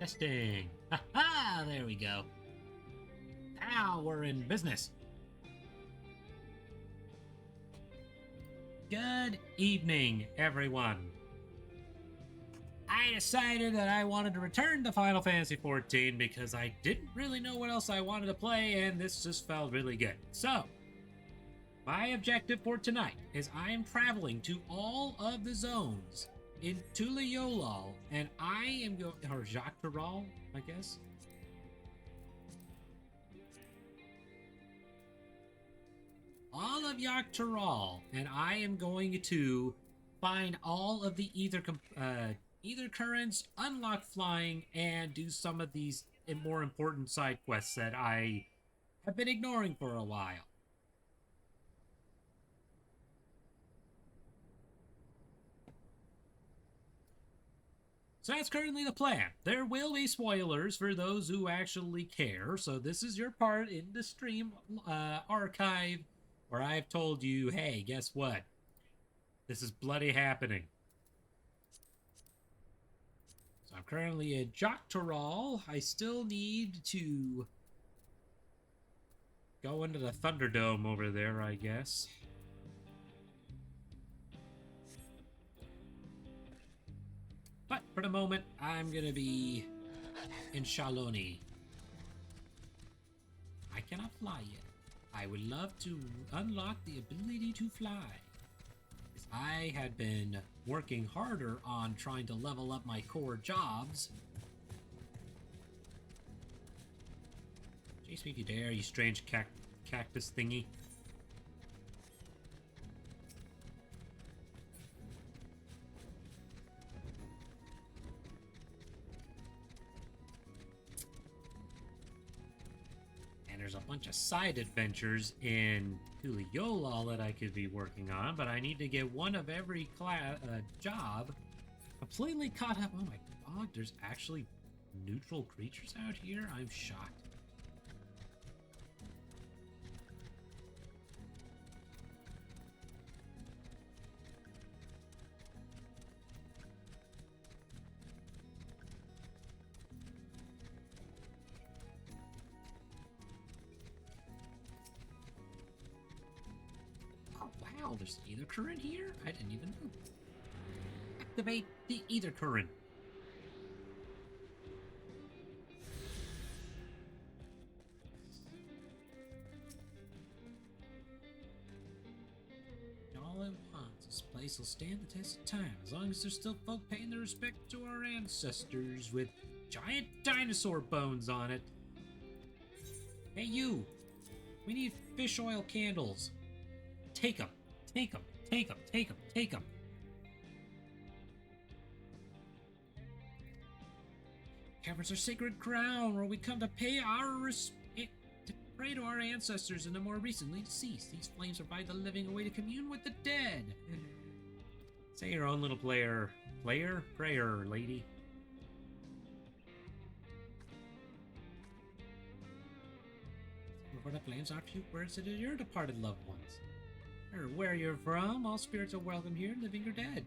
Testing. Ha! There we go. Now we're in business. Good evening, everyone. I decided that I wanted to return to Final Fantasy XIV because I didn't really know what else I wanted to play, and this just felt really good. So, my objective for tonight is I am traveling to all of the zones in Tula Yolal, and I am going, or Jacques Tarol, I guess. All of Jacques Tarol, and I am going to find all of the ether currents, unlock flying, and do some of these more important side quests that I have been ignoring for a while. So that's currently the plan. There will be spoilers for those who actually care. So this is your part in the stream archive where I've told you, hey, guess what? This is bloody happening. So I'm currently at Jacques Tarol. I still need to go into the Thunderdome over there, I guess. But for the moment, I'm gonna be in Shaloni. I cannot fly yet. I would love to unlock the ability to fly. Because I had been working harder on trying to level up my core jobs. Chase me if you dare, you strange cactus thingy. There's a bunch of side adventures in Tula Yolal that I could be working on, but I need to get one of every job completely caught up. Oh my god, there's actually neutral creatures out here? I'm shocked. Wow, there's ether current here? I didn't even know. Activate the ether current. All at once, this place will stand the test of time as long as there's still folk paying their respect to our ancestors with giant dinosaur bones on it. Hey you! We need fish oil candles. Take them. Take them, take them, take them, take them. Caverns are sacred ground where we come to pay our respect, to pray to our ancestors and the more recently deceased. These flames provide the living a way to commune with the dead. Say your own little prayer, lady. Before the flames are few words to your departed loved ones. Or where you're from, all spirits are welcome here, living or dead.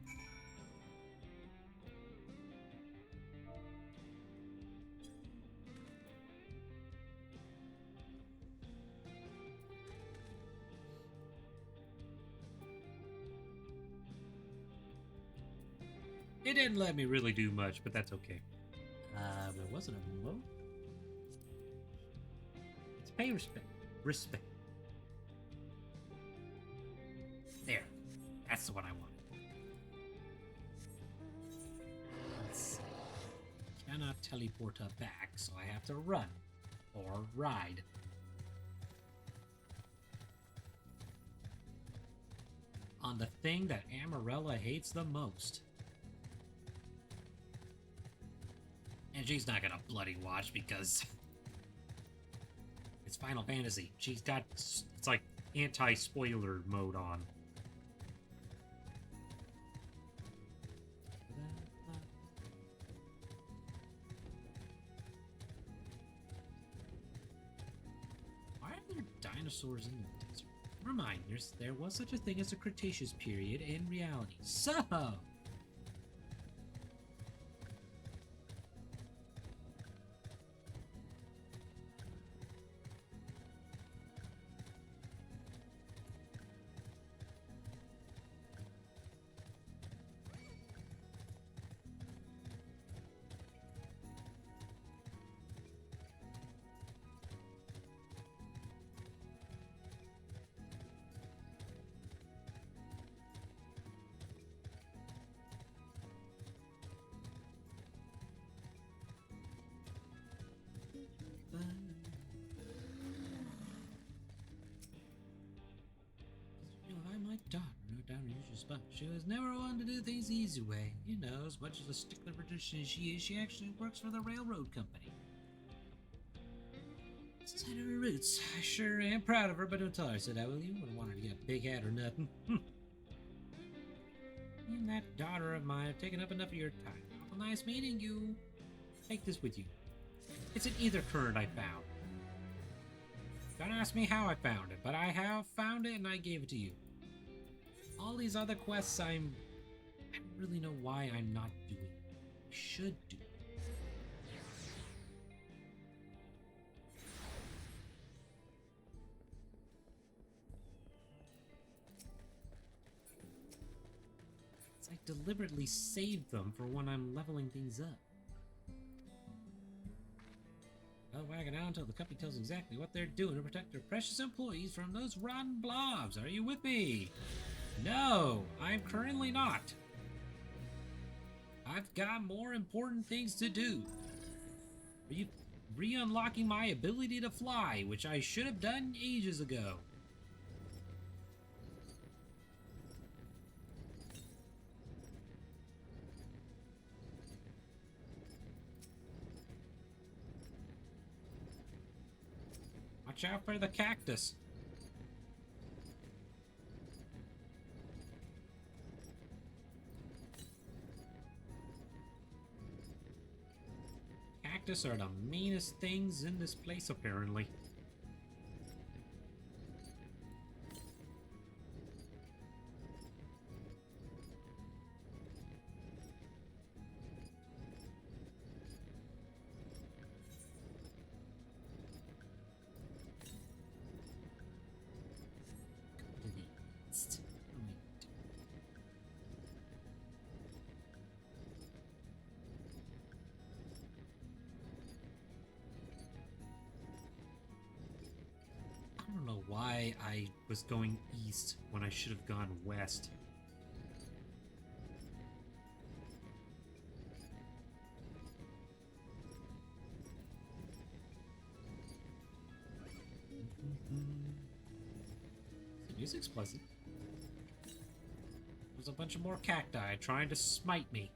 It didn't let me really do much, but that's okay. There wasn't a remote. Let's pay respect. Respect. There. That's the one I wanted. Let's see. Cannot teleport her back, so I have to run. Or ride. On the thing that Amarella hates the most. And she's not gonna bloody watch because it's Final Fantasy. She's got, it's like anti-spoiler mode on. Why are there dinosaurs in the desert? Reminders, there was such a thing as a Cretaceous period in reality. So, precious, but she was never one to do things the easy way. You know, as much as a stickler for tradition as she is, she actually works for the railroad company. Inside of her roots, I sure am proud of her, but don't tell her I said I will. You wouldn't want her to get a big head or nothing. And that daughter of mine have taken up enough of your time. Awful nice meeting you. Take this with you. It's an ether current I found. Don't ask me how I found it, but I have found it and I gave it to you. All these other quests I don't really know why I'm not doing. I should do. I deliberately saved them for when I'm leveling things up. I'll wag it out until the company tells exactly what they're doing to protect their precious employees from those rotten blobs. Are you with me? No, I'm currently not. I've got more important things to do. Re-unlocking my ability to fly, which I should have done ages ago. Watch out for the cactus. Cactus are the meanest things in this place, apparently. I don't know why I was going east when I should have gone west. The music's pleasant. There's a bunch of more cacti trying to smite me.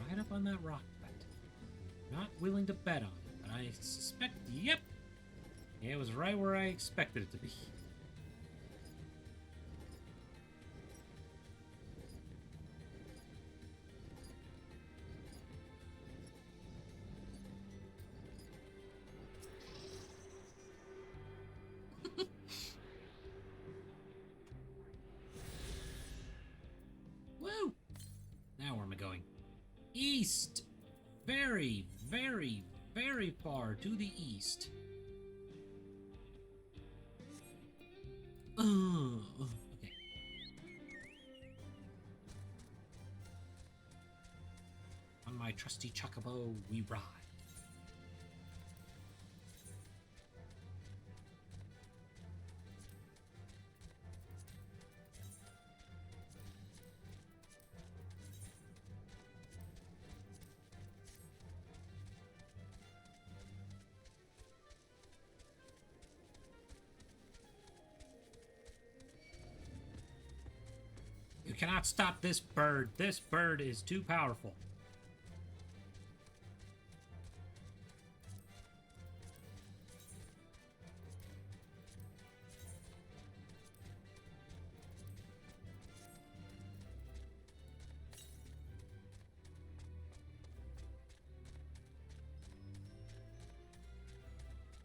Right up on that rock bet. Not willing to bet on it, but I suspect, yep! Yeah, it was right where I expected it to be. Woo! Now where am I going? East! Very, very, very far to the east. Okay. On my trusty chocobo, we ride. You cannot stop this bird. This bird is too powerful.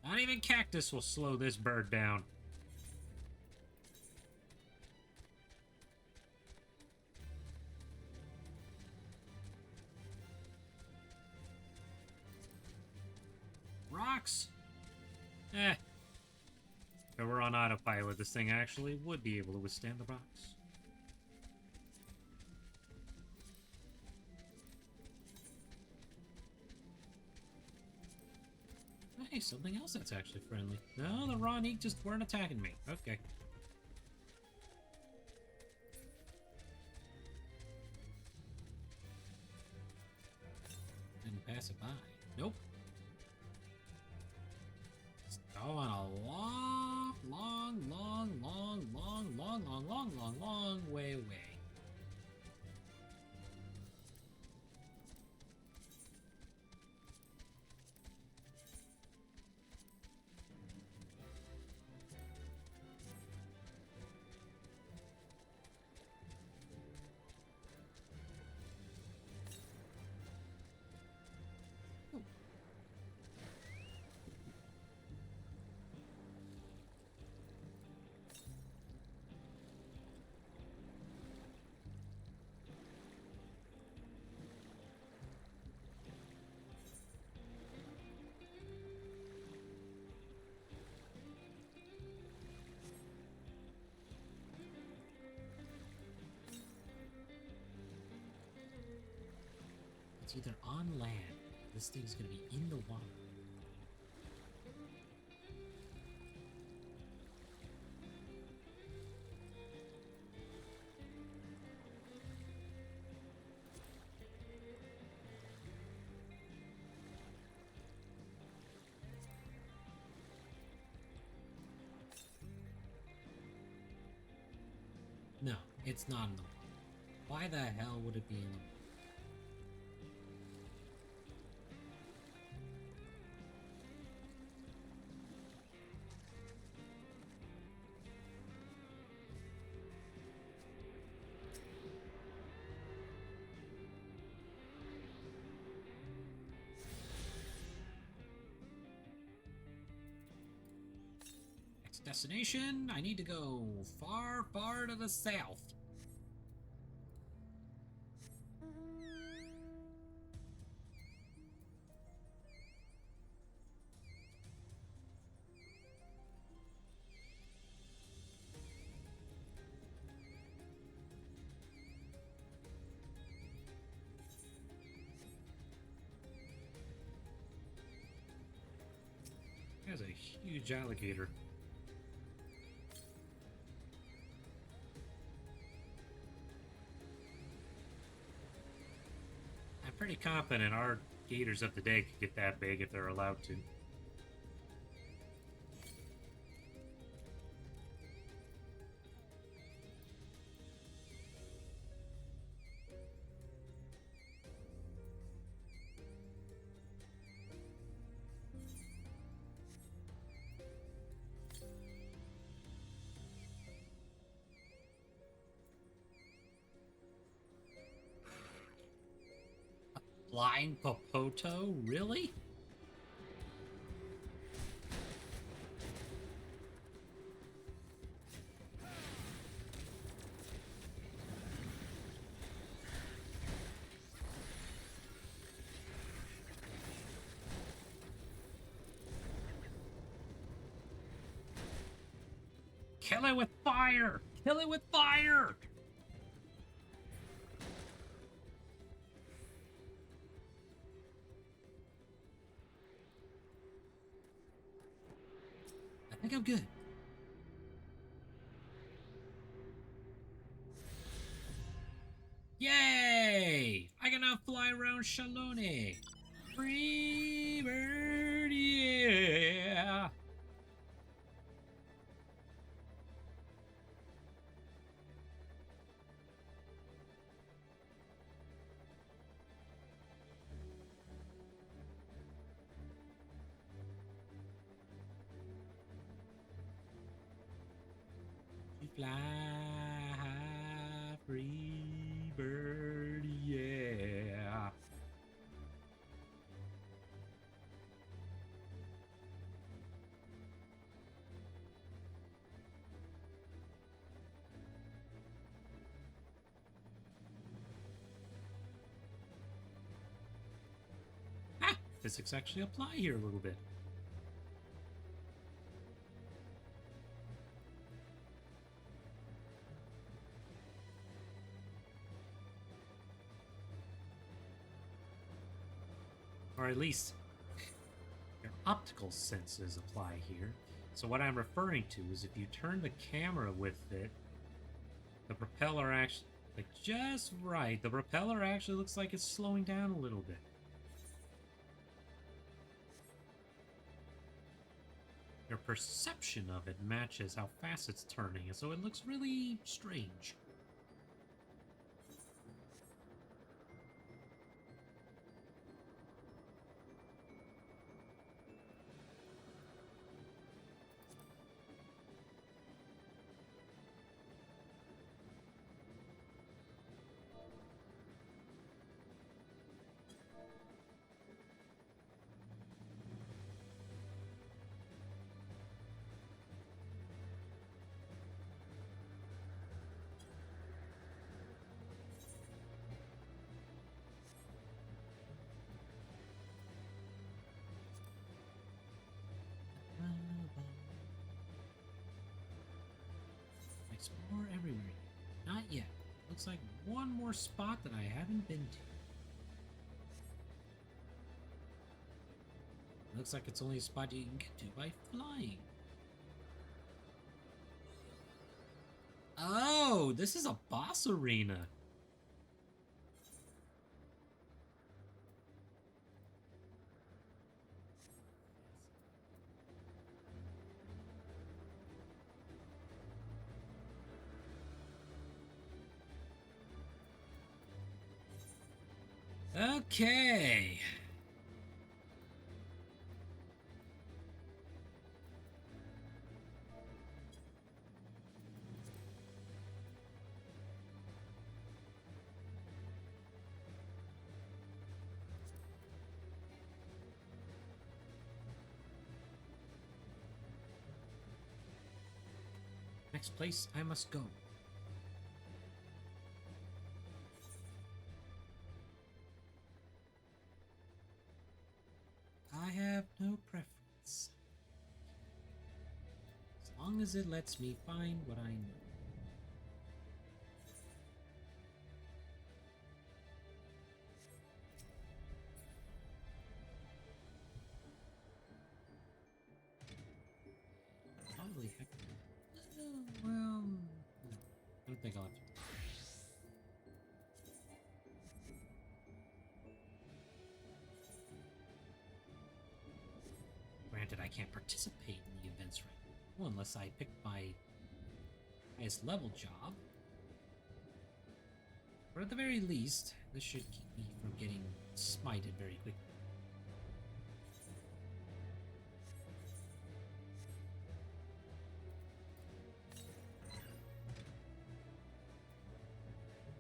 Not even cactus will slow this bird down. Rocks? Eh. If we're on autopilot, this thing actually would be able to withstand the rocks. Hey, something else that's actually friendly. No, the Ronique just weren't attacking me. Okay. Didn't pass it by. Nope. It's going a long way away. It's either on land. This thing's gonna be in the water. No, it's not in the water. Why the hell would it be in the water? Next destination, I need to go far, far to the south. There's a huge alligator. I'm pretty confident our gators of the day could get that big if they're allowed to. Flying Popoto? Really? Kill it with fire! Kill it with fire! I think I'm good. Yay! I can now fly around Shaloni. Free bird, yeah! You fly high, free bird, yeah! Ah! Physics actually apply here a little bit. Or at least optical senses apply here. So what I'm referring to is if you turn the camera with it, the propeller actually, like just right, the propeller actually looks like it's slowing down a little bit. Your perception of it matches how fast it's turning, and so it looks really strange. Explore everywhere. Not yet. Looks like one more spot that I haven't been to. Looks like it's only a spot you can get to by flying. Oh, this is a boss arena. Okay. Next place I must go. I have no preference. As long as it lets me find what I know. Probably heck. Well, no. I don't think I'll have to. Granted, I can't participate in the events right now, unless I pick my highest level job. But at the very least, this should keep me from getting smited very quickly.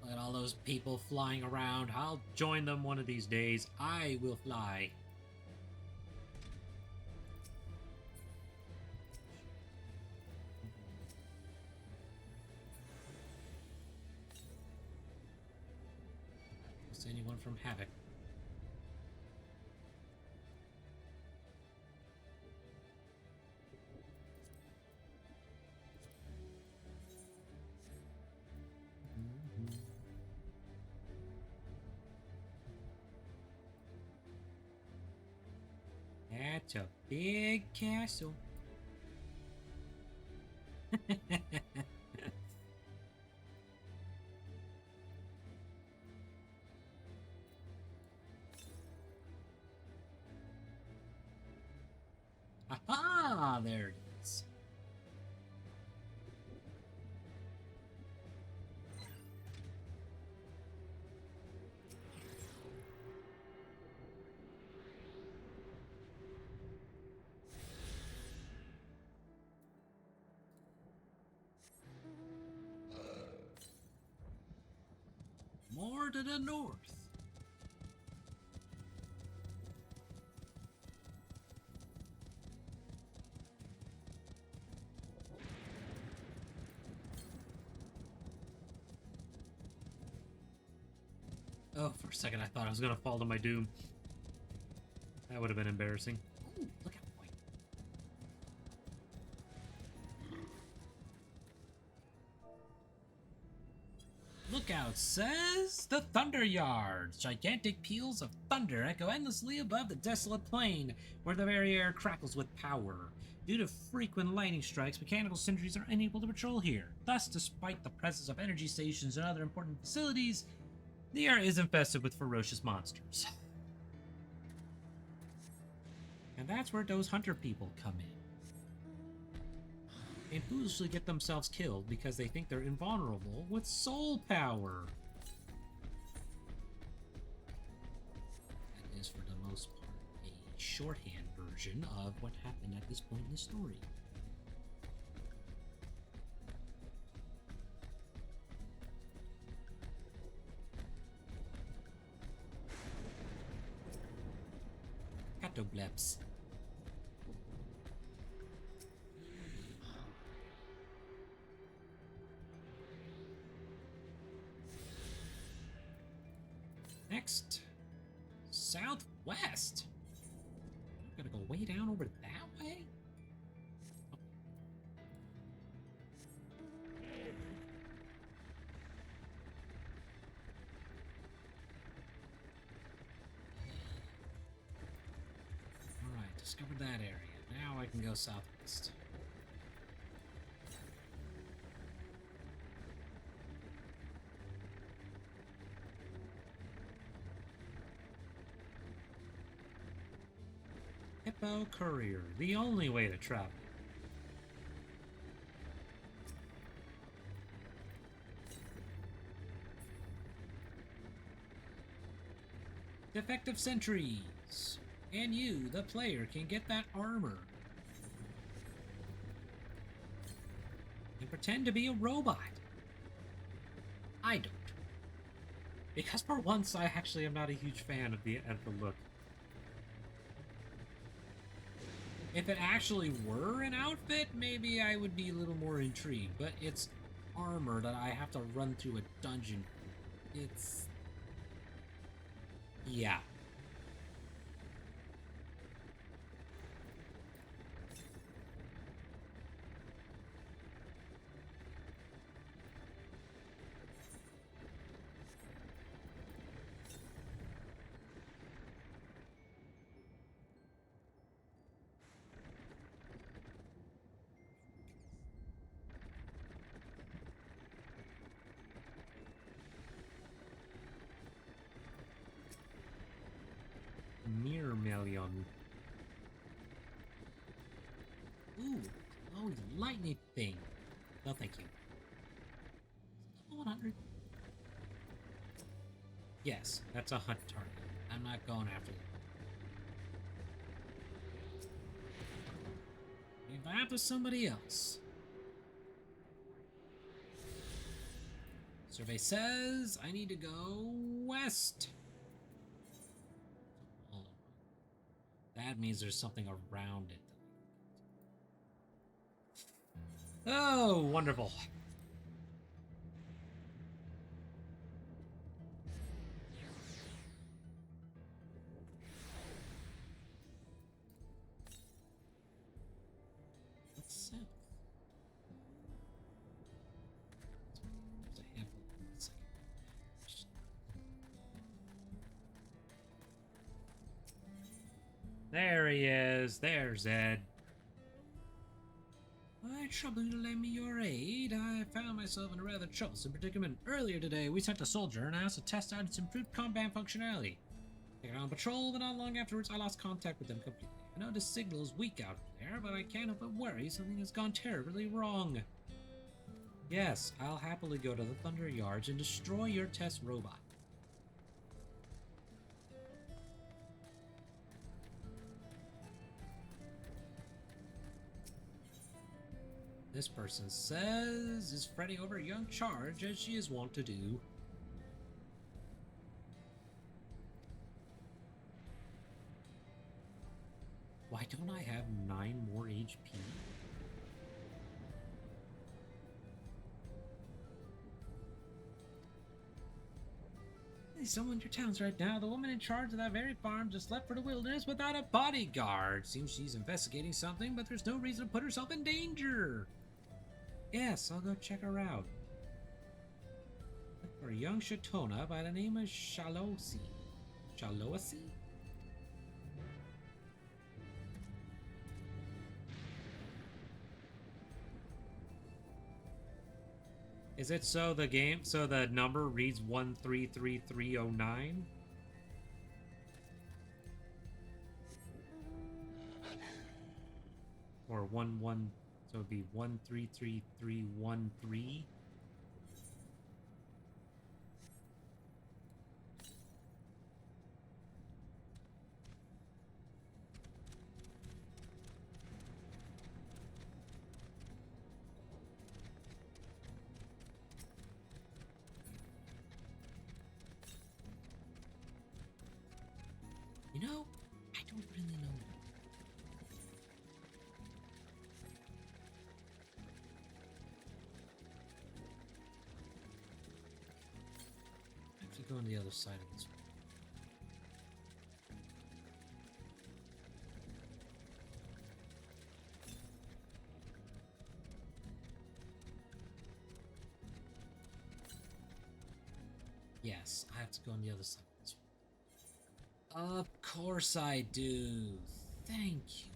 Look at all those people flying around. I'll join them one of these days. I will fly. Anyone from Havoc. That's a big castle. Aha! There it is. More to the north. Oh, for a second I thought I was gonna fall to my doom. That would have been embarrassing. Ooh, look at point. Lookout says the Thunder Yards. Gigantic peals of thunder echo endlessly above the desolate plain, where the very air crackles with power. Due to frequent lightning strikes, mechanical sentries are unable to patrol here. Thus, despite the presence of energy stations and other important facilities, the area is infested with ferocious monsters. And that's where those hunter people come in. And foolishly get themselves killed because they think they're invulnerable with soul power. That is, for the most part, a shorthand version of what happened at this point in the story. Catobleps. Next, southwest. I'm gonna go way down over that way. All right, discovered that area. Now I can go southwest. Hippo Courier, the only way to travel. Defective sentries. And you, the player, can get that armor. And pretend to be a robot. I don't. Because for once, I actually am not a huge fan of the look. If it actually were an outfit, maybe I would be a little more intrigued. But it's armor that I have to run through a dungeon. It's... yeah. Mirmelion. Ooh, oh, the lightning thing. No, thank you. 100. Yes, that's a hunt target. I'm not going after them. Leave that to somebody else. Survey says I need to go west. That means there's something around it. Oh, wonderful. What's south? There's a handful. There he is. There's Ed. I trouble you to lend me your aid. I found myself in a rather troublesome predicament. Earlier today, we sent a soldier and asked to test out its improved combat functionality. They got on patrol, but not long afterwards, I lost contact with them completely. I know the signal is weak out there, but I can't help but worry something has gone terribly wrong. Yes, I'll happily go to the Thunder Yards and destroy your test robot. This person says is fretting over a young charge, as she is wont to do. Why don't I have 9 more HP? There's someone in your towns right now. The woman in charge of that very farm just left for the wilderness without a bodyguard. Seems she's investigating something, but there's no reason to put herself in danger. Yes, I'll go check her out. For a young Shatona by the name of Shalosi. Shalosi? Is it so the number reads 133309? Or 11, so it'd be 133313? You know, I don't really know. I have to go on the other side of this one. Yes, I have to go on the other side of this one. Of course I do. Thank you.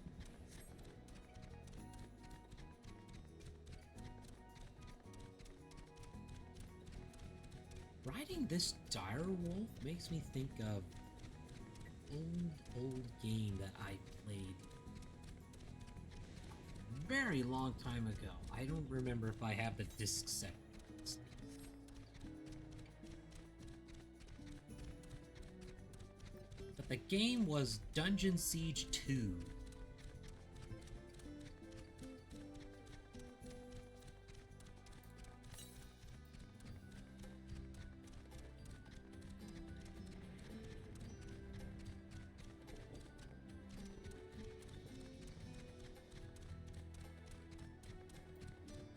Riding this dire wolf makes me think of an old game that I played a very long time ago. I don't remember if I have the disc set. But the game was Dungeon Siege 2.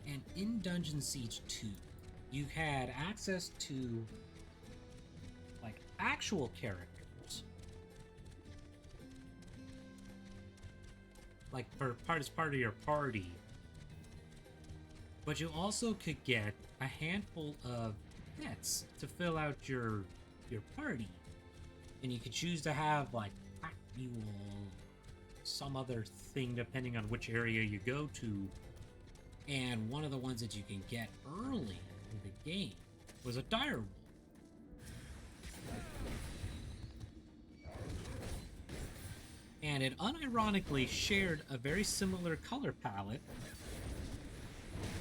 And in Dungeon Siege 2, you had access to, like, actual characters. Like, as part of your party. But you also could get a handful of pets to fill out your party. And you could choose to have, like, pack mule, some other thing depending on which area you go to. And one of the ones that you can get early in the game was a dire wolf. And it unironically shared a very similar color palette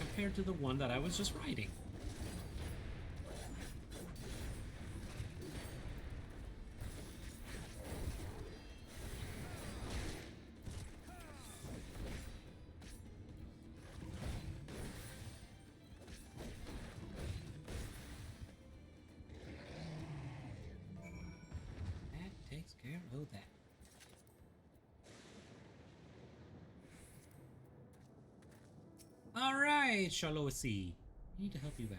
compared to the one that I was just riding. That takes care of that. Alright, Shalosi. I need to help you out.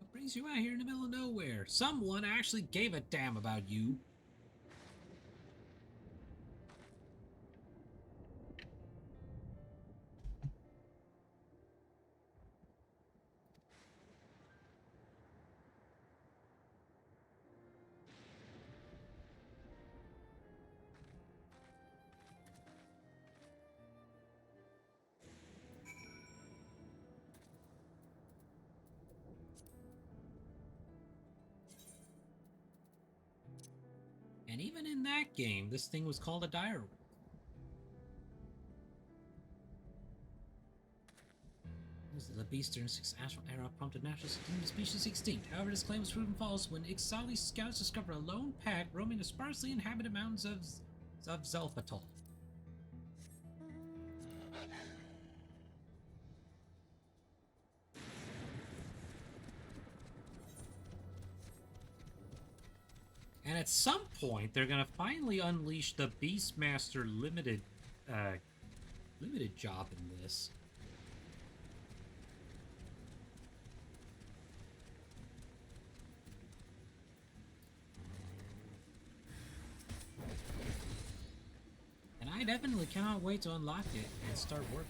What brings you out here in the middle of nowhere? Someone actually gave a damn about you. And even in that game, this thing was called a dire wolf. The beast during the 6th astral era prompted natural species extinct. However, this claim was proven false when Ixali scouts discovered a lone pack roaming the sparsely inhabited mountains of Zelphatol. And at some point, they're gonna finally unleash the Beastmaster limited job in this. I definitely cannot wait to unlock it and start working.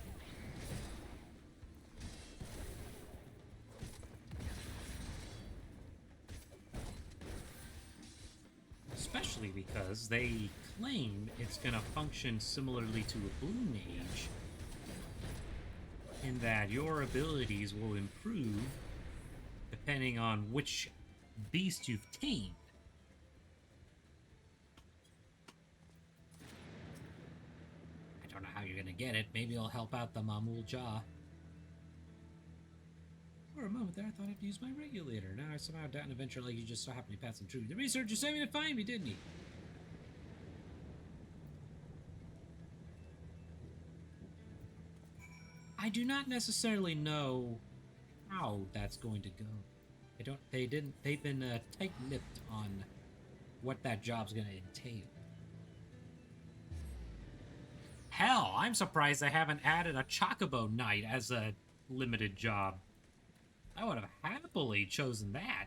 Especially because they claim it's gonna function similarly to a Blue Mage, in that your abilities will improve depending on which beast you've tamed. I don't know how you're gonna get it. Maybe I'll help out the Mamul Jah. For a moment there, I thought I'd use my regulator. Now I somehow doubt an adventure like you just so happened to pass passing through. The researcher sent me to find me, didn't he? I do not necessarily know how that's going to go. They've been tight-lipped on what that job's gonna entail. Hell, I'm surprised they haven't added a Chocobo Knight as a limited job. I would have happily chosen that.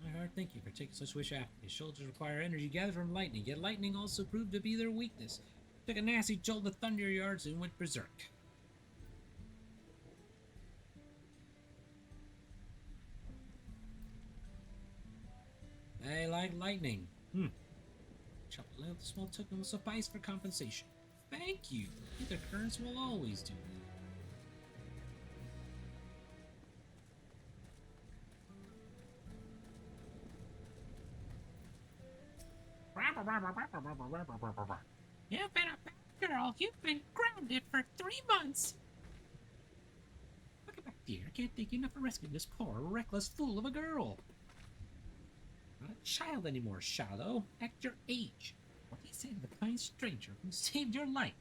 My heart, thank you for taking such wish after me. Soldiers require energy gathered from lightning, yet lightning also proved to be their weakness. Took a nasty jolt to Thunder Yards and went berserk. I like lightning. Chop a little small token will suffice for compensation. Thank you. The currents will always do. You've been a bad girl. You've been grounded for 3 months. Look back, dear. I can't thank you enough for rescuing this poor, reckless fool of a girl. Not a child anymore, Shadow. Act your age. What do you say to the kind stranger who saved your life?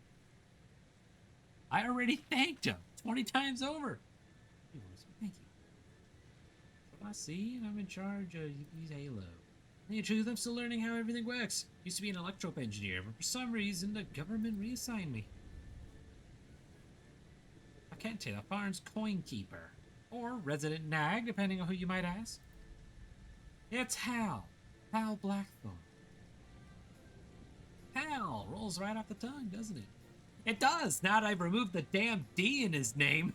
I already thanked him 20 times over. Thank you. So I see, and I'm in charge of these Halo. In the truth, I'm still learning how everything works. Used to be an electro engineer, but for some reason the government reassigned me. I can't tell the farm's coin keeper, or resident nag, depending on who you might ask. It's Hal Blackthorn. Hal rolls right off the tongue, doesn't it? It does, now that I've removed the damn D in his name.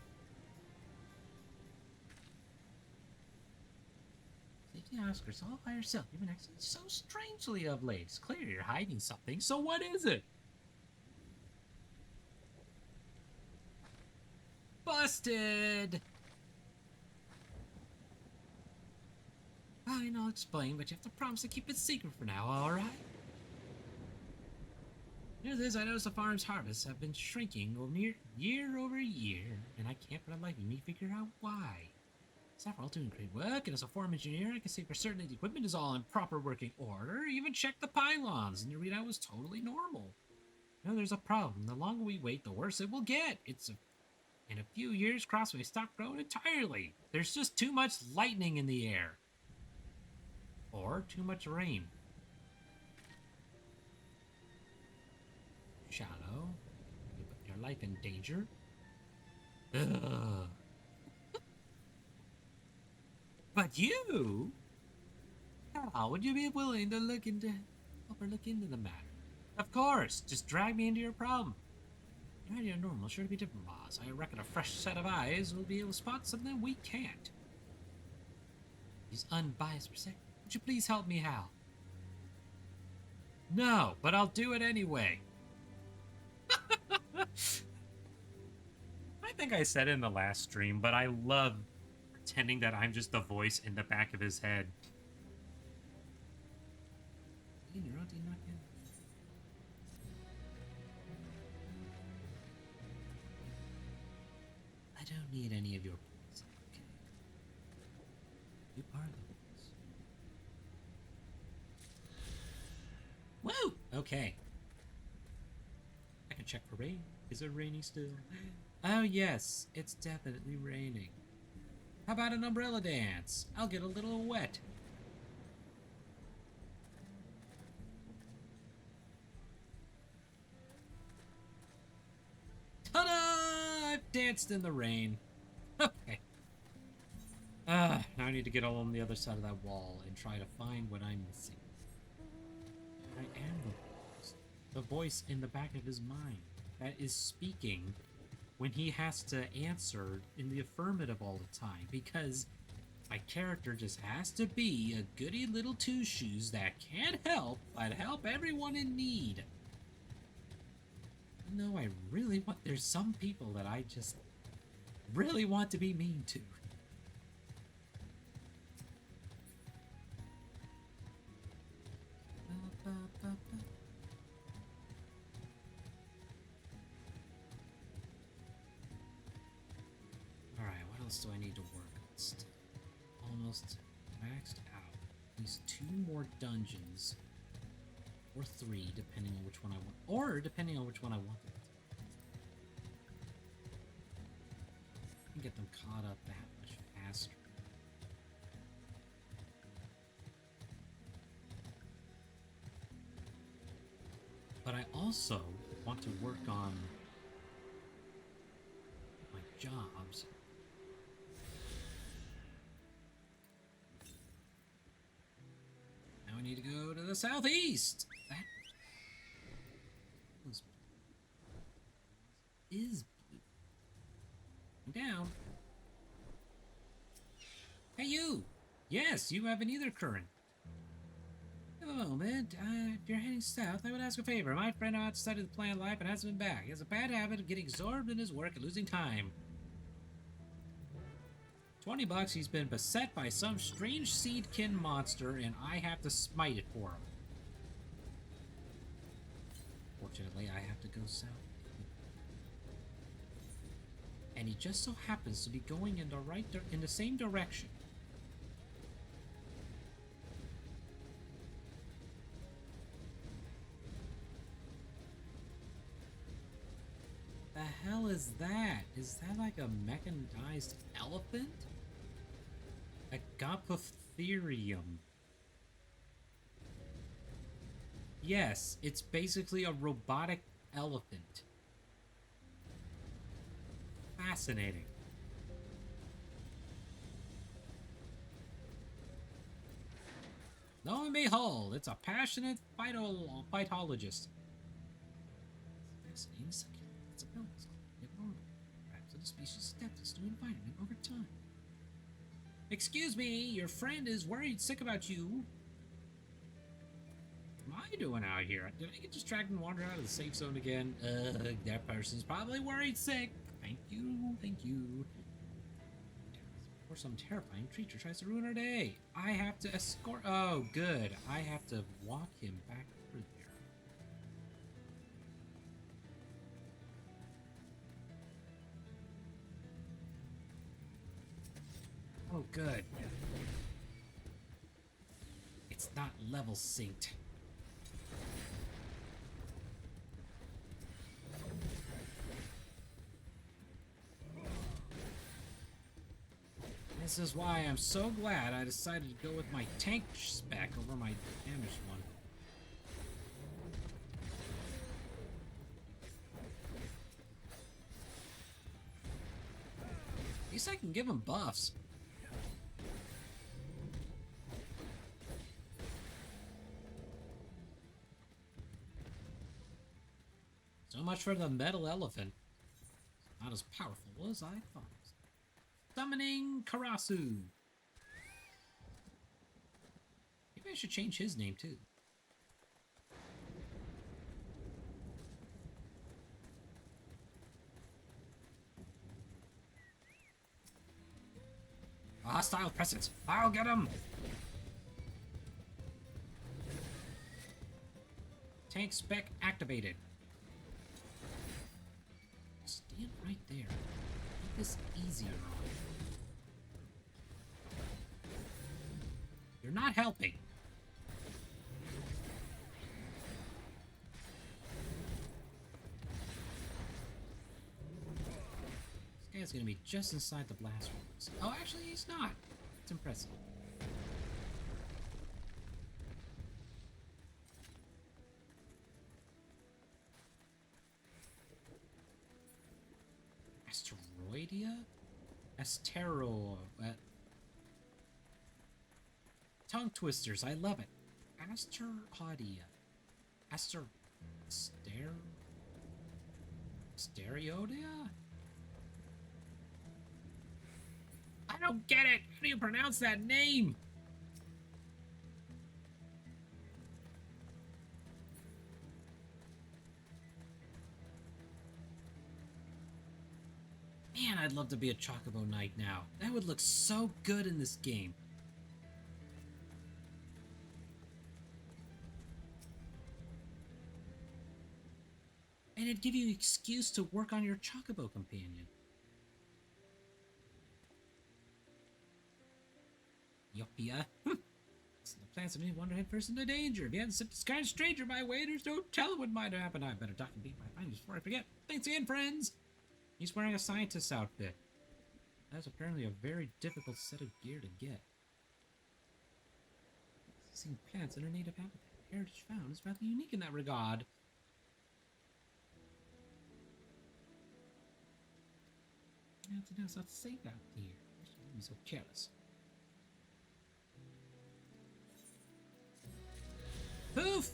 Safety Oscar's all by herself. You've been acting so strangely of late. It's clear you're hiding something, so what is it? Busted! Fine, I'll explain, but you have to promise to keep it secret for now, alright? News is, I noticed the farm's harvests have been shrinking year over year, and I can't for the life of me figure out why. Staff are all doing great work, and as a farm engineer, I can say for certain that the equipment is all in proper working order. Even checked the pylons, and the readout was totally normal. No, there's a problem. The longer we wait, the worse it will get. In a few years, crops may stop growing entirely. There's just too much lightning in the air. Or too much rain. Shadow, you put your life in danger. Ugh. But you? How would you be willing to look into the matter? Of course, just drag me into your problem. Your idea of normal, sure to be different, boss. I reckon a fresh set of eyes will be able to spot something we can't. He's unbiased perspective. Would you please help me, Hal? No, but I'll do it anyway. I think I said it in the last stream, but I love pretending that I'm just the voice in the back of his head. I don't need any of your points, okay? You are the ones. Woo! Okay. I can check for rain. Is it raining still? Oh yes, it's definitely raining. How about an umbrella dance? I'll get a little wet. Ta-da! I've danced in the rain. Okay. Now I need to get on the other side of that wall and try to find what I'm missing. I am the voice in the back of his mind that is speaking when he has to answer in the affirmative all the time, because my character just has to be a goody little two-shoes that can't help but help everyone in need. You know, I really want... There's some people that I just really want to be mean to. Alright, what else do I need to work on still? Almost maxed out. At least 2 more dungeons. Or 3, depending on which one I want. Or depending on which one I want. I can get them caught up that much faster. But I also want to work on my jobs. Now I need to go to the southeast. That was is blue. Down. Hey, you! Yes, you have an ether current. Have a moment. If you're heading south, I would ask a favor. My friend outside of the plant life and hasn't been back. He has a bad habit of getting absorbed in his work and losing time. $20, he's been beset by some strange seedkin monster, and I have to smite it for him. Fortunately, I have to go south. And he just so happens to be going in the same direction. The hell is that? Is that like a mechanized elephant? A Gopotherium. Yes, it's basically a robotic elephant. Fascinating. Lo and behold, it's a passionate phytologist. Fascinating succulent. It's a pelvis. Perhaps of the species adapted to environment over time. Excuse me, your friend is worried sick about you. What am I doing out here? Did I get distracted and wander out of the safe zone again? That person's probably worried sick. Thank you, thank you. Or some terrifying creature tries to ruin our day. I have to escort... Oh, good. I have to walk him back through there. Oh, good. It's not level synced. This is why I'm so glad I decided to go with my tank spec over my damaged one. At least I can give him buffs. So much for the metal elephant. Not as powerful as I thought. Summoning Karasu. Maybe I should change his name too. A hostile presence. I'll get him. Tank spec activated. Stand right there. Make this easier. You're not helping. This guy's gonna be just inside the blast radius. Oh, actually, he's not. It's impressive. Asteroidia? Astero... tongue twisters. I love it. Asterodia. Aster... Stereodia? I don't get it. How do you pronounce that name? Man, I'd love to be a Chocobo Knight now. That would look so good in this game. And it'd give you an excuse to work on your Chocobo companion. Yopia. The plants of me wander headfirst into danger. If you hadn't sent this kind of stranger my way, there's no telling what might happen. I better duck and beat my findings before I forget. Thanks again, friends! He's wearing a scientist's outfit. That's apparently a very difficult set of gear to get. Seeing plants in their native habitat. Heritage found is rather unique in that regard. Now to know it's not safe out here. I shouldn't be so careless. Poof!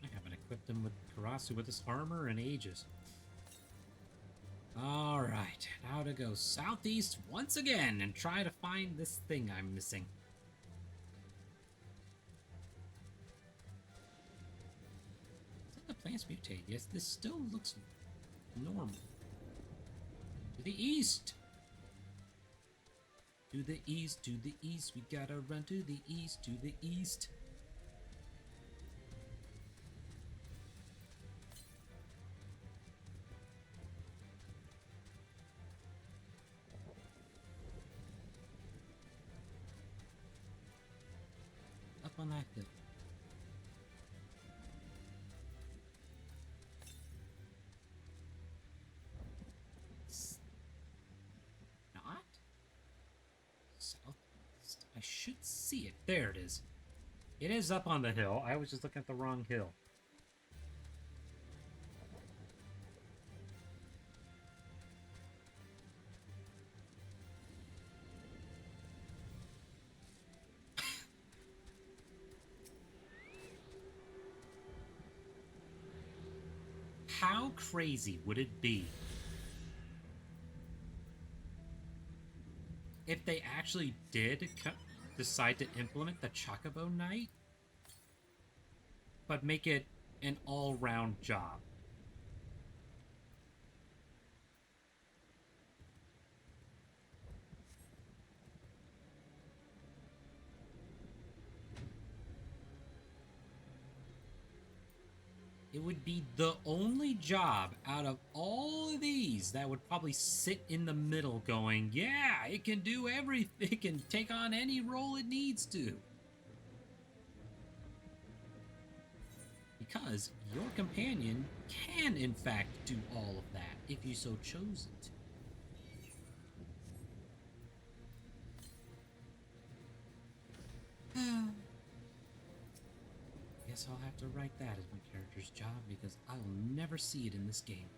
I haven't equipped him with Karasu with his armor in ages. Alright, now to go southeast once again and try to find this thing I'm missing. The plants mutate. Yes, this still looks normal. To the east! To the east, to the east. We gotta run to the east, to the east. Up on that hill. Southeast. I should see it. There it is. It is up on the hill. I was just looking at the wrong hill. How crazy would it be if they actually did decide to implement the Chocobo Knight, but make it an all-round job? It would be the only job out of all of these that would probably sit in the middle going, yeah, it can do everything, it can take on any role it needs to. Because your companion can, in fact, do all of that if you so chose it. Guess I'll have to write that as my character's job because I will never see it in this game.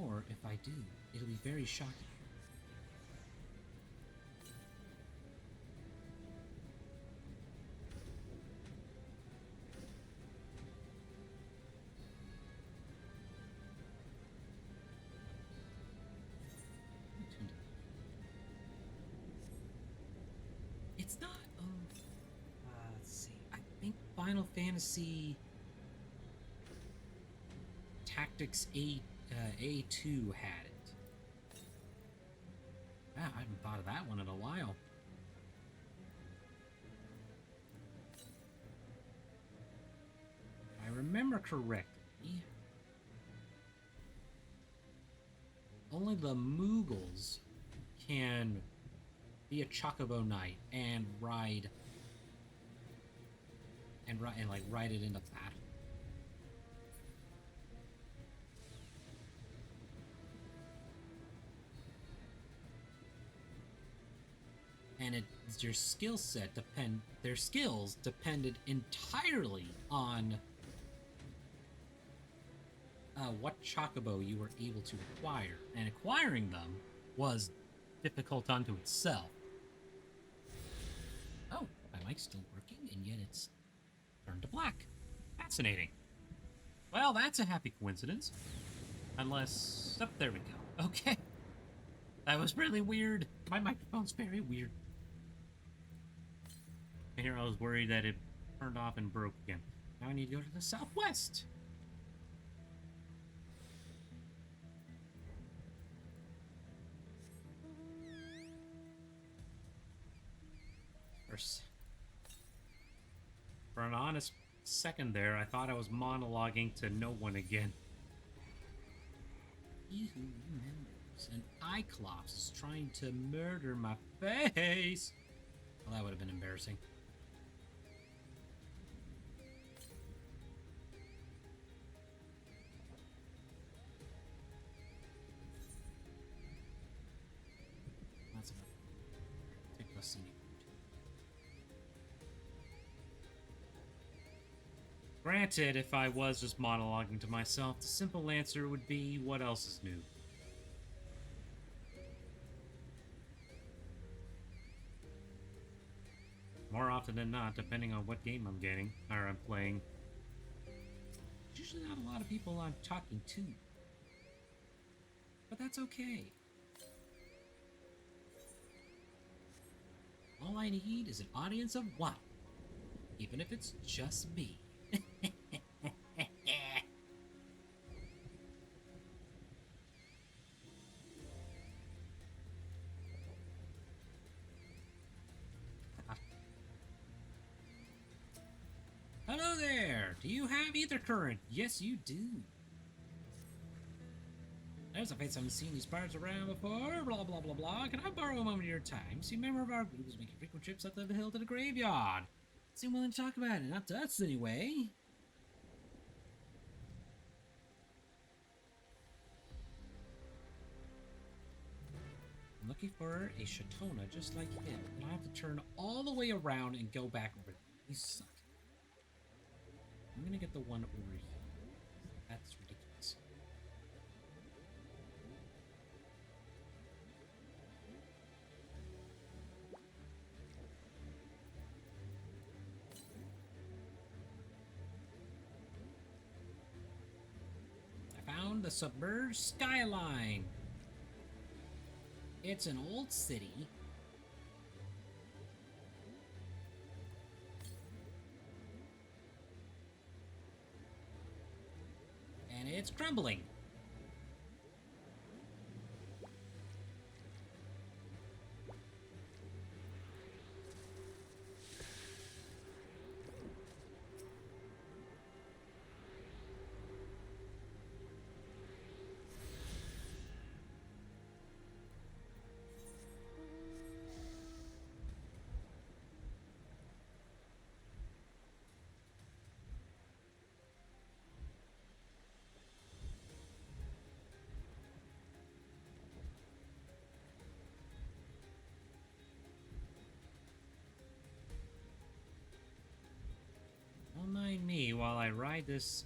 Or if I do, it'll be very shocking. It's not. Let's see. I think Final Fantasy Tactics A2 had it. Wow, I haven't thought of that one in a while. If I remember correctly, only the Moogles can be a Chocobo Knight and ride it into battle. And their skill set their skills depended entirely on what chocobo you were able to acquire, and acquiring them was difficult unto itself. Oh, my mic's still working, and yet it's turned to black. Fascinating. Well, that's a happy coincidence. Unless... oh, there we go. Okay. That was really weird. My microphone's very weird. Here I was worried that it turned off and broke again. Now I need to go to the southwest. For an honest second there, I thought I was monologuing to no one again. He who remembers an Cyclops is trying to murder my face. Well, that would have been embarrassing. That's enough. Take the scenic route. Granted, if I was just monologuing to myself, the simple answer would be, what else is new? More often than not, depending on what game I'm getting, or I'm playing. There's usually not a lot of people I'm talking to. But that's okay. All I need is an audience of one. Even if it's just me. Hello there! Do you have ether current? Yes, you do. There's a face I haven't seen these parts around before. Blah, blah, blah, blah. Can I borrow a moment of your time? See, a member of our group is making frequent trips up the hill to the graveyard. Seem willing to talk about it. Not to us, anyway. I'm looking for a Shatona just like him. And I have to turn all the way around and go back over there. You suck. I'm gonna get the one over here. That's ridiculous. I found the submerged skyline. It's an old city. And it's crumbling. Don't mind me while I ride this,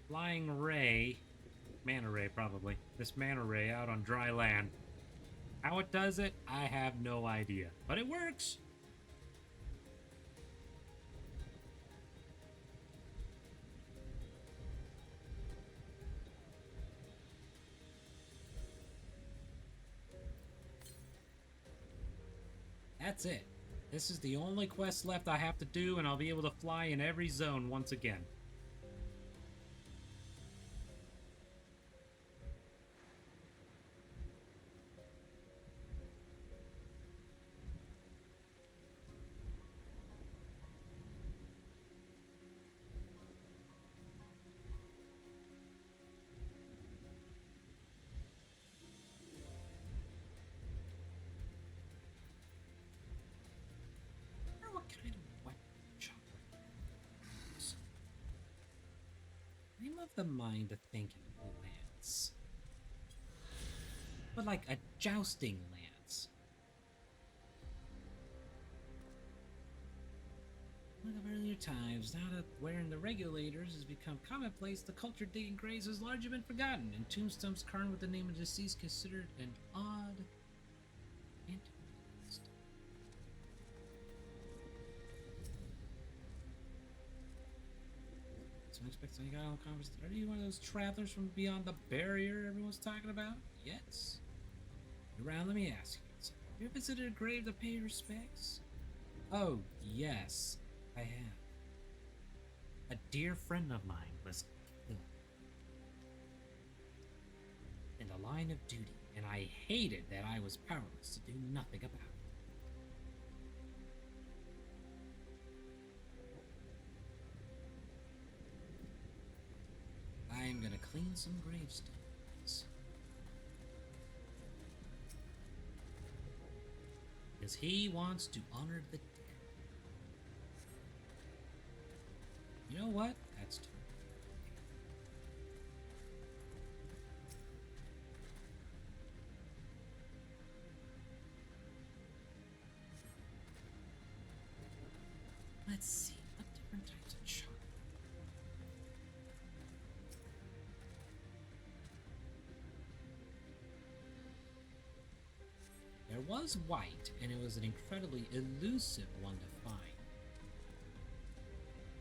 flying ray, manta ray probably, this manta ray out on dry land. How it does it, I have no idea, but it works. That's it. This is the only quest left I have to do, and I'll be able to fly in every zone once again. What kind of wet chocolate is? I'm of the mind to think lance. But like a jousting lance. Like a really earlier times, now that wearing the regulators has become commonplace, the culture digging graves has largely been forgotten, and tombstones carved with the name of the deceased considered an odd antiquity. So unexpected, you got on conference. Are you one of those travelers from beyond the barrier everyone's talking about? Yes. Around, let me ask you. Have you ever visited a grave to pay respects? Oh, yes, I have. A dear friend of mine was killed in the line of duty, and I hated that I was powerless to do nothing about it. I'm gonna clean some gravestones. Because he wants to honor the dead. You know what? That's true. Let's see, what different types of charm? There was white, and it was an incredibly elusive one to find.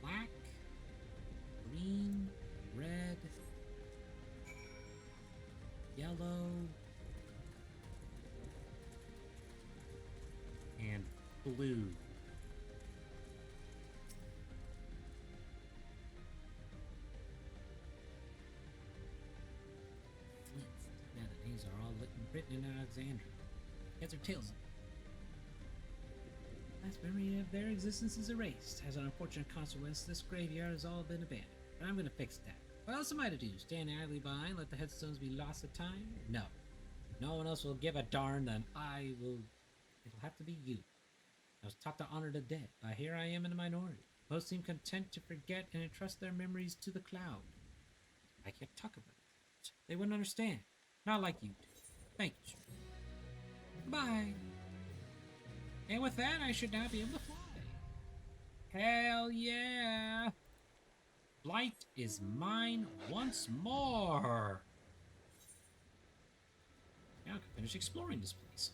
Black, green, red, yellow, and blue. Yeah, the names are all written in Alexandria. Heads or tails. Last memory of their existence is erased. As an unfortunate consequence, this graveyard has all been abandoned. But I'm gonna fix that. What else am I to do? Stand idly by and let the headstones be lost to time? No. If no one else will give a darn, then I will. It'll have to be you. I was taught to honor the dead, but here I am in the minority. Most seem content to forget and entrust their memories to the cloud. I can't talk about it. They wouldn't understand. Not like you do. Thank you. Bye. And with that, I should now be able to fly. Hell yeah! Flight is mine once more! Now I can finish exploring this place.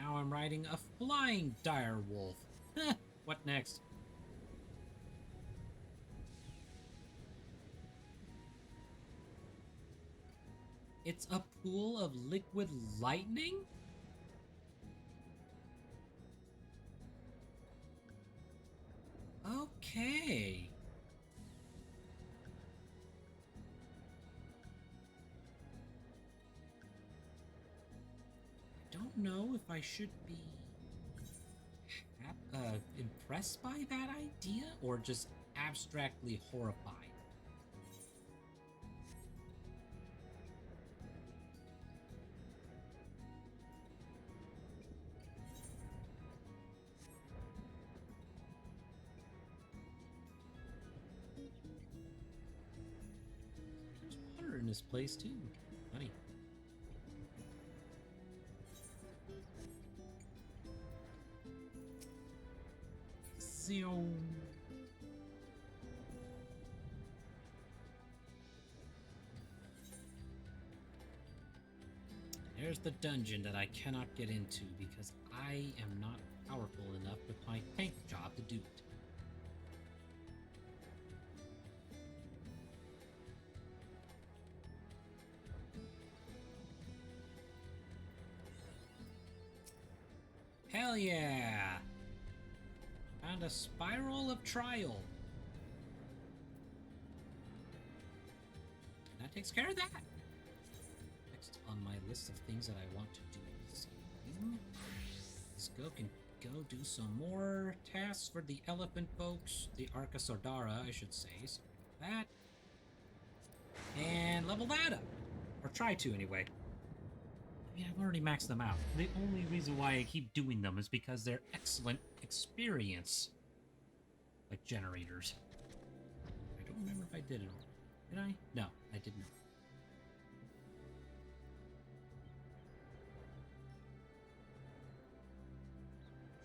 Now I'm riding a flying dire wolf. What next? It's a pool of liquid lightning? Okay. Don't know if I should be impressed by that idea or just abstractly horrified. There's water in this place too. Funny. There's the dungeon that I cannot get into because I am not powerful enough with my tank job to do it. Hell yeah! Found a spiral of trial. That takes care of that. Next on my list of things that I want to do this evening. Let's go do some more tasks for the elephant folks. The Arca Sordara, I should say. So that. And level that up. Or try to, anyway. mean, I've already maxed them out. The only reason why I keep doing them is because they're excellent experience. Like generators. I don't remember if I did it all. Did I? No, I did not.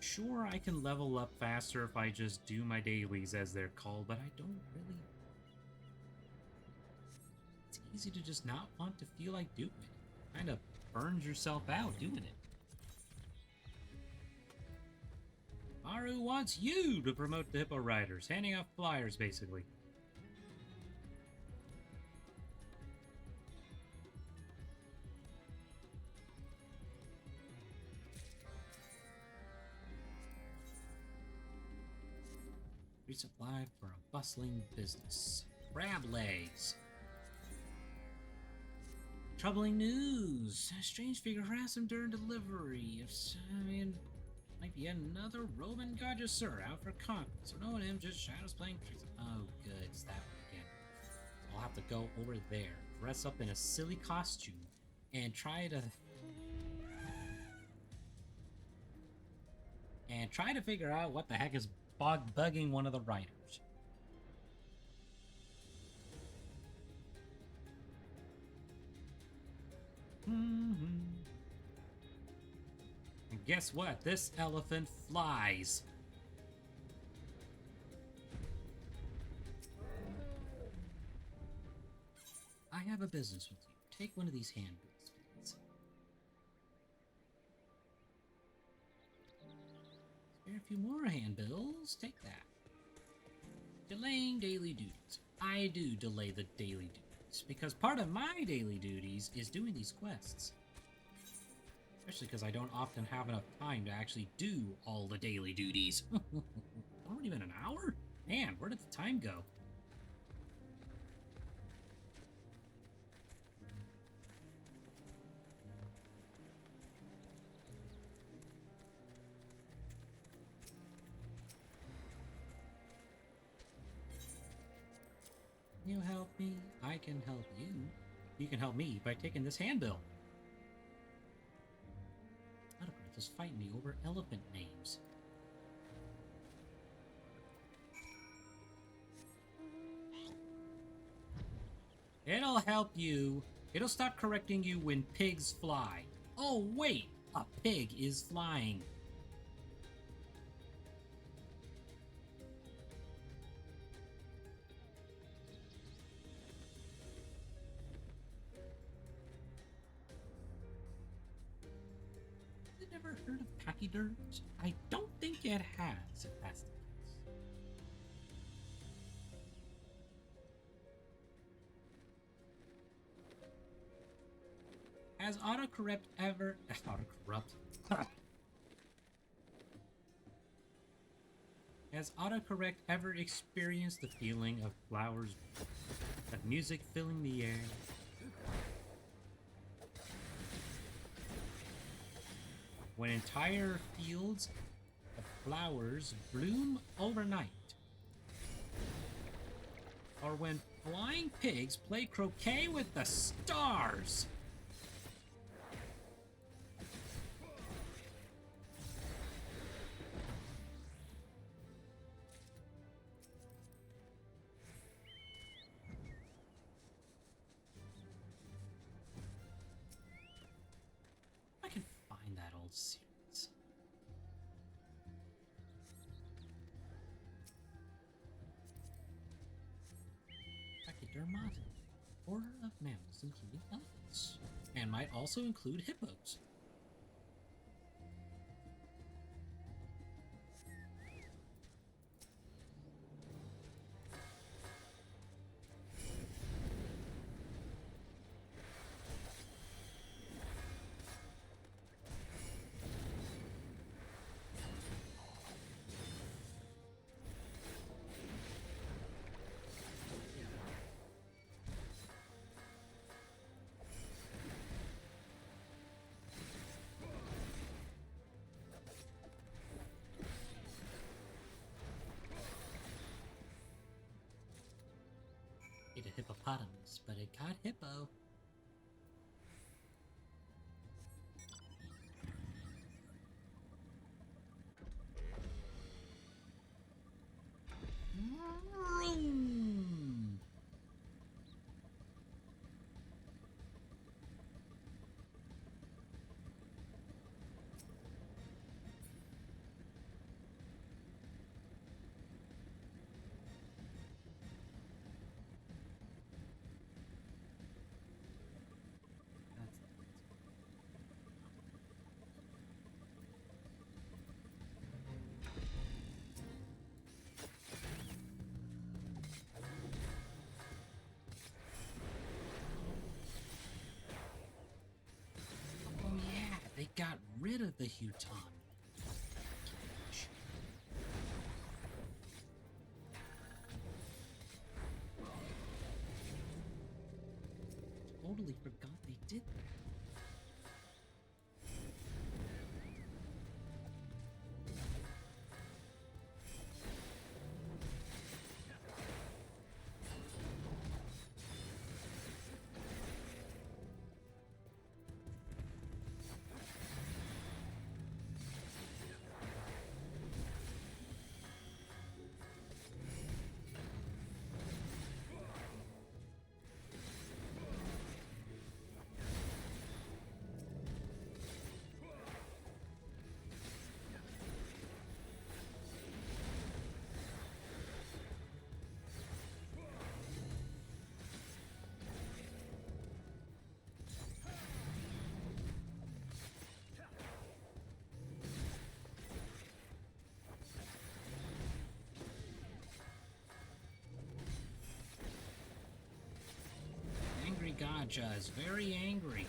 Sure, I can level up faster if I just do my dailies as they're called, but I don't really... It's easy to just not want to feel like doing it. Kind of burns yourself out doing it. Maru wants you to promote the Hippo Riders, handing out flyers, basically. Resupply for a bustling business. Crab legs. Troubling news. A strange figure harassed him during delivery. Might be another Roman Godjesur out for conquest. So knowing him, just shadows playing tricks. Oh, good. It's that one again. I'll have to go over there, dress up in a silly costume, and try to figure out what the heck is bugging one of the riders. And guess what? This elephant flies. I have a business with you. Take one of these handbills, please. Spare a few more handbills. Take that. Delaying daily duties. I do delay the daily duties, because part of my daily duties is doing these quests. Especially because I don't often have enough time to actually do all the daily duties. Already been an hour? Man, where did the time go? You help me, I can help you. You can help me by taking this handbill. Autocrat is fighting me over elephant names. It'll help you. It'll stop correcting you when pigs fly. Oh, wait! A pig is flying. Ever heard of pachyderms? I don't think it has, if that's the case. Has autocorrect ever... Has autocorrect ever experienced the feeling of flowers, of music filling the air? When entire fields of flowers bloom overnight. Or when flying pigs play croquet with the stars. Series. Pachydermata, order of mammals including elephants, and might also include hippos. Ate a hippopotamus, but it got hippo. Vroom. Oh yeah, they got rid of the Huton. Totally forgot they did that. Angry Gaja is very angry.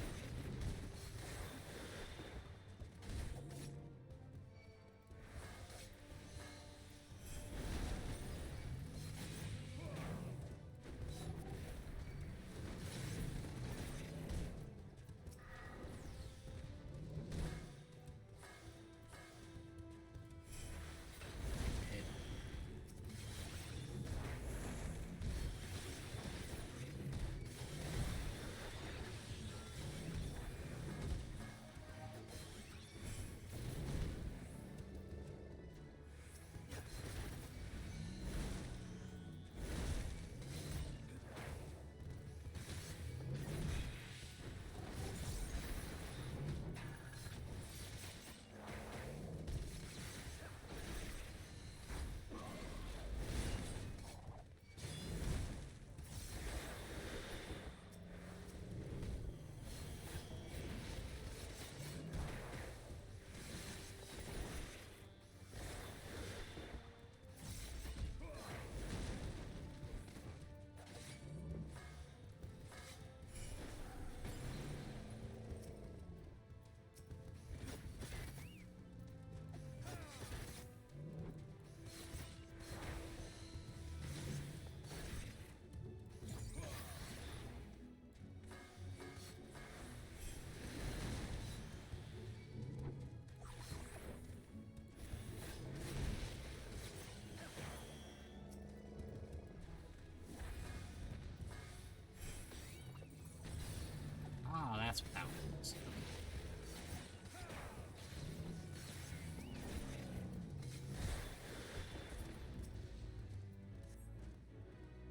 Ah, that's what that was.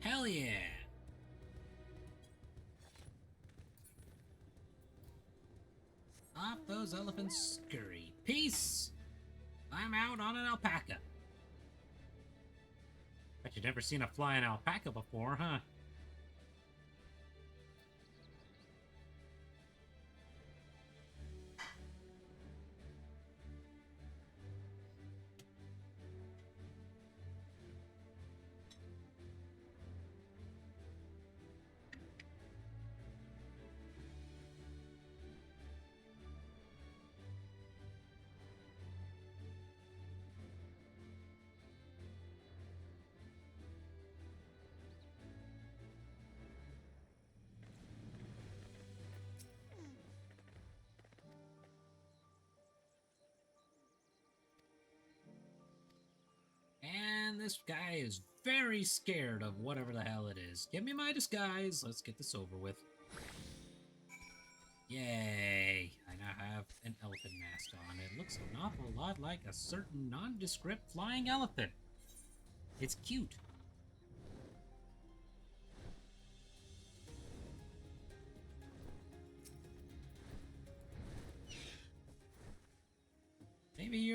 Hell yeah! Off those elephants scurry. Peace! I'm out on an alpaca. Bet you've never seen a flying alpaca before, huh? And this guy is very scared of whatever the hell it is. Give me my disguise. Let's get this over with. Yay! I now have an elephant mask on. It looks an awful lot like a certain nondescript flying elephant. It's cute.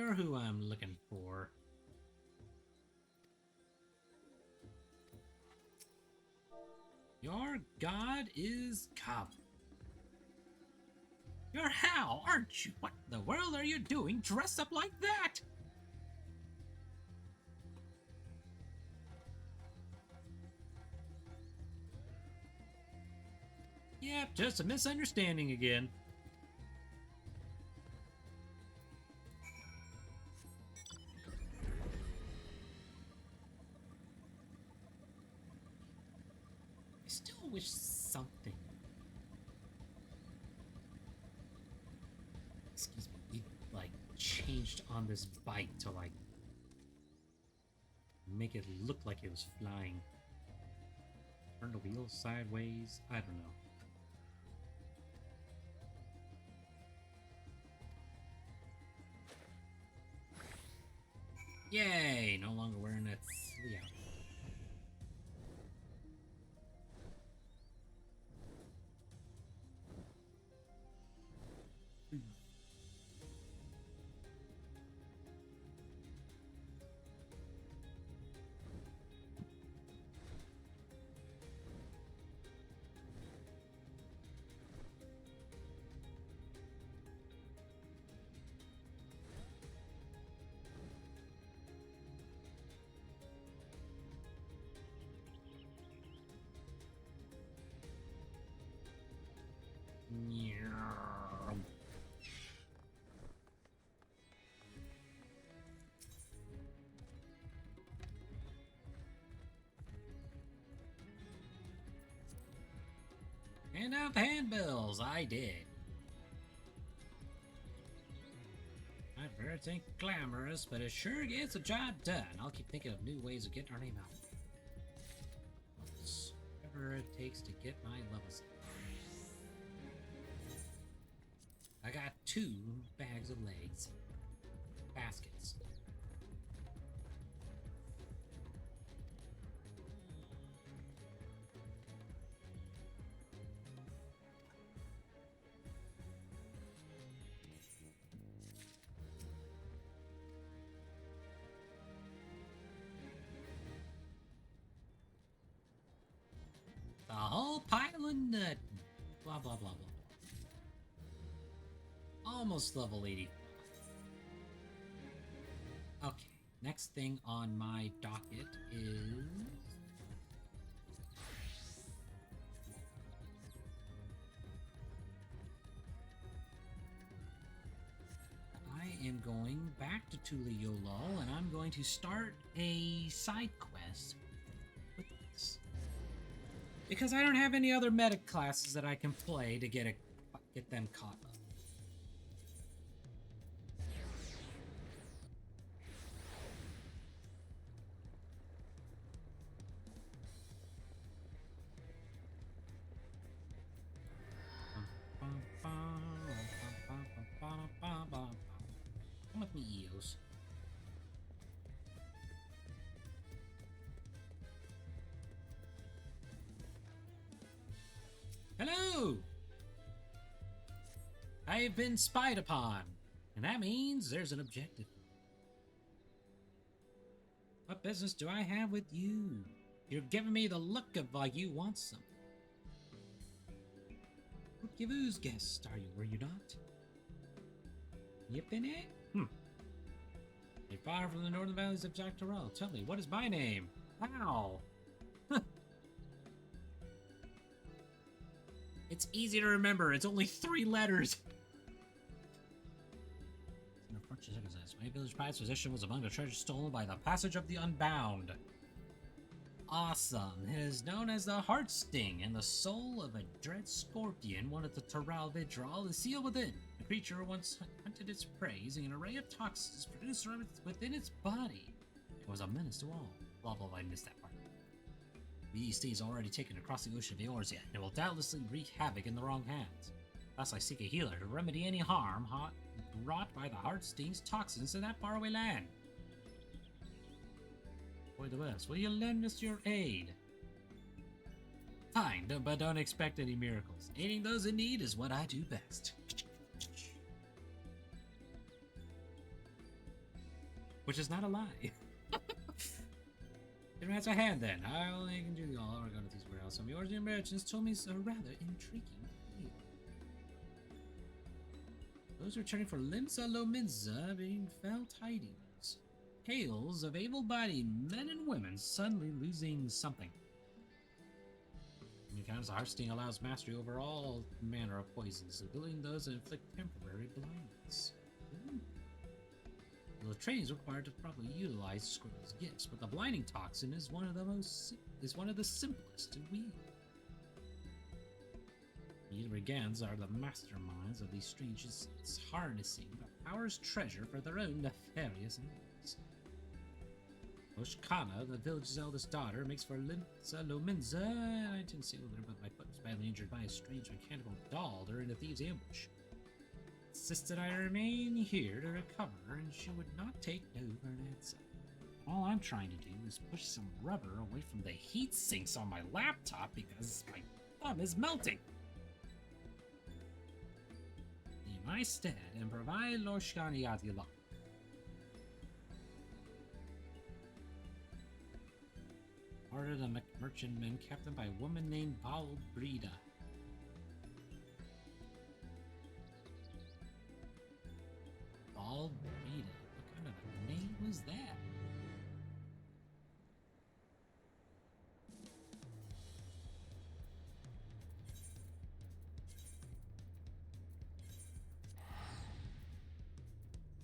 You're who I'm looking for. Your god is come. You're Hal, aren't you? What in the world are you doing dressed up like that? Yep, just a misunderstanding again. I still wish something, excuse me, like changed on this bike to like make it look like it was flying. Turn the wheels sideways. I don't know. Yay! No longer wearing that flea out. Hand out the handbills. I did. Not very glamorous, but it sure gets the job done. I'll keep thinking of new ways of getting our name out. Whatever it takes to get my levels up. I got 2 bags of legs. Baskets. The whole pile of nut. Blah, blah, blah, blah. Almost level 80. Okay, next thing on my docket is... I am going back to Tuliyollal, and I'm going to start a side quest with this. Because I don't have any other medic classes that I can play to get them caught up. Come with me, Eos. Hello! I have been spied upon, and that means there's an objective. What business do I have with you? You're giving me the look of like you want something. Who's guest are you, were you not? Yippin' it? You're far from the northern valleys of Jak'Tarel. Tell me, what is my name? How? It's easy to remember. It's only 3 letters. My village pride's possession was among the treasures stolen by the Passage of the Unbound. Awesome. It is known as the Heart Sting, and the soul of a dread scorpion, one of the Taral Vidral, is sealed within. The creature once hunted its prey using an array of toxins produced within its body. It was a menace to all. Blah blah blah, I missed that part. The Beastie is already taken across the ocean of Eorzea, and will doubtlessly wreak havoc in the wrong hands. Thus I seek a healer to remedy any harm brought by the Heart Sting's toxins in that faraway land. For the best, will you lend us your aid? Fine, but don't expect any miracles. Aiding those in need is what I do best. which is not a lie. It has a hand then. I only can do all our these warehouse. Some of yours and merchants told me a rather intriguing tale. Those returning for Limsa Lominsa being fell tidings. Tales of able-bodied men and women suddenly losing something. Because Arsting allows mastery over all manner of poisons, including those that inflict temporary blindness. The training is required to properly utilize Squirrel's gifts, but the blinding toxin is one of the simplest to wield. The brigands are the masterminds of these strange incidents, harnessing the power's treasure for their own nefarious ends. Oshkana, the village's eldest daughter, makes for Limsa Lominsa, and I didn't see her, but my foot was badly injured by a strange mechanical doll during the thieves' ambush. Insisted I remain here to recover, and she would not take no for an answer. All I'm trying to do is push some rubber away from the heat sinks on my laptop because my thumb is melting. In my stead, and provide Loshkani Adila. Ordered a merchantman captained by a woman named Balbrida. Balbrida? What kind of a name was that?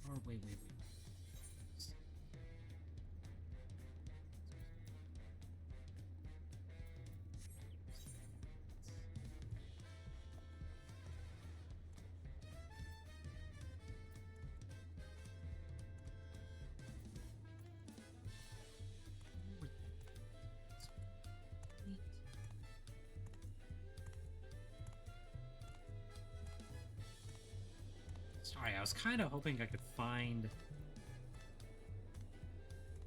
Or wait. Sorry, I was kind of hoping I could find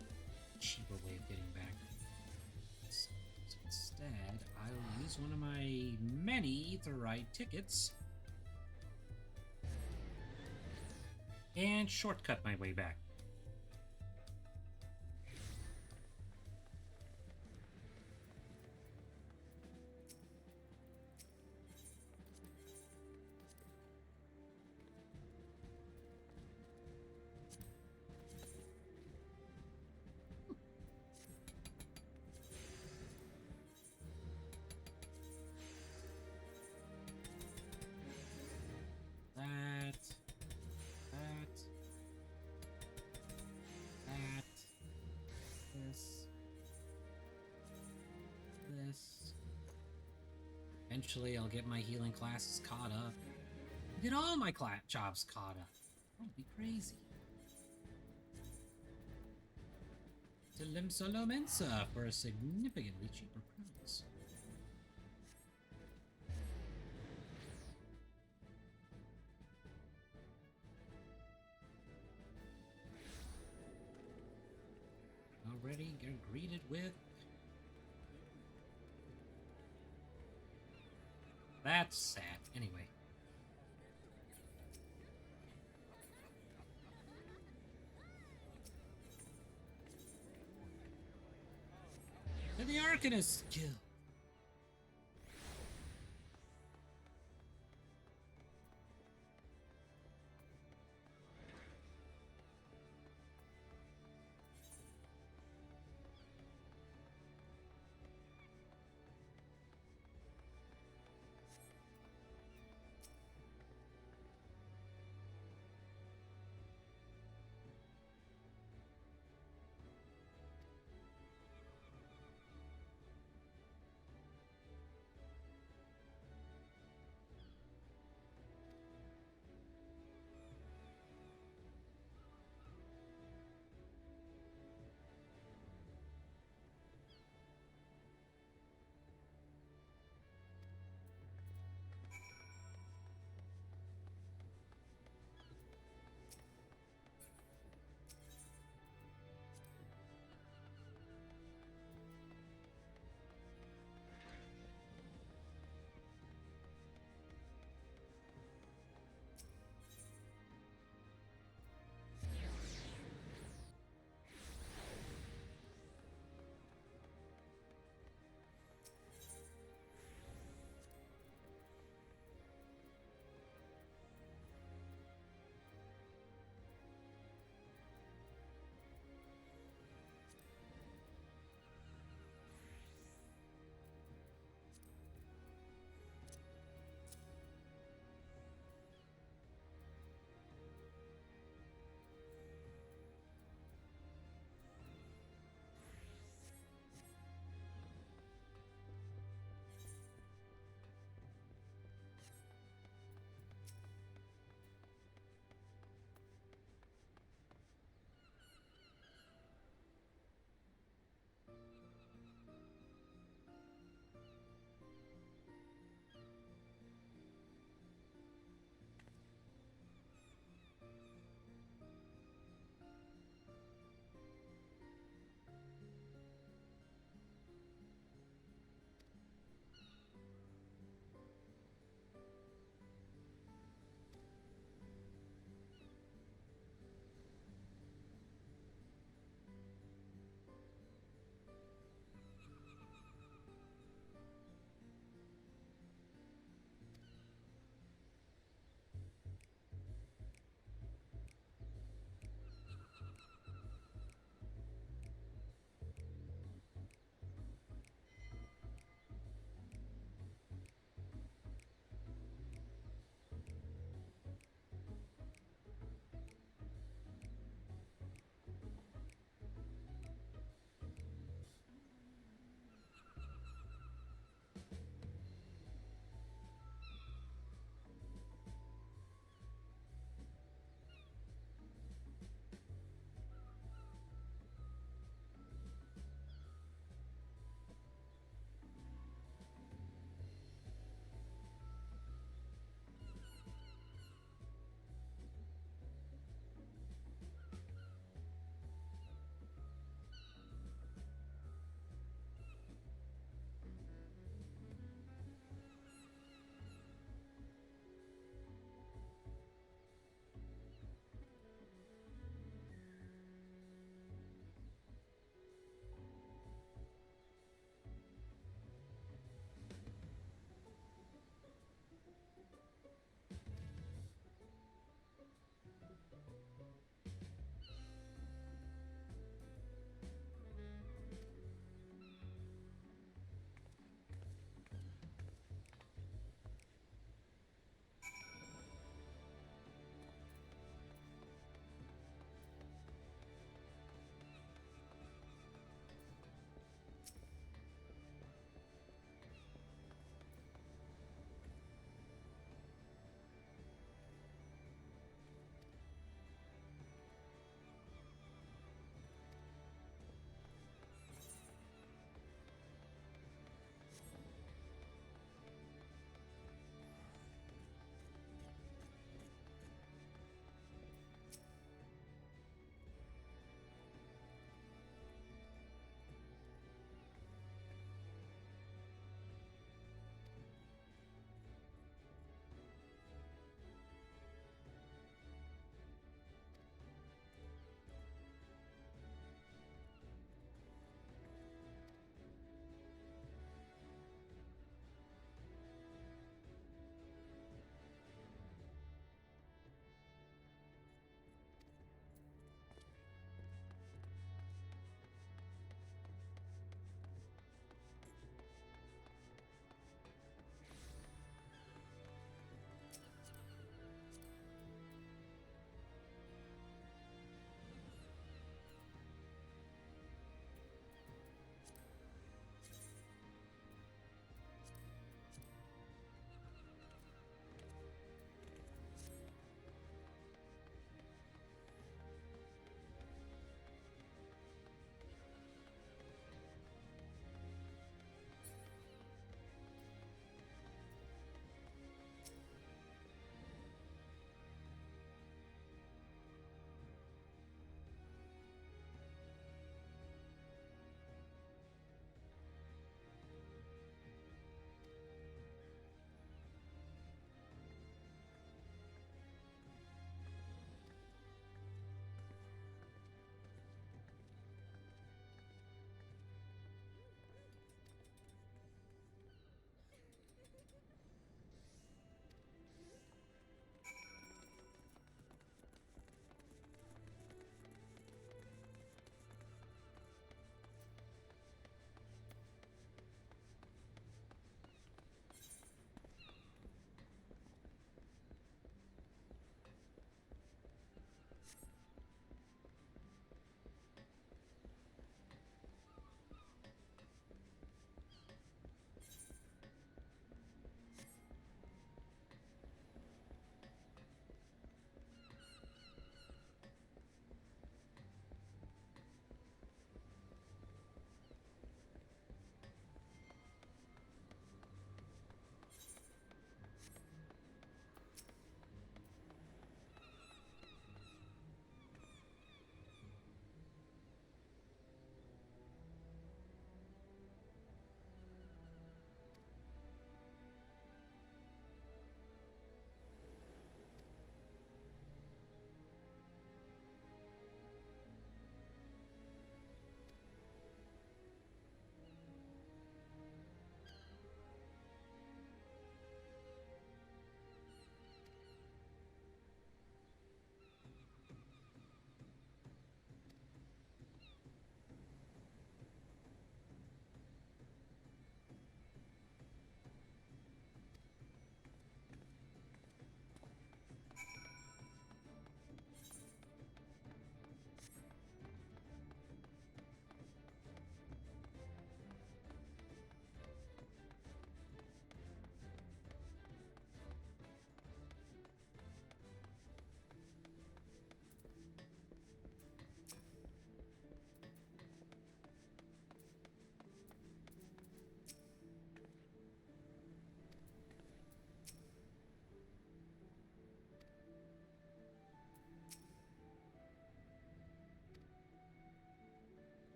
a cheaper way of getting back. So instead, I'll use one of my many Aetheryte tickets and shortcut my way back. Eventually, I'll get my healing classes caught up. Get all my jobs caught up. That would be crazy. To Limsa Lominsa for a significantly cheaper price. Already get greeted with... That's sad. Anyway. To the Arcanist Guild.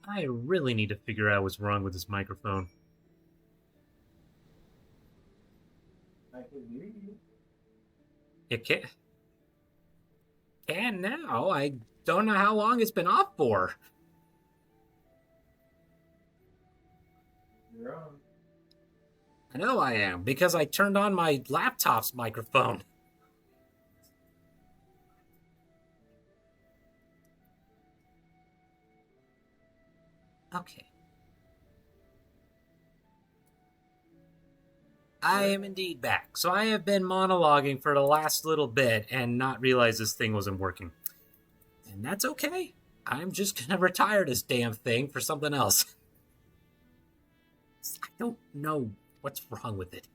I really need to figure out what's wrong with this microphone. I can hear you. It can now. I don't know how long it's been off for. You're on. I know I am, because I turned on my laptop's microphone. Okay. I am indeed back. So I have been monologuing for the last little bit and not realized this thing wasn't working. And that's okay. I'm just gonna retire this damn thing for something else. I don't know what's wrong with it.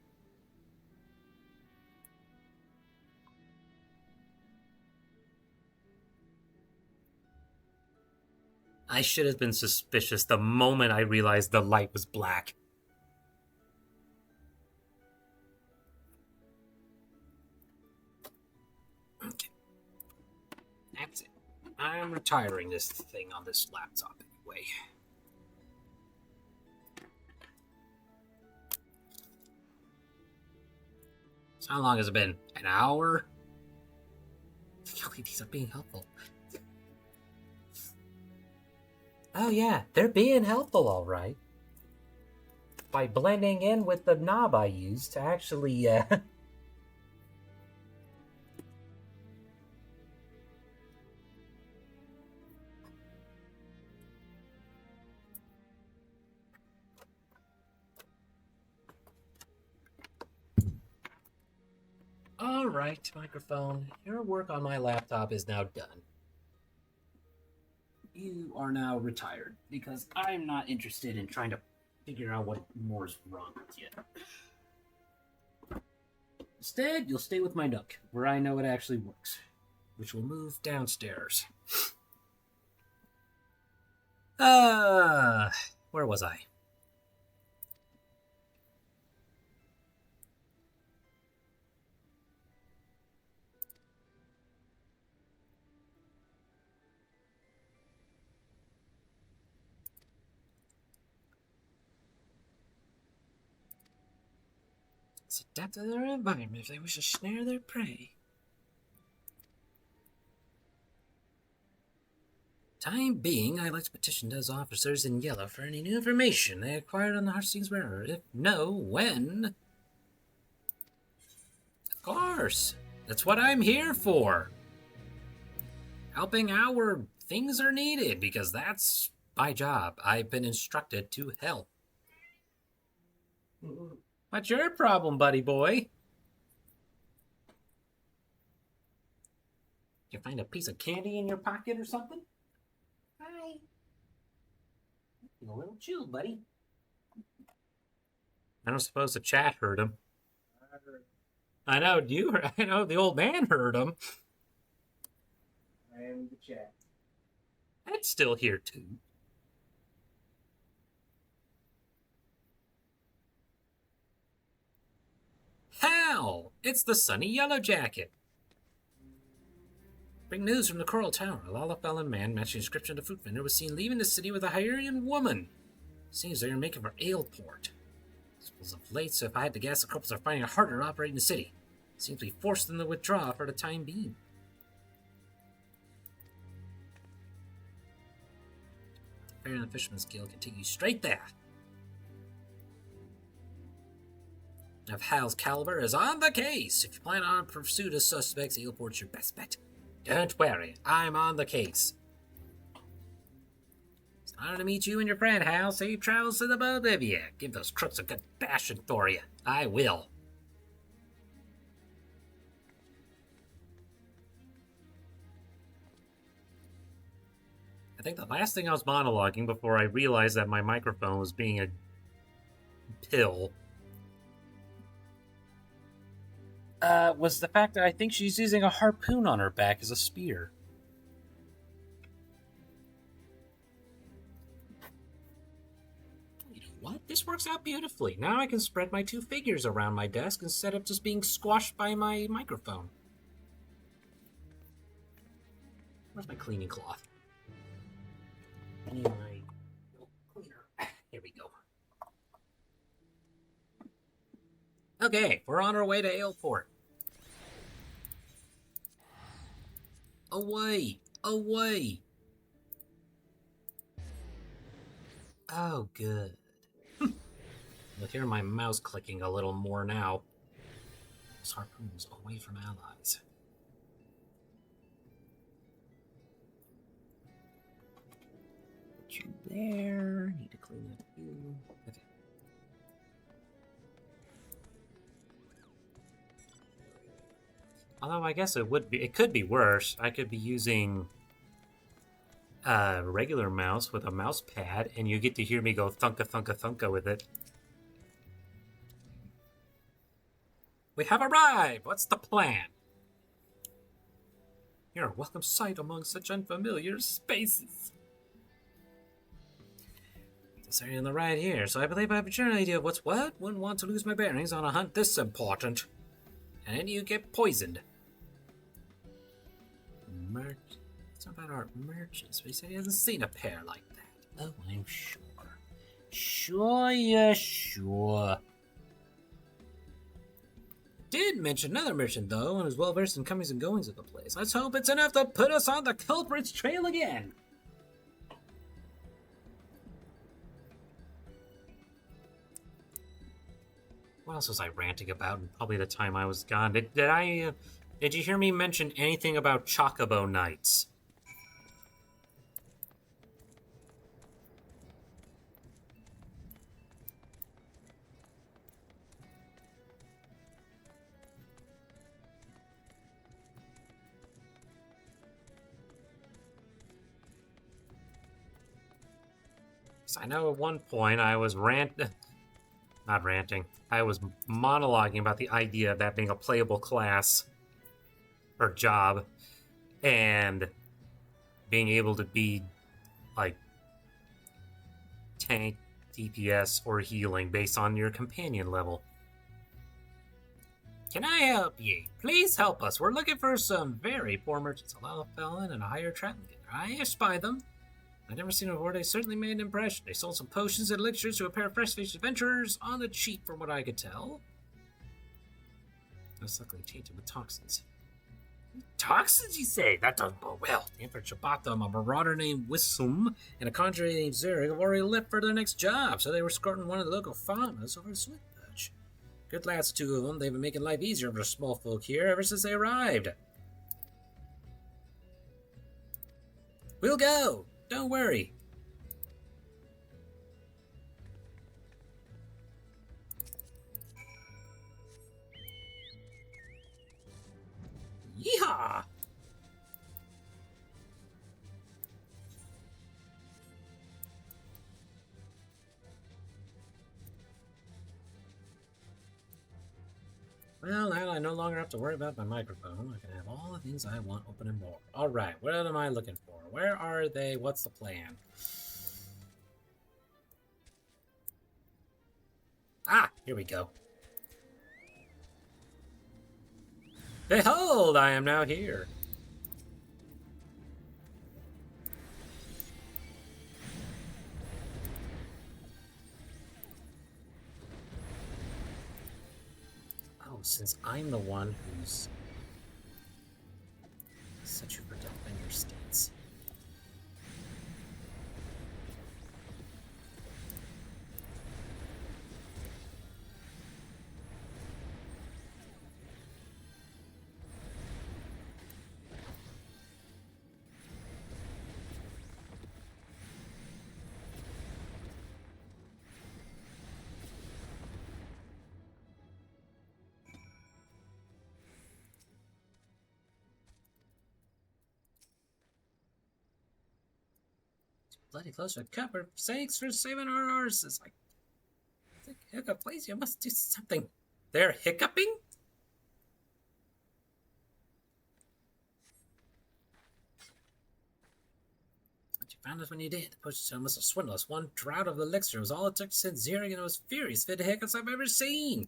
I should have been suspicious the moment I realized the light was black. Okay. That's it. I'm retiring this thing on this laptop anyway. So how long has it been? An hour? LEDs are being helpful. Oh yeah, they're being helpful all right. By blending in with the knob I used to actually, Alright, microphone. Your work on my laptop is now done. You are now retired, because I'm not interested in trying to figure out what more's wrong with you. Instead, you'll stay with my nook, where I know it actually works, which will move downstairs. Where was I? It's adapt to their environment if they wish to snare their prey. Time being, I'd like to petition those officers in yellow for any new information they acquired on the Heartstings murder. If no, when? Of course. That's what I'm here for. Helping out where things are needed, because that's my job. I've been instructed to help. What's your problem, buddy boy? You find a piece of candy in your pocket or something? Hi. You're a little chilled, buddy. I don't suppose the chat heard him. I know I know the old man heard him. I am the chat. Ed's still here too. Hal! It's the Sunny Yellow Jacket. Bring news from the Coral Tower. A Lalafellin man matching description of the fruit vendor was seen leaving the city with a Hyrian woman. Seems they're making for Aleport. This was of late, so if I had to guess, the corporals are finding it harder to operate in the city. Seems we forced them to withdraw for the time being. The Fair and the Fisherman's Guild can take you straight there. If Hal's caliber is on the case. If you plan on pursuit of suspects, Aleport's your best bet. Don't worry, I'm on the case. It's an honor to meet you and your friend, Hal. Safe travels to the both of you. Give those crooks a good bashing for you. I will. I think the last thing I was monologuing before I realized that my microphone was being a pill was the fact that I think she's using a harpoon on her back as a spear. You know what? This works out beautifully. Now I can spread my two figures around my desk instead of just being squashed by my microphone. Where's my cleaning cloth? Anyway, Okay, we're on our way to Aleport. Away! Away! Oh, good. You'll hear my mouse clicking a little more now. Those harpoons away from allies. Put you there. Need to clean up you. Okay. Although I guess it could be worse. I could be using a regular mouse with a mouse pad, and you get to hear me go thunka thunka thunka with it. We have arrived! What's the plan? You're a welcome sight among such unfamiliar spaces. Sorry on the right here, so I believe I have a general idea of what's what. Wouldn't want to lose my bearings on a hunt this important. And then you get poisoned. It's not about our merchants, but he said he hasn't seen a pair like that. Oh, I'm sure. Sure. Did mention another merchant, though, and is well versed in comings and goings of the place. Let's hope it's enough to put us on the culprit's trail again. What else was I ranting about? And probably the time I was gone. Did you hear me mention anything about Chocobo Nights? I know at one point I was not ranting. I was monologuing about the idea of that being a playable class or job, and being able to be like tank, DPS, or healing based on your companion level. Can I help ye? Please help us. We're looking for some very poor merchants, a low felon, and a higher traveling getter. I espy them. I've never seen them before. They certainly made an impression. They sold some potions and elixirs to a pair of fresh-faced adventurers on the cheap, from what I could tell. Most likely tainted with toxins. Toxins, you say? That doesn't bode well. The Emperor Chabatham, a marauder named Wisum, and a conjurer named Zurich have already left for their next job, so they were escorting one of the local farmers over to Sweetbirch. Good lads, the two of them. They've been making life easier for the small folk here ever since they arrived. We'll go! Don't worry. Yeehaw! Well, now I no longer have to worry about my microphone. I can have all the things I want open and more. Alright, what am I looking for? Where are they? What's the plan? Ah, here we go. Behold, I am now here. Oh, since I'm the one who's set you for death in your states. Bloody close to a cup, for sakes, for saving our arses. Like, hiccup, please, you must do something. They're hiccuping? But you found us when you did. The potion must have swindled us. One draught of the elixir was all it took to send Zurich into the most furious fit of hiccups I've ever seen.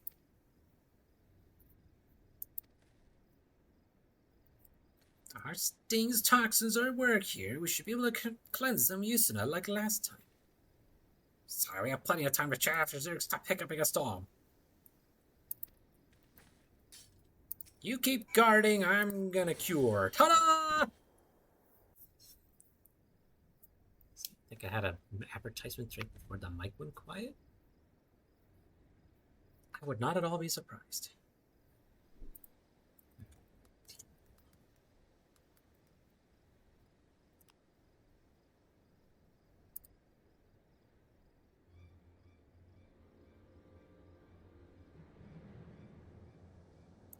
Our stings toxins are at work here. We should be able to cleanse them using it like last time. Sorry, we have plenty of time to chat after Zurich stop hiccuping a storm. You keep guarding, I'm gonna cure. Ta-da! I think I had an advertisement right before the mic went quiet. I would not at all be surprised.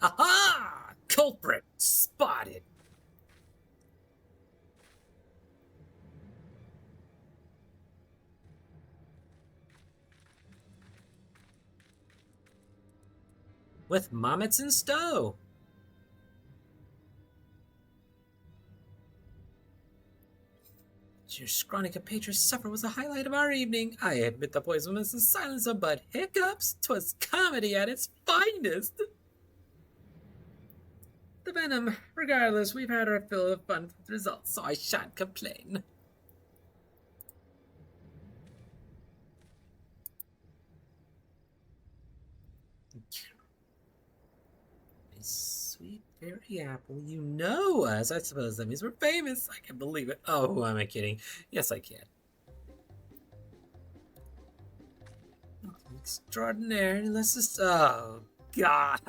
Aha! Culprit spotted. With Momets in stow. Your scrawny compatriots supper was the highlight of our evening. I admit the poison was the silence of but hiccups. 'Twas comedy at its finest. The venom. Regardless, we've had our fill of fun with results, so I shan't complain. Sweet fairy apple, you know us. I suppose that means we're famous. I can believe it. Oh, who am I kidding? Yes, I can. Nothing extraordinary. Let's just. Oh, God.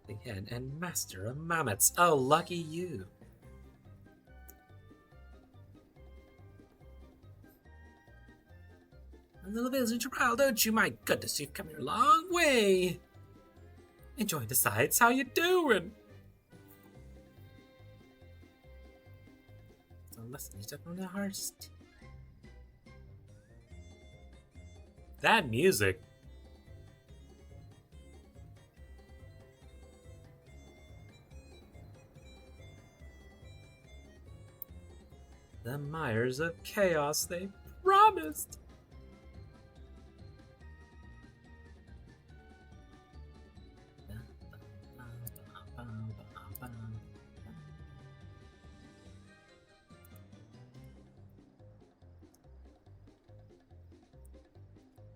The head and master of Mammoths. Oh, lucky you. A little visit to Prowl, don't you? My goodness, you've come a long way. Enjoying the sights. How you doing? So listen, you took from the hearst. That music. The Myers of Chaos they promised.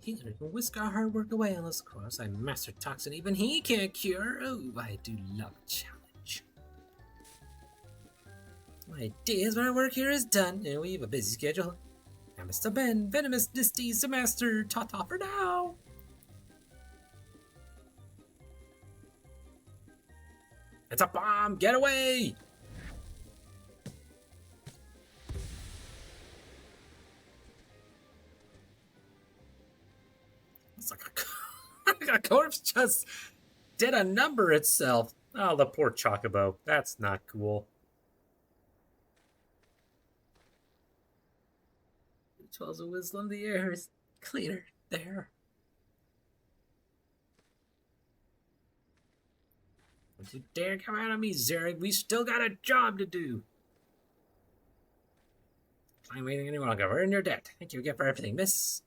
Healer can whisk our hard work away unless, of course, I master toxin even he can't cure. Oh, I do love a challenge. My days when our work here is done, and we have a busy schedule. I must have been venomous disties to master. Ta-ta for now. It's a bomb! Get away! It's like a corpse just did a number itself. Oh, the poor Chocobo. That's not cool. 12's a whistle in the air is cleaner there. Don't you dare come out on me, Zerg. We still got a job to do. I'm waiting any longer. We're in your debt. Thank you again for everything, miss.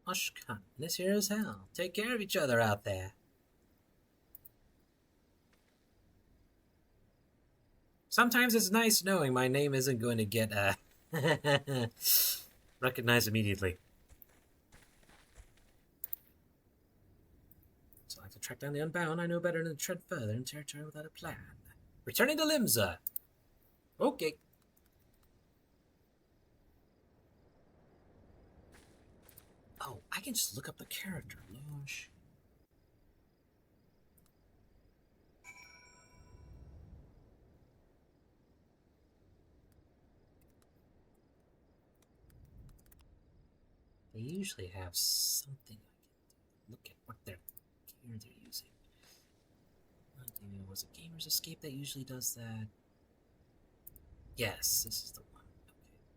Oshkan, this here is hell. Take care of each other out there. Sometimes it's nice knowing my name isn't going to get recognized immediately. So I have to track down the Unbound. I know better than to tread further in territory without a plan. Returning to Limsa. Okay. Oh, I can just look up the character. Losh. They usually have something I can look at what their gear they're using. Was it Gamer's Escape that usually does that? Yes, this is the one. Okay,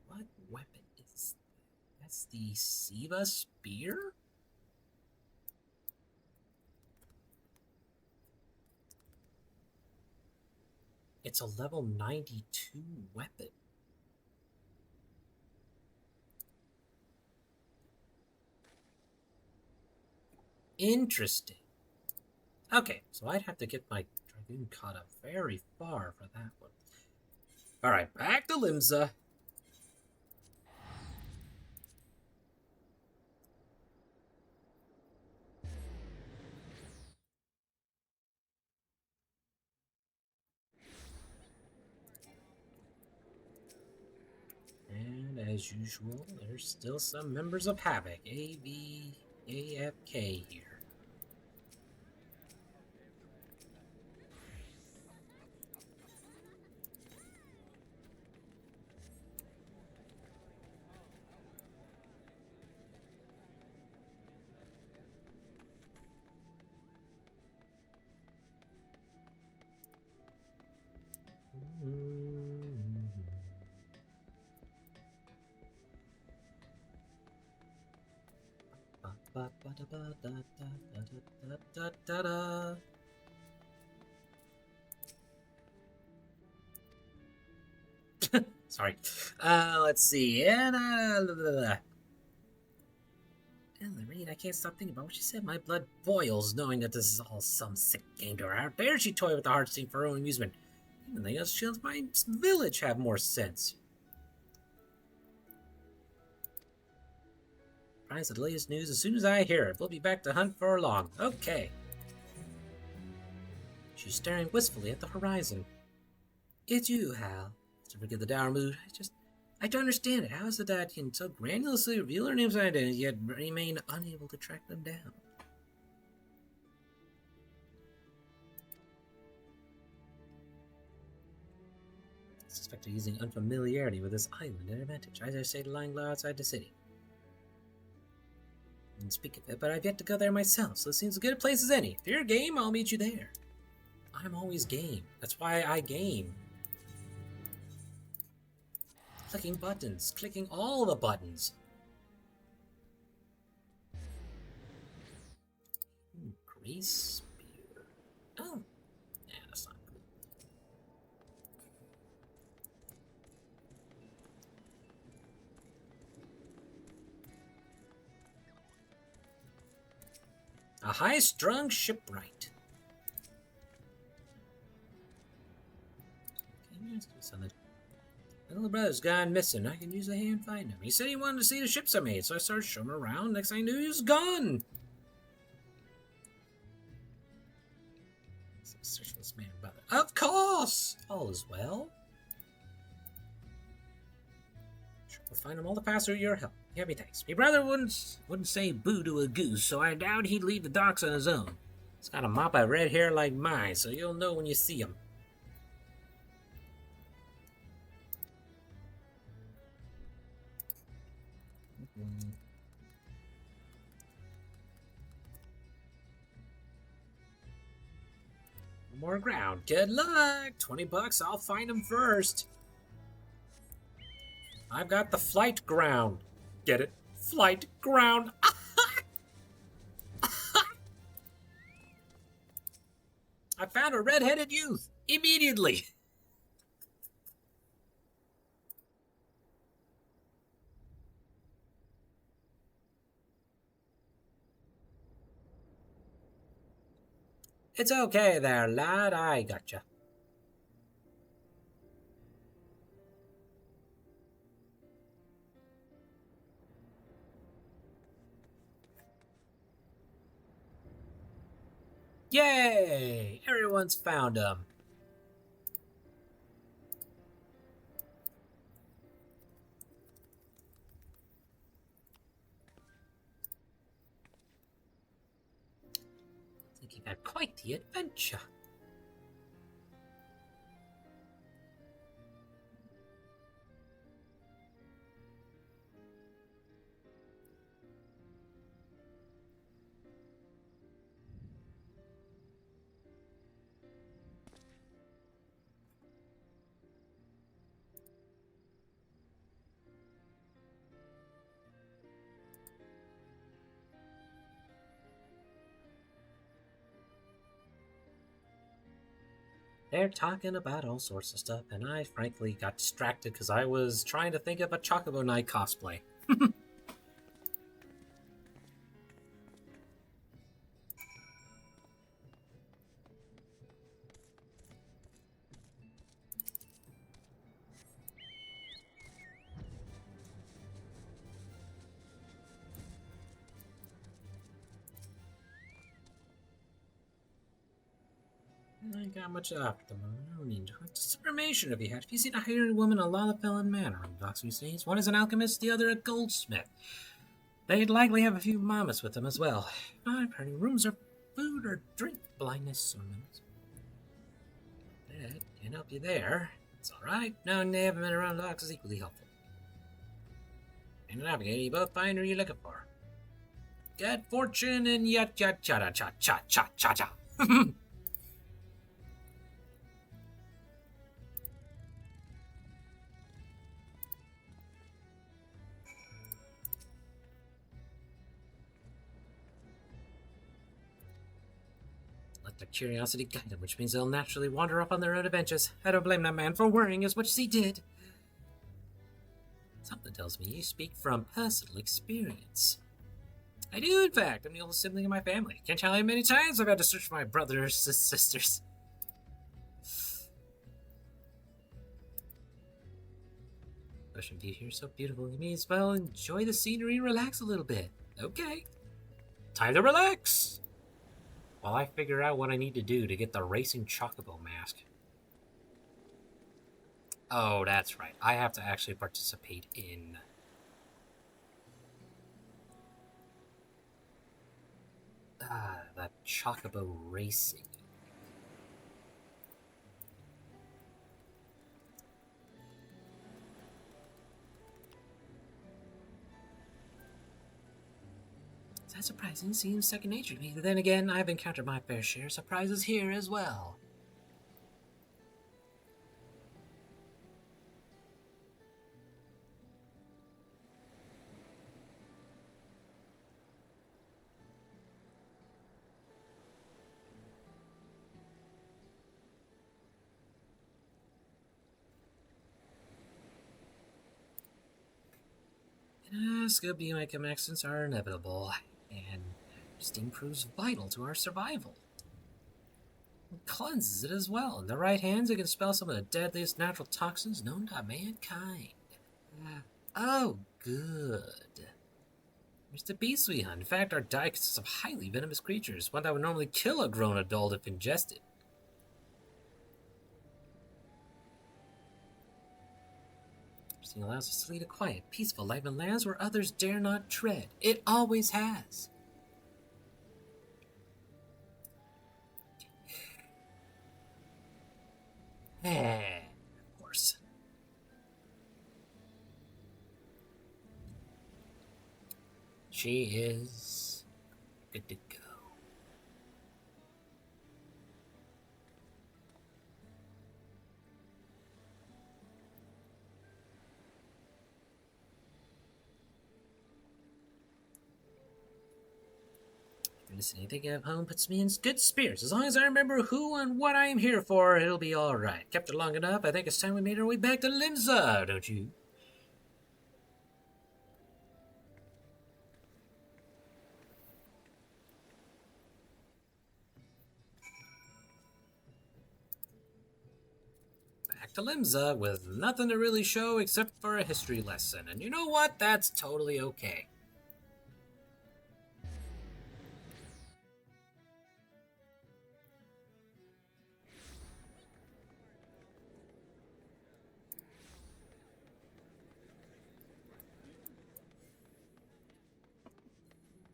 what weapon is that? That's the Siva Spear? It's a level 92 weapon. Interesting. Okay, so I'd have to get my Dragoon caught up very far for that one. Alright, back to Limsa. And as usual, there's still some members of Havoc, AVAFK here. Sorry. Let's see. And Lorraine, I can't stop thinking about what she said. My blood boils knowing that this is all some sick game to her. How dare she toy with the heartstring for her own amusement? Even the us children of my village have more sense. Prize the latest news as soon as I hear it. We'll be back to hunt for long. Okay. She's staring wistfully at the horizon. It's you, Hal. To forget the dour mood, I don't understand it. How is it that can so granulously reveal their names and identities, yet remain unable to track them down? I suspect they're using unfamiliarity with this island an advantage. I dare say lying low outside the city. And speak of it, but I've yet to go there myself, so it seems as good a place as any. If you're game, I'll meet you there. I'm always game. That's why I game. Clicking buttons. Clicking all the buttons. Grease spear. Oh. Yeah, that's not good. A high-strung shipwright. Okay, let's do something. My little brother's gone missing. I can use a hand find him. He said he wanted to see the ships I made, so I started showing him around. Next thing I knew, he was gone. Search for this man, brother. Of course! All is well. Sure, we'll find him all the faster with your help. Yeah, me thanks. My brother wouldn't say boo to a goose, so I doubt he'd leave the docks on his own. He's got a mop of red hair like mine, so you'll know when you see him. More ground. Good luck. $20. I'll find him first. I've got the flight ground. Get it? Flight ground. I found a red-headed youth. Immediately. It's okay there, lad. I gotcha. Yay! Everyone's found him. I think you've had quite the adventure. They're talking about all sorts of stuff, and I frankly got distracted because I was trying to think of a Chocobo Knight cosplay. I ain't got much off at the moment. I don't need just information if you had. If you seen a hired woman on Lalafellan Manor on Docks these days, one is an alchemist, the other a goldsmith. They'd likely have a few mamas with them as well. I've heard rooms or food or drink blindness or minutes. That can't help you there. It's alright. Knowing they haven't been around Docks is equally helpful. And navigator, you both find who you're looking for. Good fortune and yat yat cha cha cha cha cha cha. Let their curiosity guide them, which means they'll naturally wander off on their own adventures. I don't blame that man for worrying as much as he did. Something tells me you speak from personal experience. I do, in fact. I'm the oldest sibling in my family. Can't tell you how many times I've had to search for my brothers and sisters. Ocean view here, so beautiful. You may as well enjoy the scenery and relax a little bit. Okay. Time to relax! While I figure out what I need to do to get the racing chocobo mask. Oh, that's right. I have to actually participate in... that chocobo racing. Is that surprising? Seems second nature to me. But then again, I've encountered my fair share of surprises here as well. Scooby and my connections are inevitable, and steam proves vital to our survival. It cleanses it as well. In the right hands, it can expel some of the deadliest natural toxins known to mankind. Oh, good. Here's the beast we hunt. In fact, our diet consists of highly venomous creatures, one that would normally kill a grown adult if ingested. It allows us to lead a quiet, peaceful life in lands where others dare not tread. It always has. Of course. She is good to go. Listen, anything at home puts me in good spirits. As long as I remember who and what I am here for, it'll be alright. Kept her long enough, I think it's time we made our way back to Limsa, don't you? Back to Limsa with nothing to really show except for a history lesson. And you know what? That's totally okay.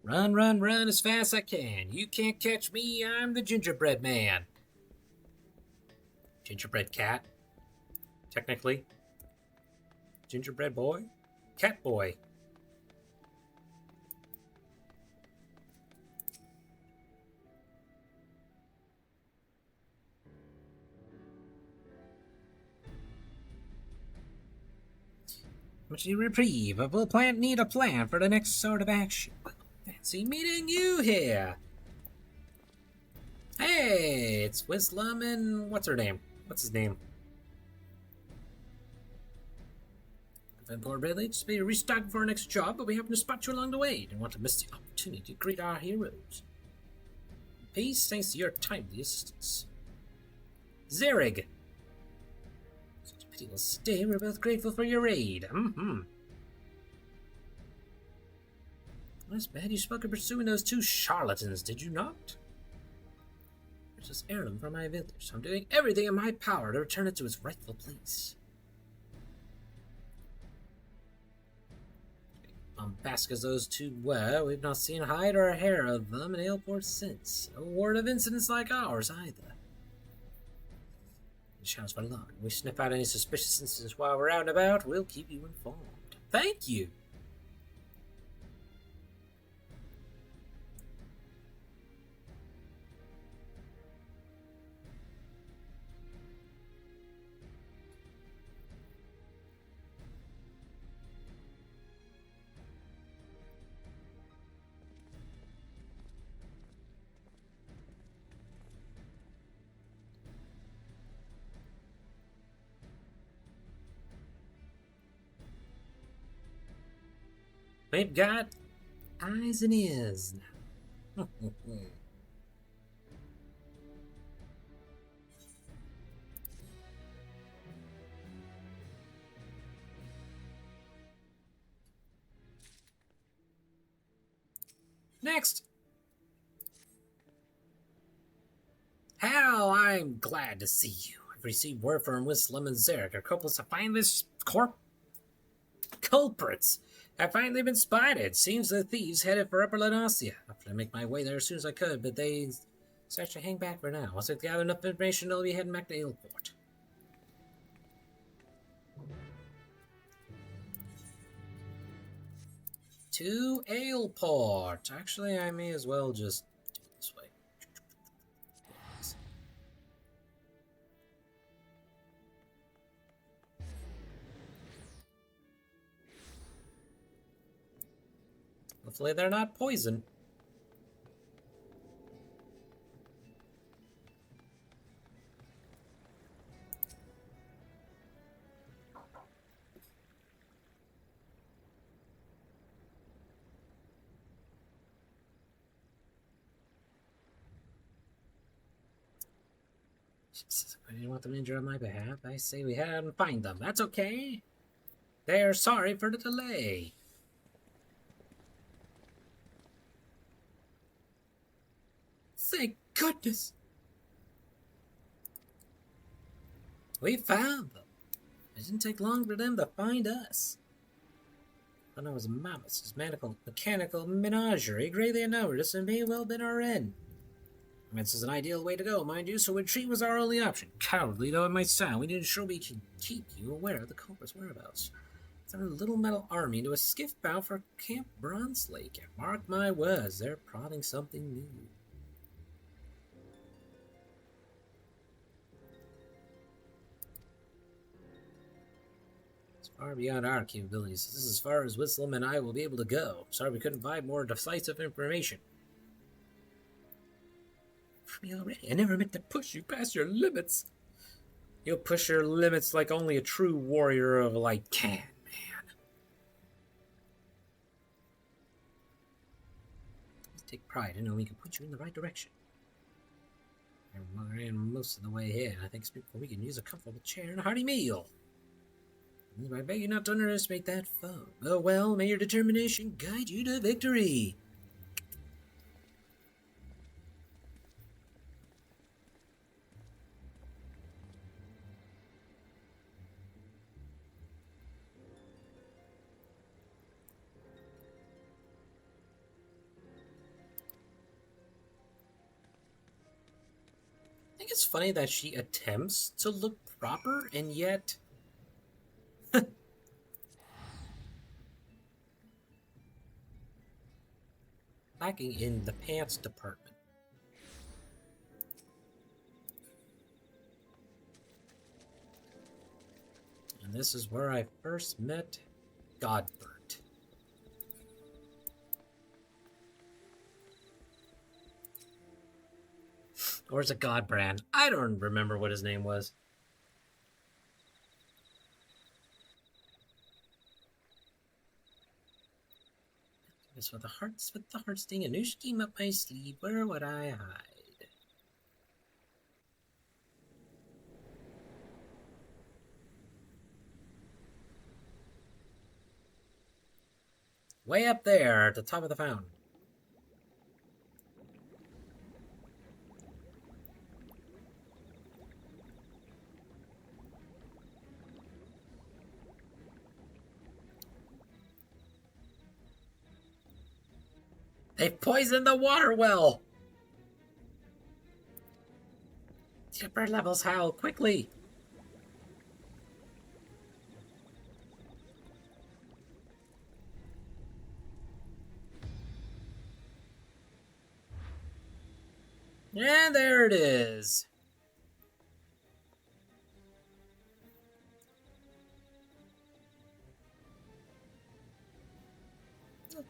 Run, run, run as fast as I can. You can't catch me, I'm the gingerbread man. Gingerbread cat? Technically. Gingerbread boy? Cat boy. Much need reprieve, but we'll need a plan for the next sort of action. Fancy meeting you here. Hey, it's Wislam and what's her name? What's his name? Poor Ridley, just be restocking for our next job, but we happen to spot you along the way. Didn't want to miss the opportunity to greet our heroes. Peace, thanks to your timely assistance. Zerig. Such a pity we'll stay. We're both grateful for your aid. That's bad. You spoke of pursuing those two charlatans, did you not? Precious heirloom from my village. I'm doing everything in my power to return it to its rightful place. Bombastic as those two were, we've not seen hide or hair of them in Aleport since. No word of incidents like ours either. It shouts for long. We sniff out any suspicious incidents while we're out and about, we'll keep you informed. Thank you! We've got eyes and ears now. Next! Hal, I'm glad to see you. I've received word from Wislam and Zarek, our culprits, to find this culprits have finally been spotted. Seems the thieves headed for Upper Lanasia. I'll try to make my way there as soon as I could, but they start to hang back for now. Once I gather enough information, they'll be heading back to Aleport. To Aleport. Actually, I may as well just do it this way. Hopefully they're not poison. I didn't want them injured on my behalf. I say we head out and find them. That's okay. They're sorry for the delay. Thank goodness. We found them. It didn't take long for them to find us. I know it was a mammoth, mechanical menagerie greatly outnumbered us and may well been our end. This is an ideal way to go, mind you, so retreat was our only option. Cowardly though it might sound, we need to ensure we can keep you aware of the culprit's whereabouts. It's our little metal army into a skiff bound for Camp Bronze Lake, and mark my words, they're plotting something new. It's far beyond our capabilities. This is as far as Wislam and I will be able to go. Sorry we couldn't provide more decisive information. For me already, I never meant to push you past your limits. You'll push your limits like only a true warrior of light can, man. Let's take pride in knowing we can put you in the right direction. I ran most of the way here, and I think it's before we can use a comfortable chair and a hearty meal. I beg you not to underestimate that foe. Oh well, may your determination guide you to victory. I think it's funny that she attempts to look proper and yet lacking in the pants department. And this is where I first met Godbert. Or is it Godbrand? I don't remember what his name was. With the heart sting, a new scheme up my sleeve. Where would I hide? Way up there at the top of the fountain. They've poisoned the water well! Tipper levels, Hal, quickly! And there it is.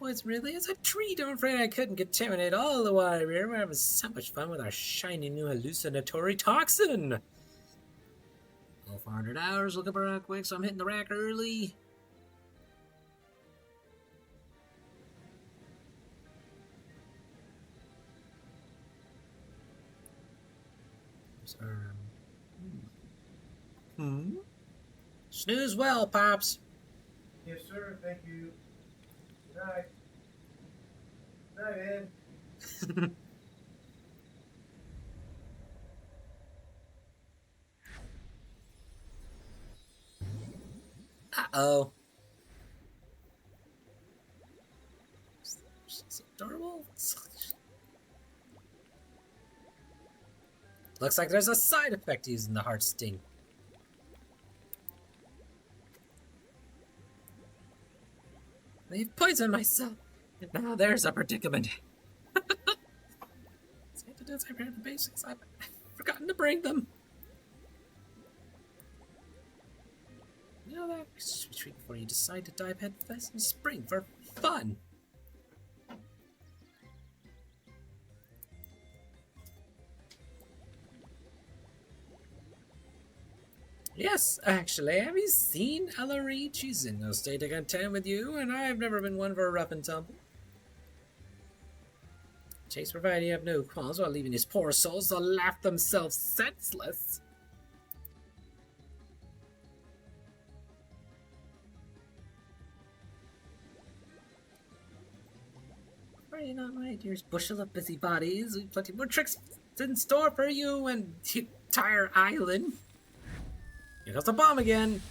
Oh, it's really? It's a treat. I'm afraid I couldn't contaminate all the water here. We're having so much fun with our shiny new hallucinatory toxin. Well, 400 hours. Looking for real quick, so I'm hitting the rack early. Snooze well, Pops. Yes, sir. Thank you. Good night. Good night, Ed. Uh-oh. It's adorable. Looks like there's a side effect to using the heart sting. They've poisoned myself. And now there's a predicament. Antidotes, I've heard the basics. I've forgotten to bring them. You know that? Retreat before you decide to dive headfirst in spring for fun. Yes, actually, have you seen Ellery? She's in no state to contend with you, and I've never been one for a rough and tumble. Chase, provided you have no qualms while leaving his poor souls to laugh themselves senseless. Worry not, my dearest bushel of busybodies. We've plenty more tricks in store for you and the entire island. Here goes the bomb again.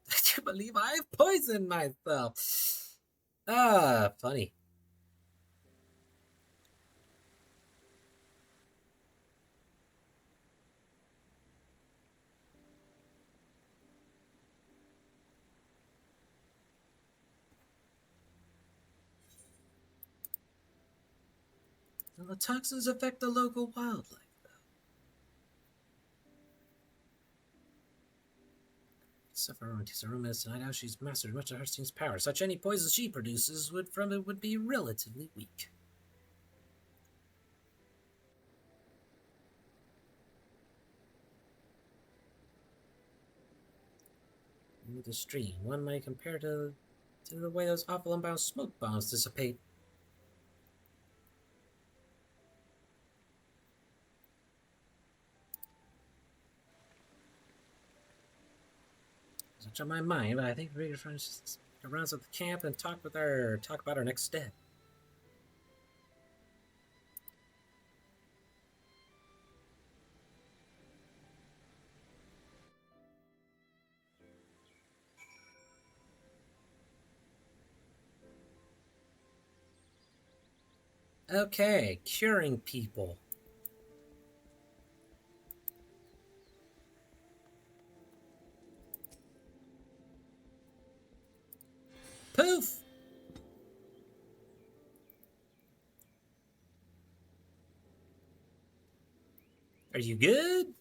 I can't believe I've poisoned myself. Ah, funny. And the toxins affect the local wildlife. Suffer Tisaruma tonight how she's mastered much of Hearthstone's power. Such any poison she produces would be relatively weak. With the stream, one might compare to the way those awful unbound smoke bombs dissipate. It's on my mind, but I think we're trying to round up the camp and talk about our next step. Okay, curing people. Poof! Are you good?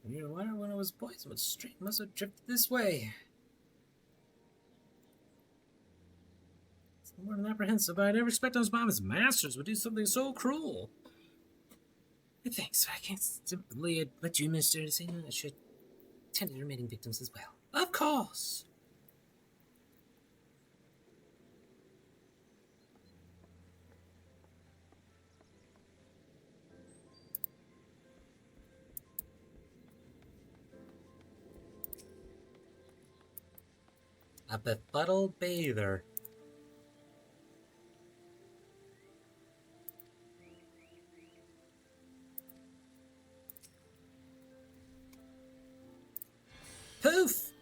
You know, water when it was poisoned, but stream must have drifted this way. It's more than apprehensive, but I never expected those bombs masters would do something so cruel. Thanks, I can't simply let you, Mr. Decino. I should tend to the remaining victims as well. Of course! A befuddled bather. Poof!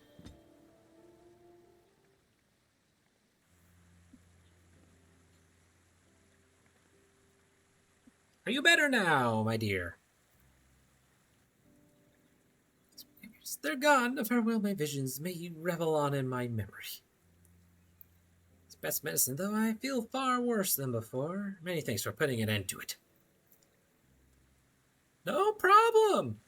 Are you better now, my dear? They're gone. Farewell, my visions. May you revel on in my memory. It's best medicine, though I feel far worse than before. Many thanks for putting an end to it. No problem.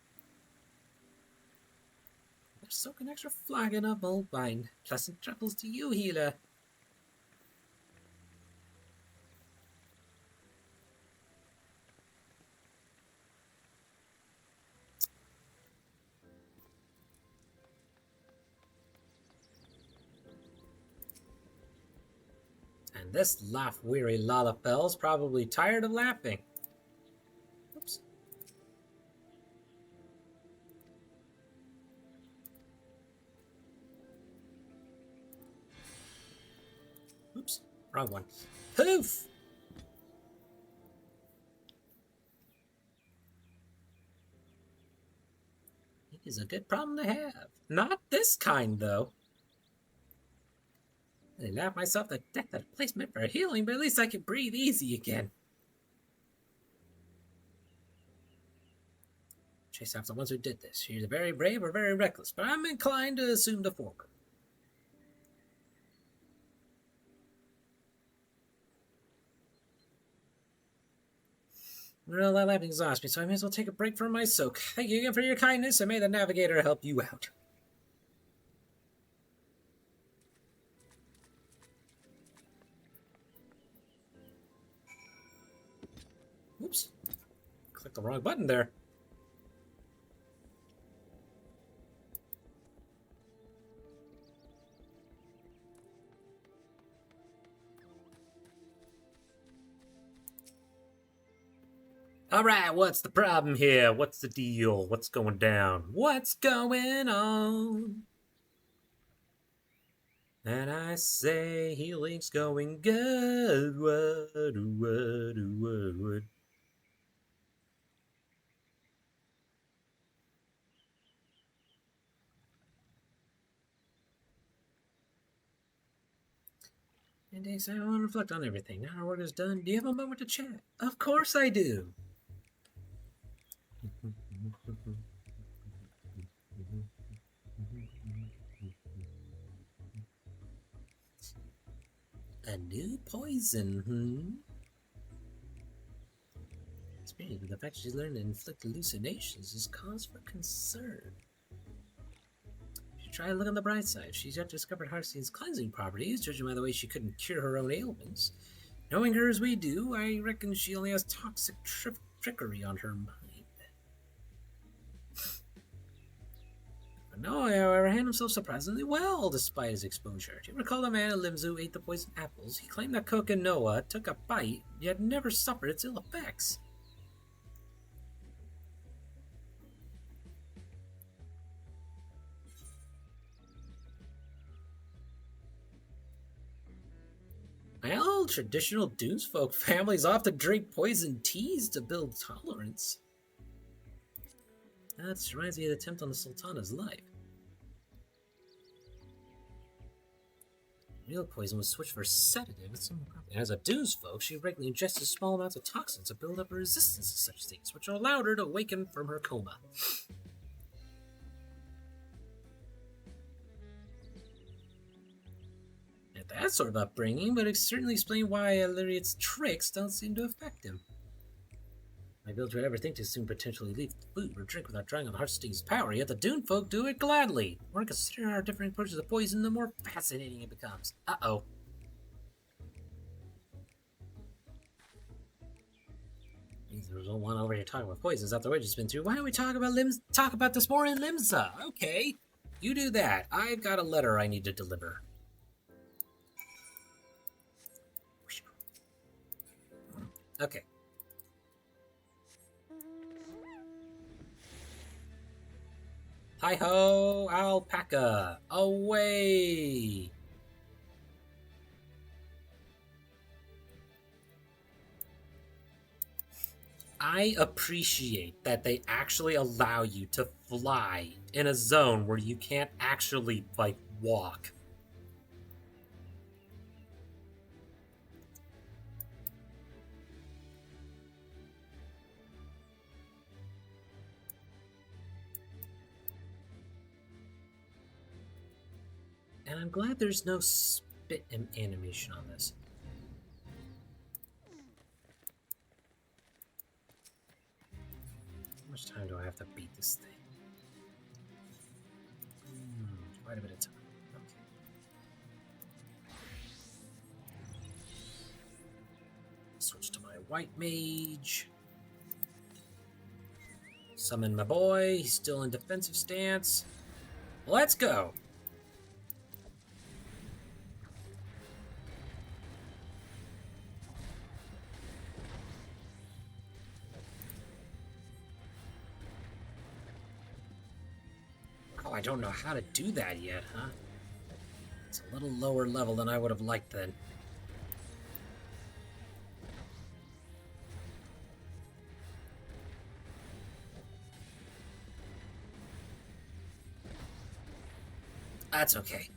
Let's soak an extra flagon of mulled wine. Pleasant travels to you, healer. And this laugh-weary Lalafell's probably tired of laughing. Oops. Oops, wrong one. Poof! It is a good problem to have. Not this kind, though. I laugh myself to death at a place meant for healing, but at least I can breathe easy again. Chase after the ones who did this. You're either very brave or very reckless, but I'm inclined to assume the former. Well, that laughing exhausts me, so I may as well take a break from my soak. Thank you again for your kindness, and may the navigator help you out. Oops. Clicked the wrong button there. Alright, what's the problem here? What's the deal? What's going down? What's going on? And I say healing's going good. What? And they say I want to reflect on everything. Now our work is done. Do you have a moment to chat? Of course I do. A new poison, Speaking of the fact she's learned to inflict hallucinations is cause for concern. Try to look on the bright side. She's yet discovered Hearthstone's cleansing properties, judging by the way she couldn't cure her own ailments. Knowing her as we do, I reckon she only has toxic trickery on her mind. But Noah, however, handled himself surprisingly well despite his exposure. Do you recall the man at Limzu who ate the poisoned apples? He claimed that Cook and Noah took a bite, yet never suffered its ill effects. Well, traditional Dunesfolk families often drink poison teas to build tolerance. That reminds me of the attempt on the Sultana's life. Real poison was switched for sedative. As a Dunesfolk, she regularly ingested small amounts of toxins to build up a resistance to such things, which allowed her to awaken from her coma. That sort of upbringing would certainly explain why Lyriat's tricks don't seem to affect him. My village would ever think to soon potentially leave food or drink without drawing on Hearthstone's power, yet the Dune folk do it gladly. The more I consider our different approaches to poison, the more fascinating it becomes. Uh-oh. There's no one over here talking about poisons after what just been through. Why don't we talk about this more in Limsa? Okay, you do that. I've got a letter I need to deliver. Okay. Hi-ho, alpaca, away! I appreciate that they actually allow you to fly in a zone where you can't actually, like, walk. And I'm glad there's no spit animation on this. How much time do I have to beat this thing? Quite a bit of time. Okay. Switch to my white mage. Summon my boy. He's still in defensive stance. Let's go! Oh, I don't know how to do that yet, huh? It's a little lower level than I would have liked then. That's okay.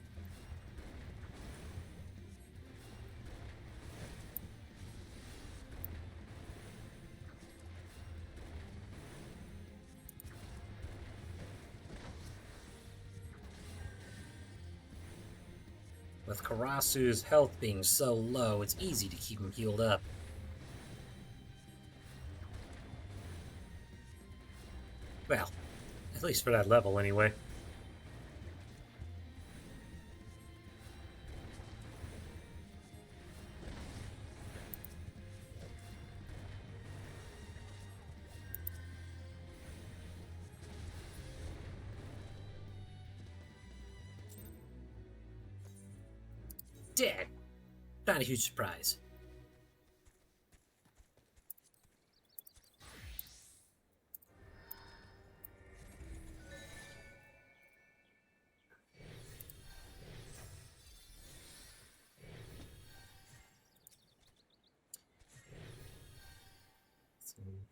With Karasu's health being so low, it's easy to keep him healed up. Well, at least for that level, anyway. Dead. Not a huge surprise.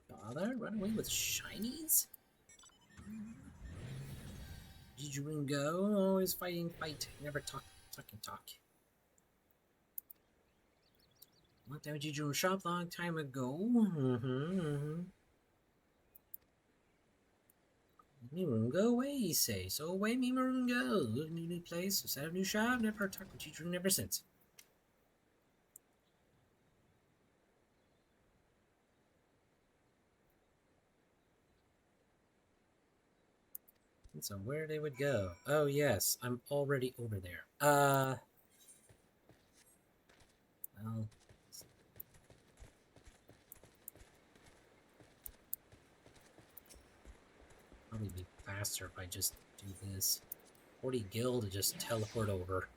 Bother? Run away with shinies? Jijurungo, always fighting, fight. Never talk and talk. What damage did you shop long time ago? Mirungo away, you say. So away me Mirungo. New place, set up new shop, never talked with Jijurungo ever since. And so where they would go? Oh yes, I'm already over there. Well, probably be faster if I just do this. 40 gil to just teleport over.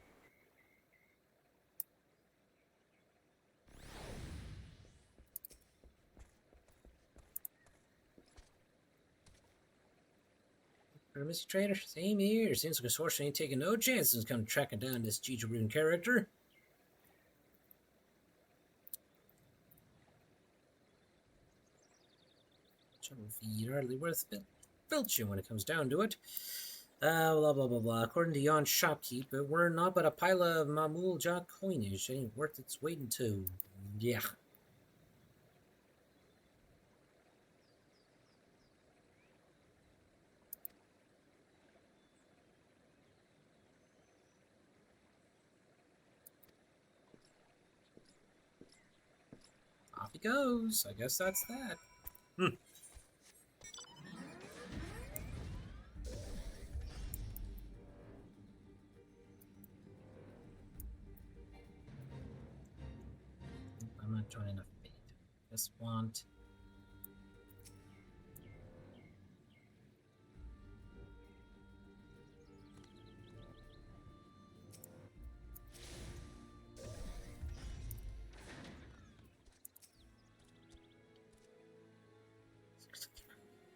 Mr. Trader, same here. Seems like a sorcerer ain't taking no chances come tracking down this Jijurun character. Trophy hardly worth filching when it comes down to it. Blah blah blah blah. According to yon shopkeep, we're not but a pile of Mamul Jah coinage. It ain't worth its weight in two. Yeah. Off he goes. I guess that's that. I'm not trying to fade. Just want.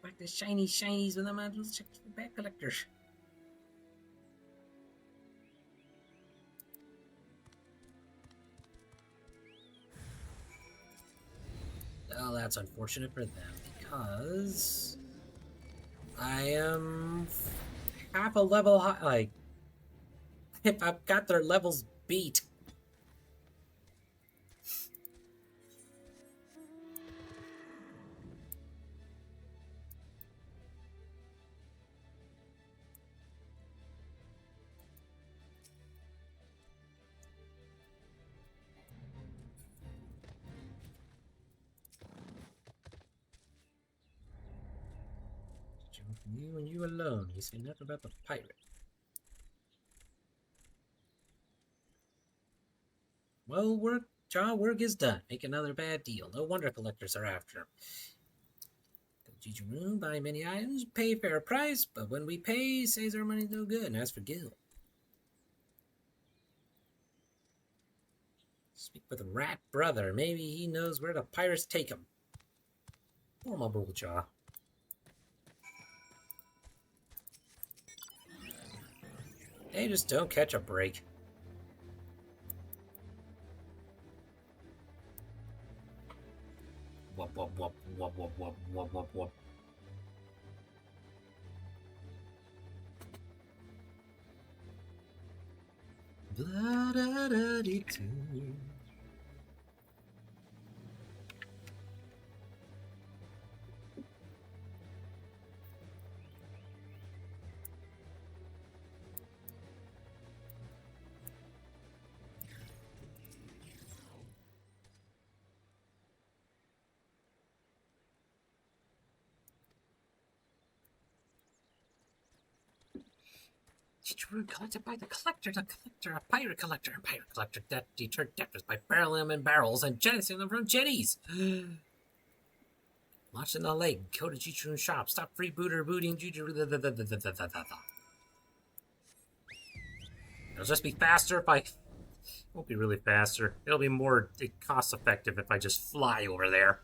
Back the shinies with the modules. Check the back collectors. Well, that's unfortunate for them because I am half a level high. Like, if I've got their levels beat. You and you alone. You say nothing about the pirate. Well, work is done. Make another bad deal. No wonder collectors are after him. Jijuru, buy many items, pay fair price, but when we pay, says our money's no good. And as for Gil, speak with Rat Brother. Maybe he knows where the pirates take him. Poor Mumblejaw. They just don't catch a break. Wop, wop, wop, wop, wop, wop, wop, wop, wop. Blah, da, da, dee, doo. Jijuru collected by the collector, a pirate collector, that deterred debtors by barreling them in barrels and jettisoning them from jetties. Launch in the lake, go to Jijuru's shop, stop freebooting Jijuru. It'll just be faster if I... Won't be really faster. It'll be more cost effective if I just fly over there.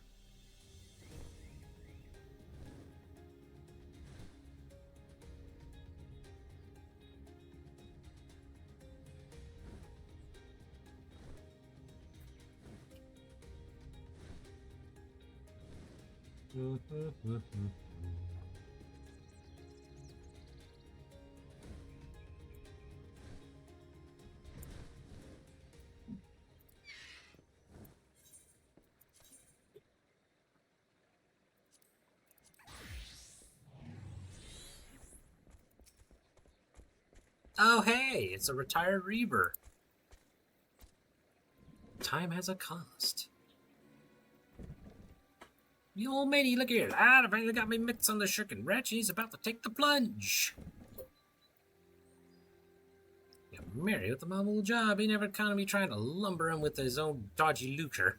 Oh, hey, it's a retired Reaver. Time has a cost. You old matey, look here, lad. I've finally got my mitts on the shirking wretch, and he's about to take the plunge. Yeah, Mary with the mobile job. He never counted me trying to lumber him with his own dodgy lucre.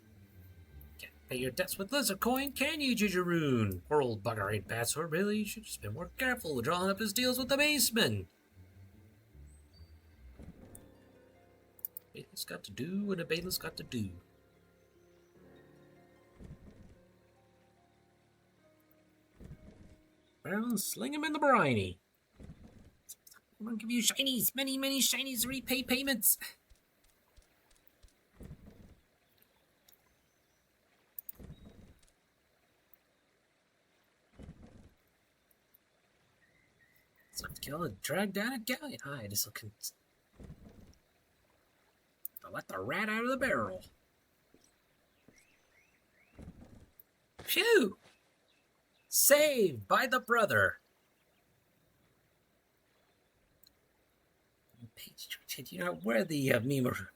Can't pay your debts with lizard coin, can you, Jijiroon? Poor old bugger ain't bad, so really, you should just been more careful with drawing up his deals with the baseman. Bailiff's got to do what a bailiff's got to do. Well, sling him in the briny. I'm gonna give you shinies, many, many shinies to repay payments. So to kill and drag down a galleon. Aye, this'll let the rat out of the barrel. Phew! Saved by the brother. You know where the Mimaru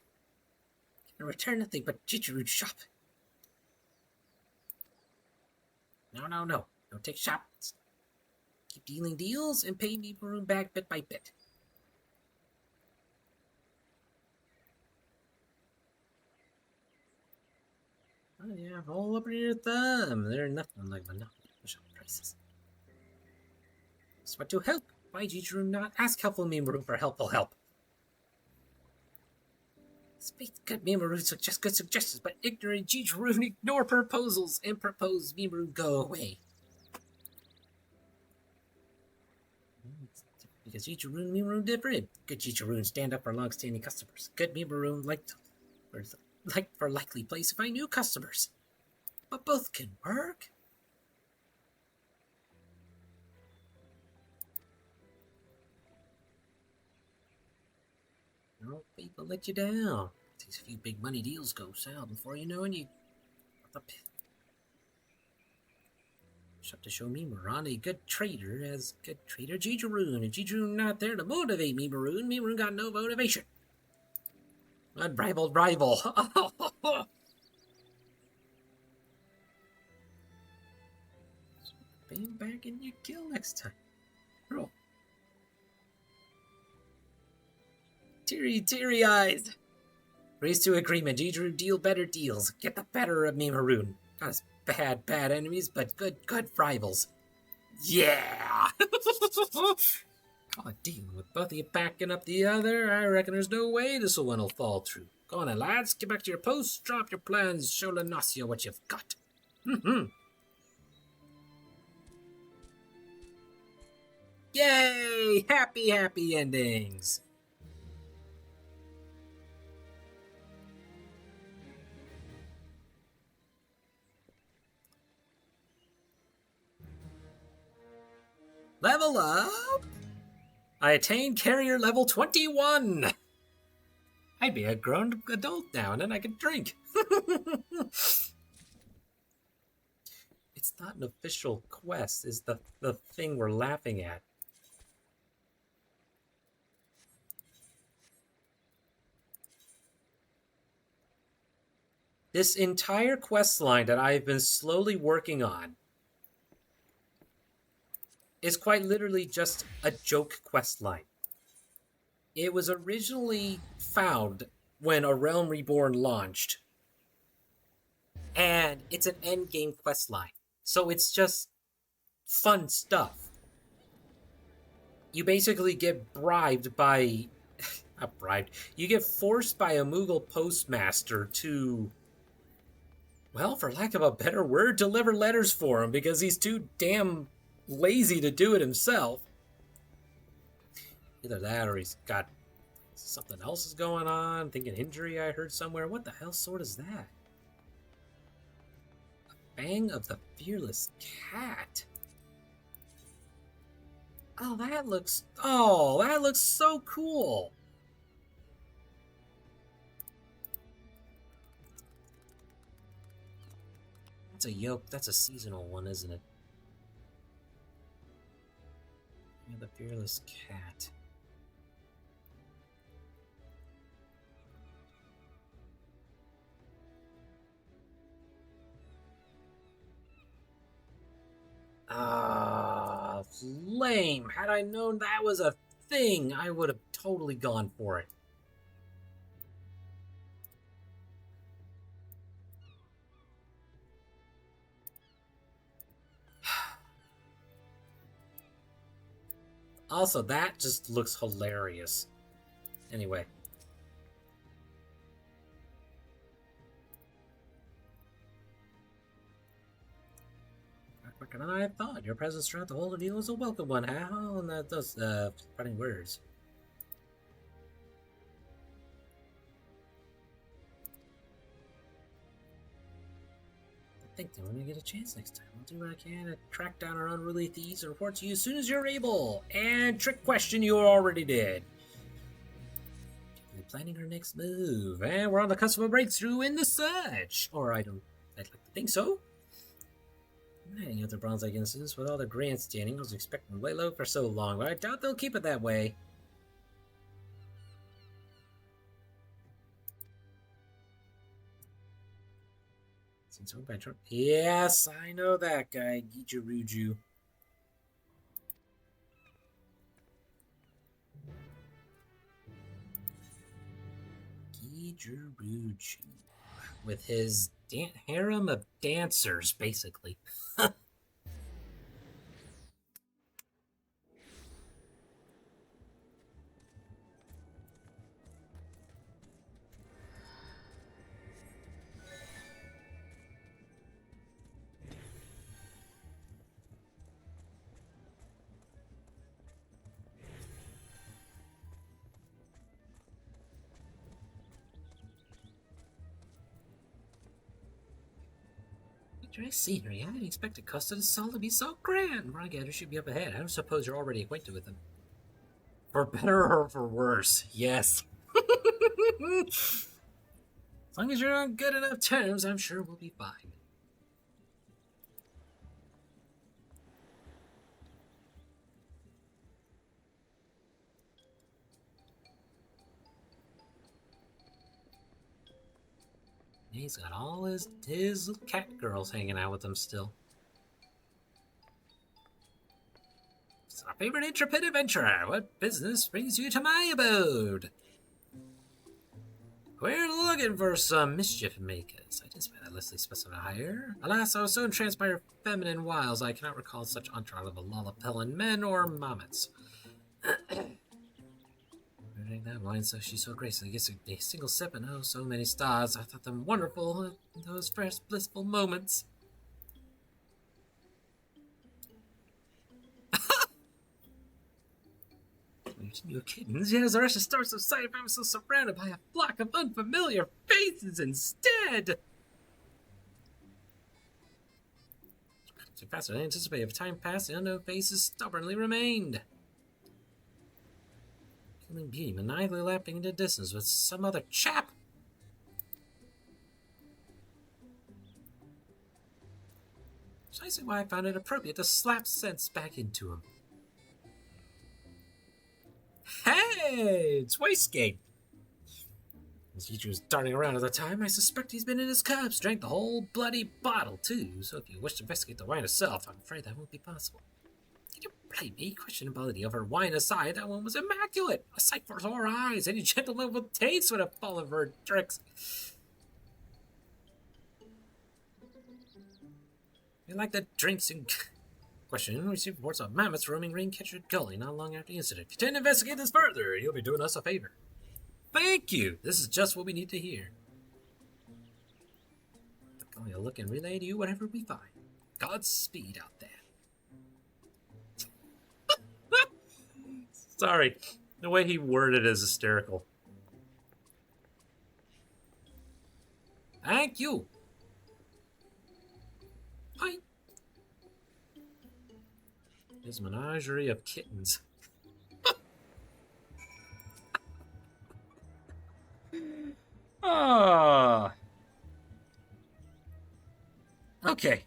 can return nothing but Jijiru's shop. No. Don't take shops. Keep dealing deals and pay Mimaru back bit by bit. Oh yeah, roll up your thumb. They're nothing like monopoly push-up prices. So what to help? Why Jijiru not ask helpful Mimaru for helpful help? Speak good Mimaru suggest good suggestions, but ignorant Jijiru ignore proposals and propose Mimaru go away. Because Jijiru and Mimaru different. Good Jijiru stand up for long-standing customers. Good Mimaru like for likely place if I knew customers. but both can work. No, people let you down. These few big money deals go south before you know it, you have to show Mimaron a good trader as good trader Jijaroon. And Jijaroon not there to motivate Mimaroon. Mimaroon got no motivation. Unrivaled rival. Bang back and you kill next time. Roll. Teary eyes. Race to agreement. Jijaroon deal better deals. Get the better of Mimaroon. Not as bad enemies, but good rivals. Yeah! God, dealing with both of you backing up the other, I reckon there's no way this one will fall through. Go on then, lads. Get back to your posts, drop your plans, show Lanacia what you've got. Yay! Happy endings! Level up! I attained carrier level 21! I'd be a grown adult now and then I could drink. It's not an official quest, is the thing we're laughing at. This entire quest line that I've been slowly working on is quite literally just a joke quest line. It was originally found when A Realm Reborn launched, and it's an endgame quest line. So it's just fun stuff. You basically get bribed by... not bribed. You get forced by a Moogle postmaster to... well, for lack of a better word, deliver letters for him because he's too damn lazy to do it himself. Either that or he's got something else is going on. Thinking injury I heard somewhere. What the hell sort is that? A Fang of the Fearless Cat. Oh, that looks so cool. That's a yoke. That's a seasonal one, isn't it? Yeah, the Fearless Cat. Ah, lame. Had I known that was a thing, I would have totally gone for it. Also, that just looks hilarious. Anyway. Quicker than I thought. Your presence throughout the whole ordeal is a welcome one. How? And that does, spreading words. I think that when I get a chance next time, I'll do what I can to track down our unruly thieves and report to you as soon as you're able. And trick question you already did. We're planning our next move, and we're on the cusp of a breakthrough in the search. Or I'd like to think so. Hanging out the Bronze Lake incidents with all the grandstanding, I was expecting to lay low for so long, but I doubt they'll keep it that way. Yes, I know that guy, Gijaruju. Gijaruju. With his harem of dancers, basically. Dry scenery. I didn't expect a custard assault to be so grand. Rongatter should be up ahead. I don't suppose you're already acquainted with him. For better or for worse, yes. As long as you're on good enough terms, I'm sure we'll be fine. He's got all his cat girls hanging out with him still. It's our favorite intrepid adventurer. What business brings you to my abode? We're looking for some mischief makers. I didn't specify Leslie specify here. Alas, I was so entranced by her feminine wiles, I cannot recall such entourage of lollapelin men or momets. That wine, so she's so graceful. Gets a single sip and oh, so many stars. I thought them wonderful, those fresh, blissful moments. Your kittens, yes, the rest of stars of sight. I was so surrounded by a flock of unfamiliar faces instead. Faster than I anticipated. If time passed, the unknown faces stubbornly remained. Killing beauty, maniacally lapping into distance with some other chap. Precisely why I found it appropriate to slap sense back into him. Hey, it's Wastegate. His teacher was darting around at the time. I suspect he's been in his cups, drank the whole bloody bottle too. So if you wish to investigate the wine itself, I'm afraid that won't be possible. You blame me? Questionability of her wine aside, that one was immaculate. A sight for sore eyes. Any gentleman with taste would have fallen for her tricks. We like the drinks in question. Received reports of mammoths roaming Raincatcher Gully not long after the incident. If you tend to investigate this further, you'll be doing us a favor. Thank you. This is just what we need to hear. I'm going to look and relay to you whatever we find. Godspeed out there. Sorry, the way he worded it is hysterical. Thank you. Hi. His menagerie of kittens. Ah. Okay.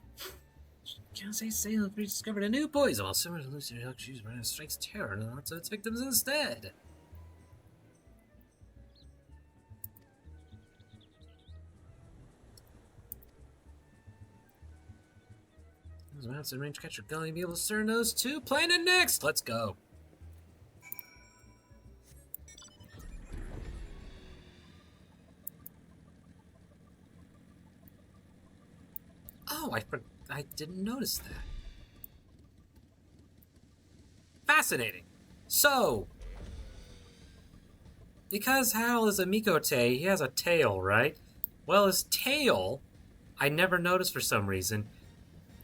Can't say sailors rediscovered a new poison while similar to Lucy Huck Shoes brand strikes terror in the hearts of its victims instead. Those maps in Raincatcher Gully be able to discern those two. Planet next! Let's go. Oh, I didn't notice that. Fascinating. So, because Hal is a Mikote, he has a tail, right? Well, his tail, I never noticed for some reason,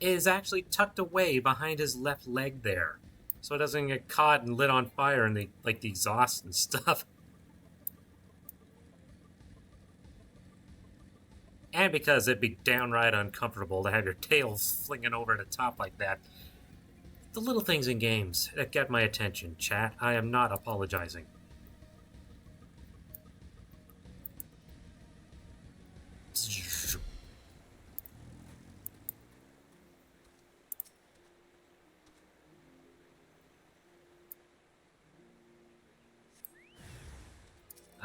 is actually tucked away behind his left leg there. So it doesn't get caught and lit on fire in the exhaust and stuff. And because it'd be downright uncomfortable to have your tail flinging over the top like that. The little things in games that get my attention, chat. I am not apologizing.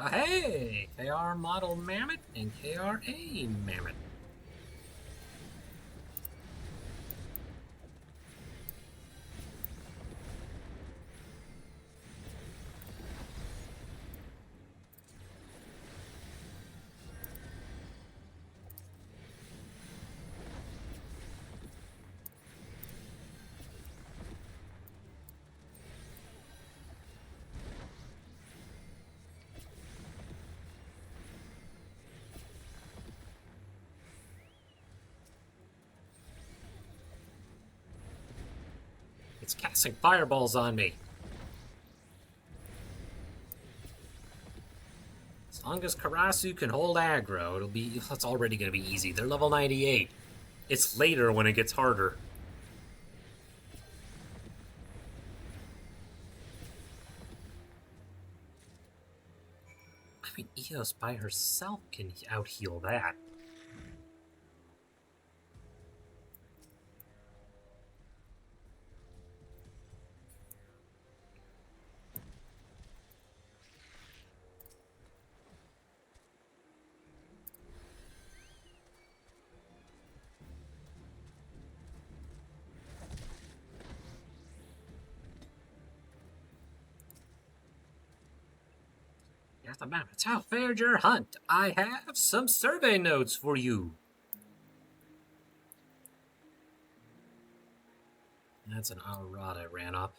Oh, hey! KR Model Mammoth and KRA Mammoth. It's casting fireballs on me. As long as Karasu can hold aggro, it's already going to be easy. They're level 98. It's later when it gets harder. I mean, Eos by herself can out-heal that. Yes, the Mammoths, how fared your hunt? I have some survey notes for you. That's an Alrod I ran off.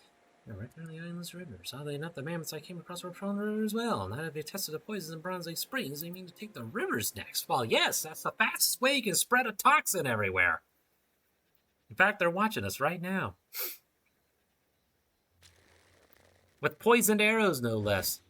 I reckon the Island's Rivers. Oddly enough, the mammoths I came across were from the river as well. Now that they've tested the poisons in Bronze Lake Springs, they mean to take the rivers next. Well, yes, that's the fastest way you can spread a toxin everywhere. In fact, they're watching us right now. With poisoned arrows, no less.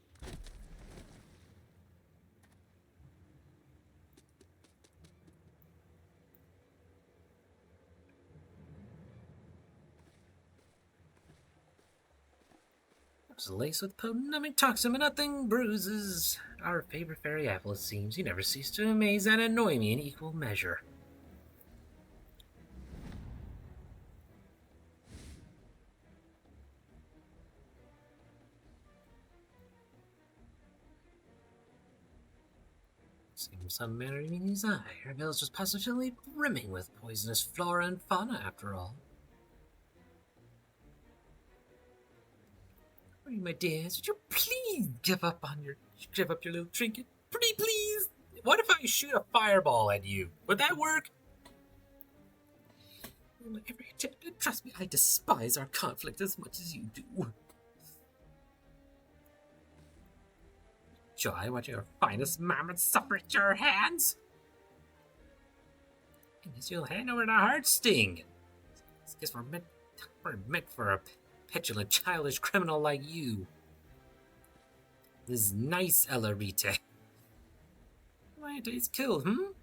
Laced with potent numbing toxin, but nothing bruises. Our favorite fairy apple, it seems. You never cease to amaze and annoy me in equal measure. Seems some manner in his eye. Her village is positively brimming with poisonous flora and fauna, after all. My dears, would you please give up your little trinket? Pretty please. What if I shoot a fireball at you? Would that work? Trust me, I despise our conflict as much as you do. Joy, watching our finest mammoth suffer at your hands. I guess you'll hand over the heart sting. I guess we're meant for a petulant, childish criminal like you. This is nice, Elarite. Why is killed, Who?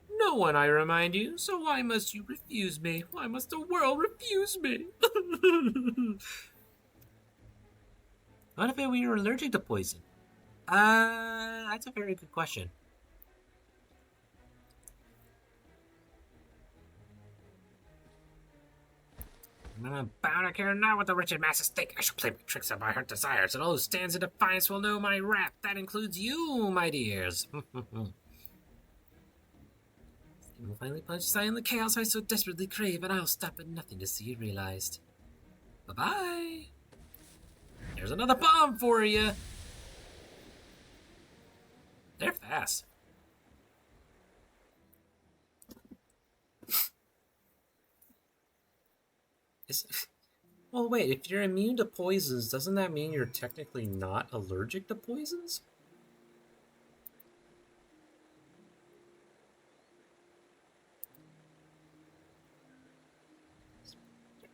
No one, I remind you. So why must you refuse me? Why must the world refuse me? What if we were allergic to poison? That's a very good question. I'm bound to care not what the wretched masses think. I shall play my tricks on my heart desires, and all who stands in defiance will know my wrath. That includes you, my dears. Will finally plunge aside in the chaos I so desperately crave, and I'll stop at nothing to see it realized. Bye-bye. There's another bomb for you. They're fast. Well, wait, if you're immune to poisons, doesn't that mean you're technically not allergic to poisons?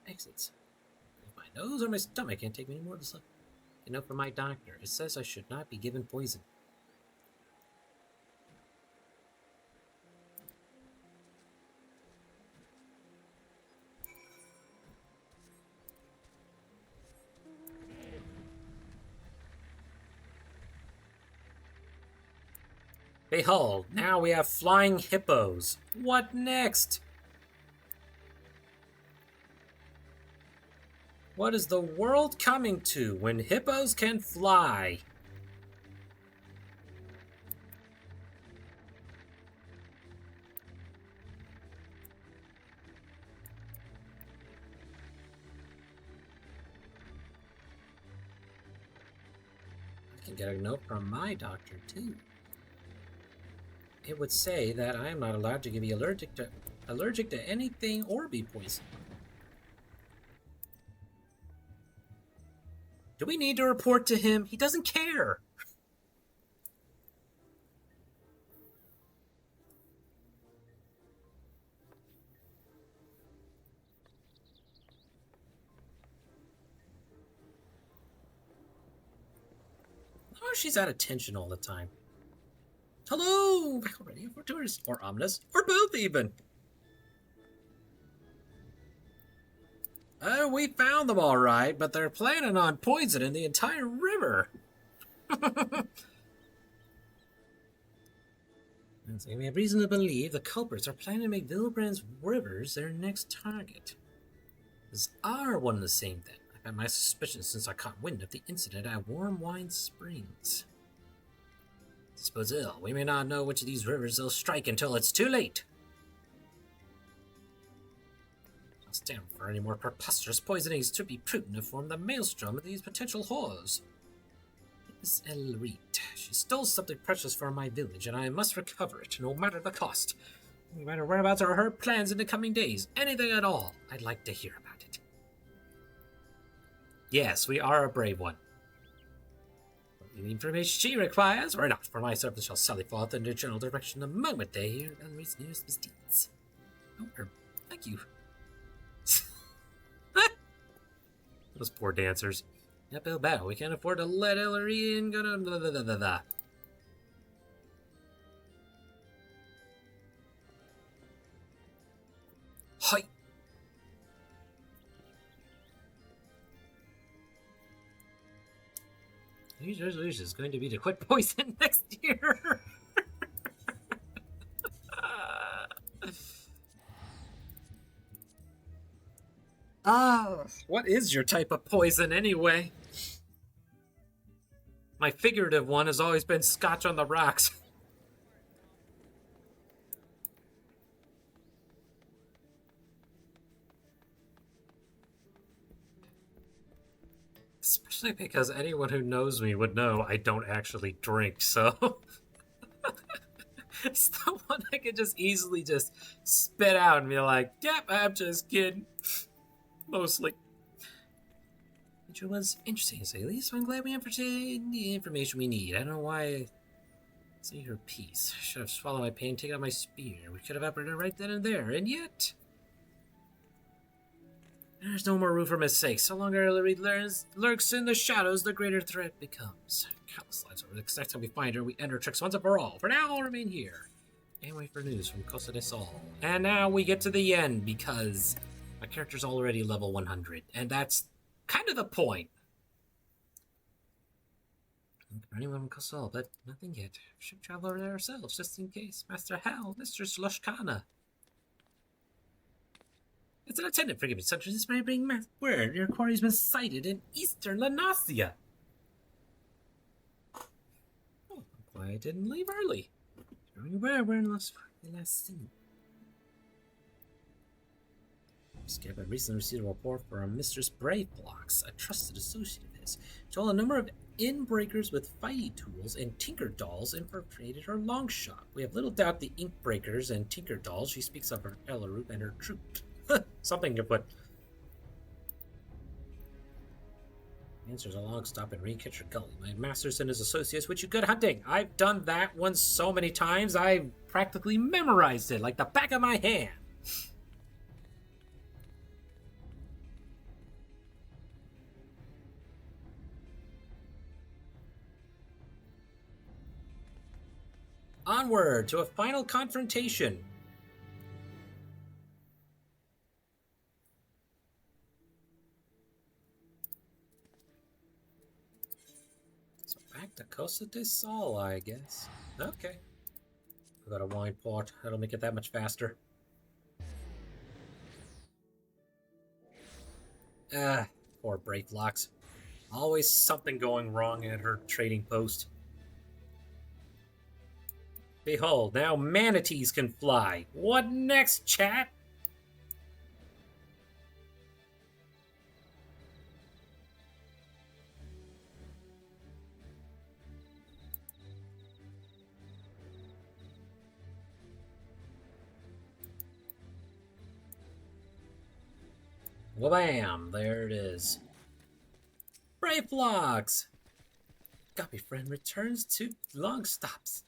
Exits. If my nose or my stomach can't take me anymore, this a note from my doctor. It says I should not be given poison. Behold, now we have flying hippos. What next? What is the world coming to when hippos can fly? I can get a note from my doctor, too. It would say that I am not allowed to be allergic to anything or be poisoned. Do we need to report to him? He doesn't care. Oh, she's out of tension all the time. Hello! Already for tourists, or ominous, or both even. We found them all right, but they're planning on poisoning the entire river. We have reason to believe the culprits are planning to make Villebrands rivers their next target. These are one and the same thing. I've had my suspicions since I caught wind of the incident at Warm Wine Springs. Suppose ill, we may not know which of these rivers they'll strike until it's too late. I'll stand for any more preposterous poisonings to be prudent to form the maelstrom of these potential horrors. Miss Elrite. She stole something precious from my village, and I must recover it, no matter the cost. No matter whereabouts or her plans in the coming days, anything at all, I'd like to hear about it. Yes, we are a brave one. The information she requires, or not, for my servants shall sally forth in the general direction the moment they hear Elrite's news misdeeds. Oh, thank you. Those poor dancers. Yep, Bilbao, we can't afford to let Ellery in. Go to blah, blah, blah, blah, blah. Hi. New Year's resolution is going to be to quit poison next year. What is your type of poison anyway? My figurative one has always been Scotch on the rocks. Especially because anyone who knows me would know I don't actually drink, so... It's the one I could just easily just spit out and be like, yep, I'm just kidding. Mostly. Which was interesting to say the least, so I'm glad we entertained the information we need. I don't know why I say her piece. I should have swallowed my pain, taken out my spear. We could have operated right then and there, and yet... There's no more room for mistakes. So longer Ellery lurks in the shadows, the greater threat becomes. Countless lives over. The next time we find her, we end her tricks once and for all. For now, I'll remain here and wait for news from Costa del Sol. And now we get to the end, because my character's already level 100, and that's kind of the point. Looking for anyone from Costa del Sol, but nothing yet. We should travel over there ourselves, just in case. Master Hal, Mistress Lushkana. It's an attendant, forgive me, such as this may bring word your quarry's been sighted in eastern Lanasia. Oh, why I didn't leave early. Where we're in last seen. Skip had recently received a report from Mistress Braveblocks, a trusted associate of his. Told a number of Inbreakers with fighting tools and Tinker Dolls infiltrated her long shot. We have little doubt the Inkbreakers and Tinker Dolls. She speaks of her Elleroot and her troop. Something to put. Answers a long stop in Rainkitcher Gully. My masters and his associates wish you good hunting. I've done that one so many times, I've practically memorized it like the back of my hand. Onward to a final confrontation. Back to Costa del Sol, I guess. Okay. I got a wine pot. That'll make it that much faster. Poor Braveblocks. Always something going wrong at her trading post. Behold, now manatees can fly. What next, chat? Wham! There it is. Braveblocks! Gobby friend returns to long stops.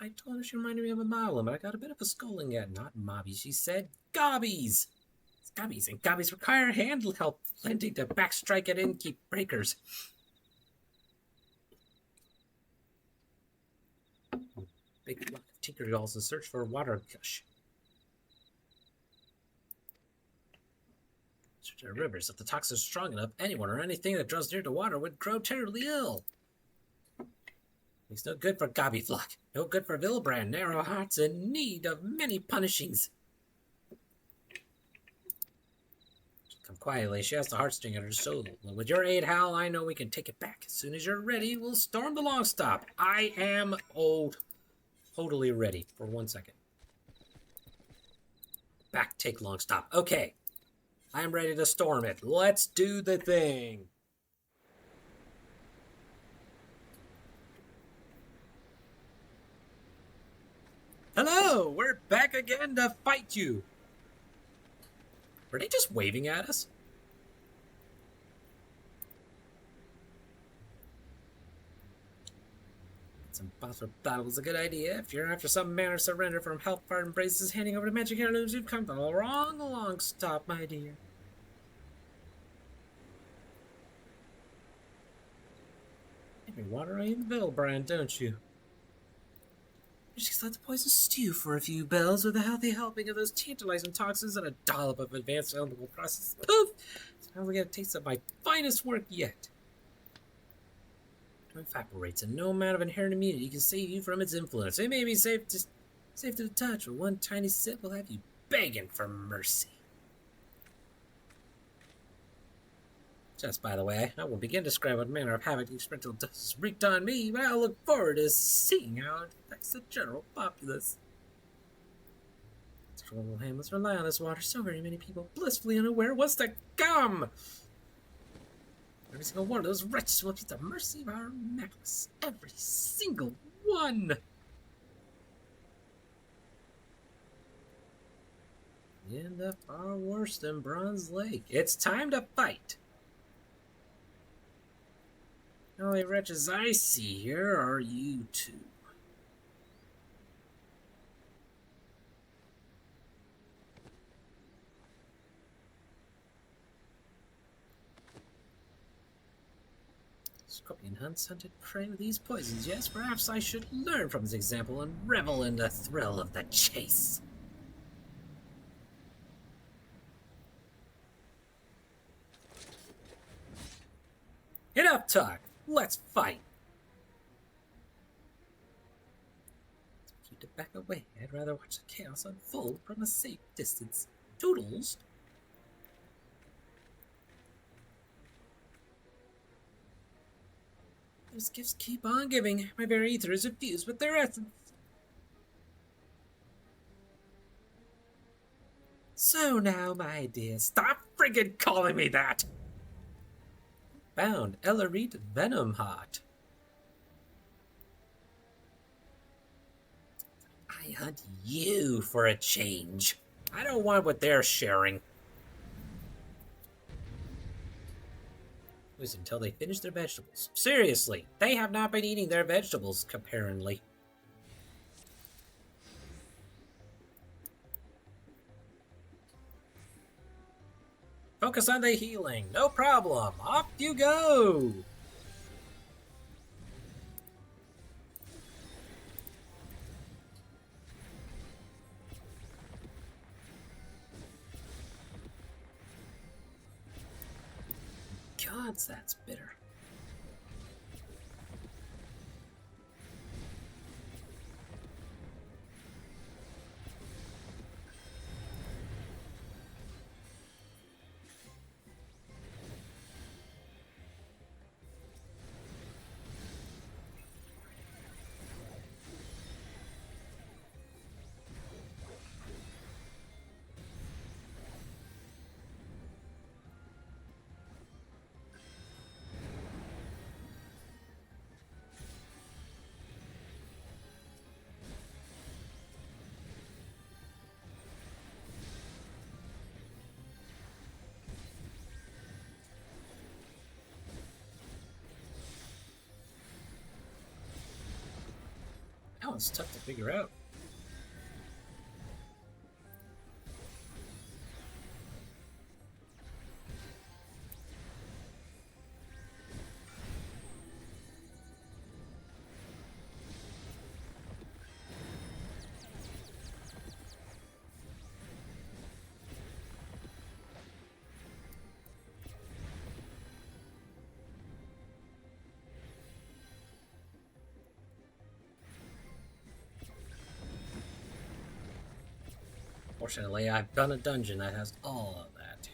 I told her she reminded me of a Moblin, but I got a bit of a scolding at not Mobby. She said, Gobbies! Gobbies and Gobbies require hand help lending to backstrike at Innkeep Breakers. Big flock of Tinker Dolls in search for a water gush. Search our rivers. If the toxins are strong enough, anyone or anything that draws near to water would grow terribly ill. It's no good for Gobbyflock, no good for Vilbrand, narrow hearts in need of many punishings. Come quietly, she has the heartstring at her shoulder. Well, with your aid, Hal, I know we can take it back. As soon as you're ready, we'll storm the long stop. I am totally ready for 1 second. Back, take long stop. Okay. I'm ready to storm it. Let's do the thing. Hello, we're back again to fight you. Were they just waving at us? Some boss for battle was a good idea. If you're after some manner of surrender from Hellfire Embraces handing over to magic heirlooms, you've come to the wrong long stop, my dear. You water in Vilbrand, don't you? Just let the poison stew for a few bells with a healthy helping of those tantalizing toxins and a dollop of advanced chemical process. Poof! Sounds like a taste of my finest work yet. It evaporates, and no amount of inherent immunity can save you from its influence. It may be safe to the touch, but one tiny sip will have you begging for mercy. Just by the way, I will begin to describe what manner of havoc the experimental dose has wreaked on me, but I look forward to seeing how it affects the general populace. Little hamlets rely on this water, so very many people blissfully unaware what's to come. Every single one of those wretches will be at the mercy of our necklace. Every single one! In the far worse than Bronze Lake. It's time to fight! The only wretches I see here are you two. Scorpion hunts hunted prey with these poisons. Yes, perhaps I should learn from his example and revel in the thrill of the chase. Enough talk. Let's fight. Keep it back away. I'd rather watch the chaos unfold from a safe distance. Toodles. Those gifts keep on giving. My very ether is infused with their essence. So now, my dear, stop friggin' calling me that! Found Ellerite Venomheart. I hunt you for a change. I don't want what they're sharing. Was until they finish their vegetables. Seriously, they have not been eating their vegetables, apparently. Focus on the healing. No problem. Off you go. God, that's bitter. That one's tough to figure out. Fortunately, I've done a dungeon that has all of that.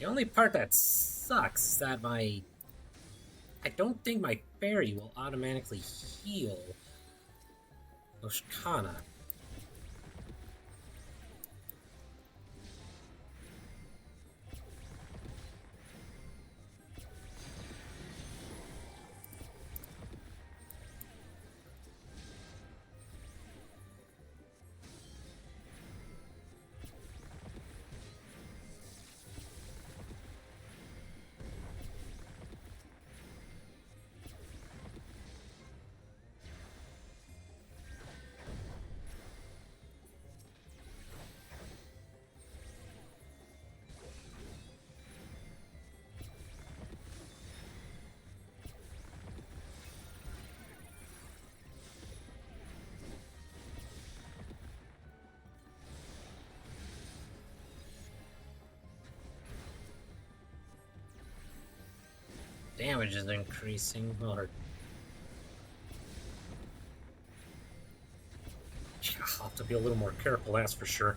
The only part that sucks is that I don't think my fairy will automatically heal Oshkana. Damage is increasing, or I'll have to be a little more careful, that's for sure.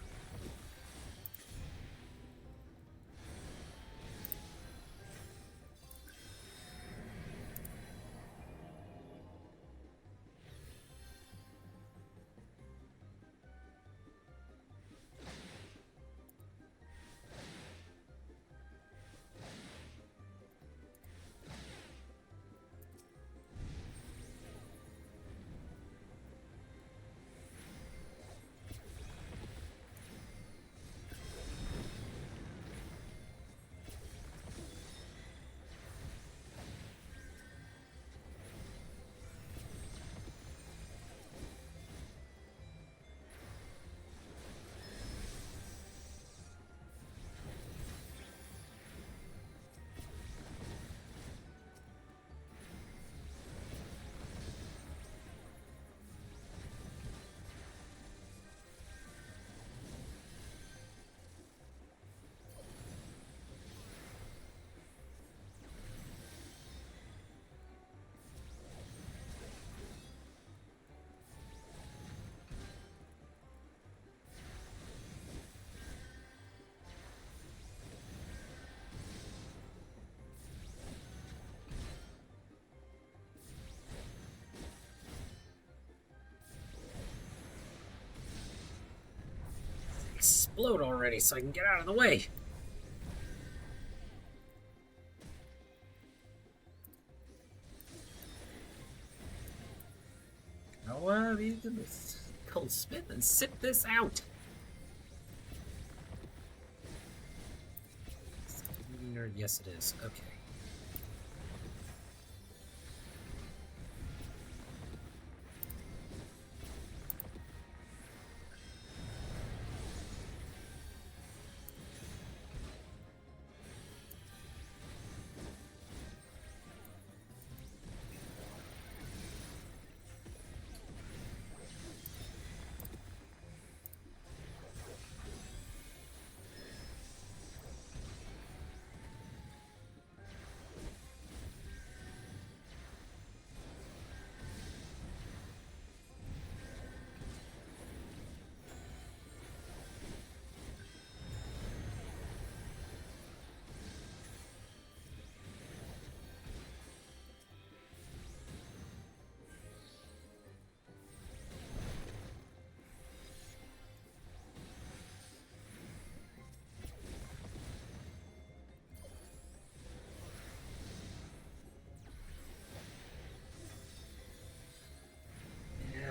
Explode already so I can get out of the way. Now, you can cold spit and sit this out. Yes, it is. Okay.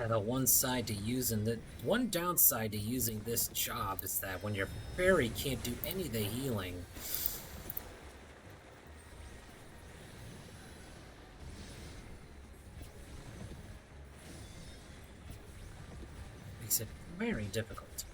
The one downside to using this job is that when your fairy can't do any of the healing, makes it very difficult.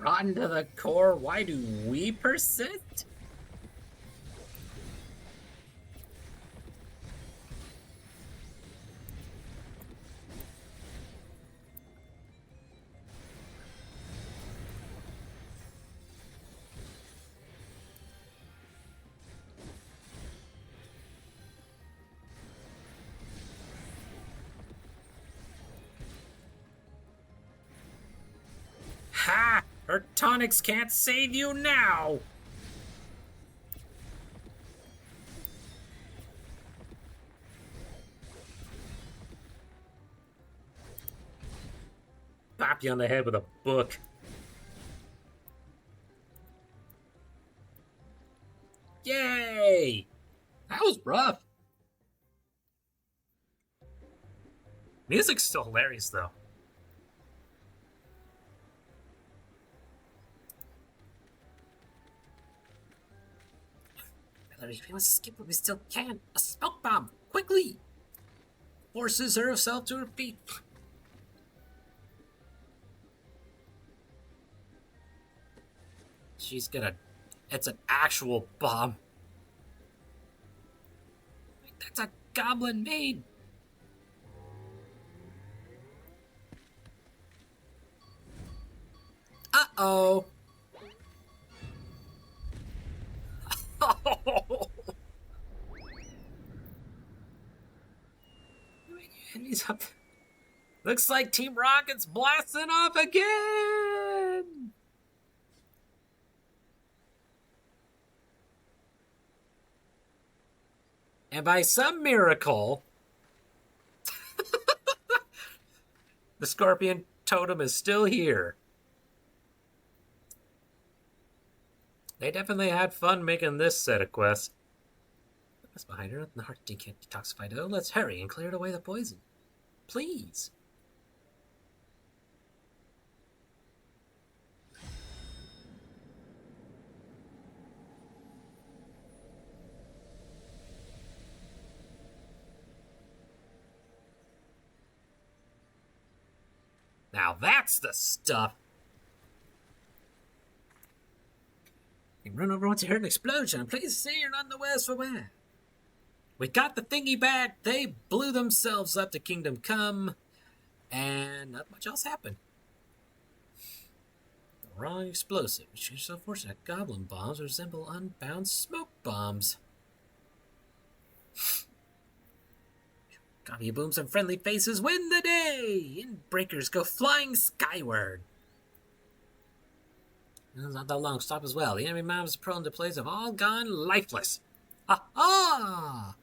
Rotten to the core, why do we persist? Ha! Her tonics can't save you now! Pop you on the head with a book. Yay! That was rough. Music's still hilarious, though. We must skip what we still can. A smoke bomb! Quickly! Forces herself to her feet. She's gonna... It's an actual bomb. Wait, that's a goblin maid. Uh-oh. And he's up. Looks like Team Rocket's blasting off again. And by some miracle, the Scorpion Totem is still here. They definitely had fun making this set of quests. What's behind her? The heart can't detoxify though. Let's hurry and clear away the poison. Please. Now that's the stuff. You run over once you heard an explosion. Please say you're not in the worse for wear. We got the thingy back. They blew themselves up to Kingdom Come. And not much else happened. The wrong explosive. Which is so fortunate. Goblin bombs resemble unbound smoke bombs. Gobby booms and friendly faces win the day. And breakers go flying skyward. It's not that long. Stop as well. The enemy mobs prone to plays have all gone lifeless. Ha!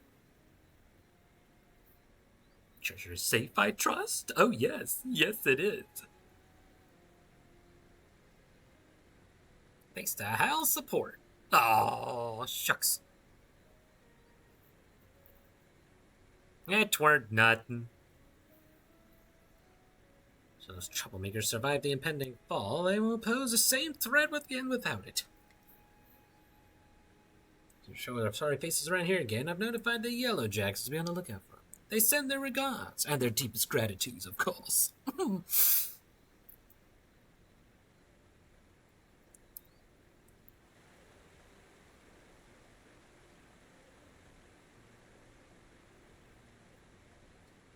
Treasure is safe, I trust? Oh, yes. Yes, it is. Thanks to Hal's support. Oh, shucks. It weren't nothing. So those troublemakers survived the impending fall. They will pose the same threat again without it. To show their sorry faces around here again, I've notified the Yellow Jacks to be on the lookout for them. They send their regards, and their deepest gratitudes, of course.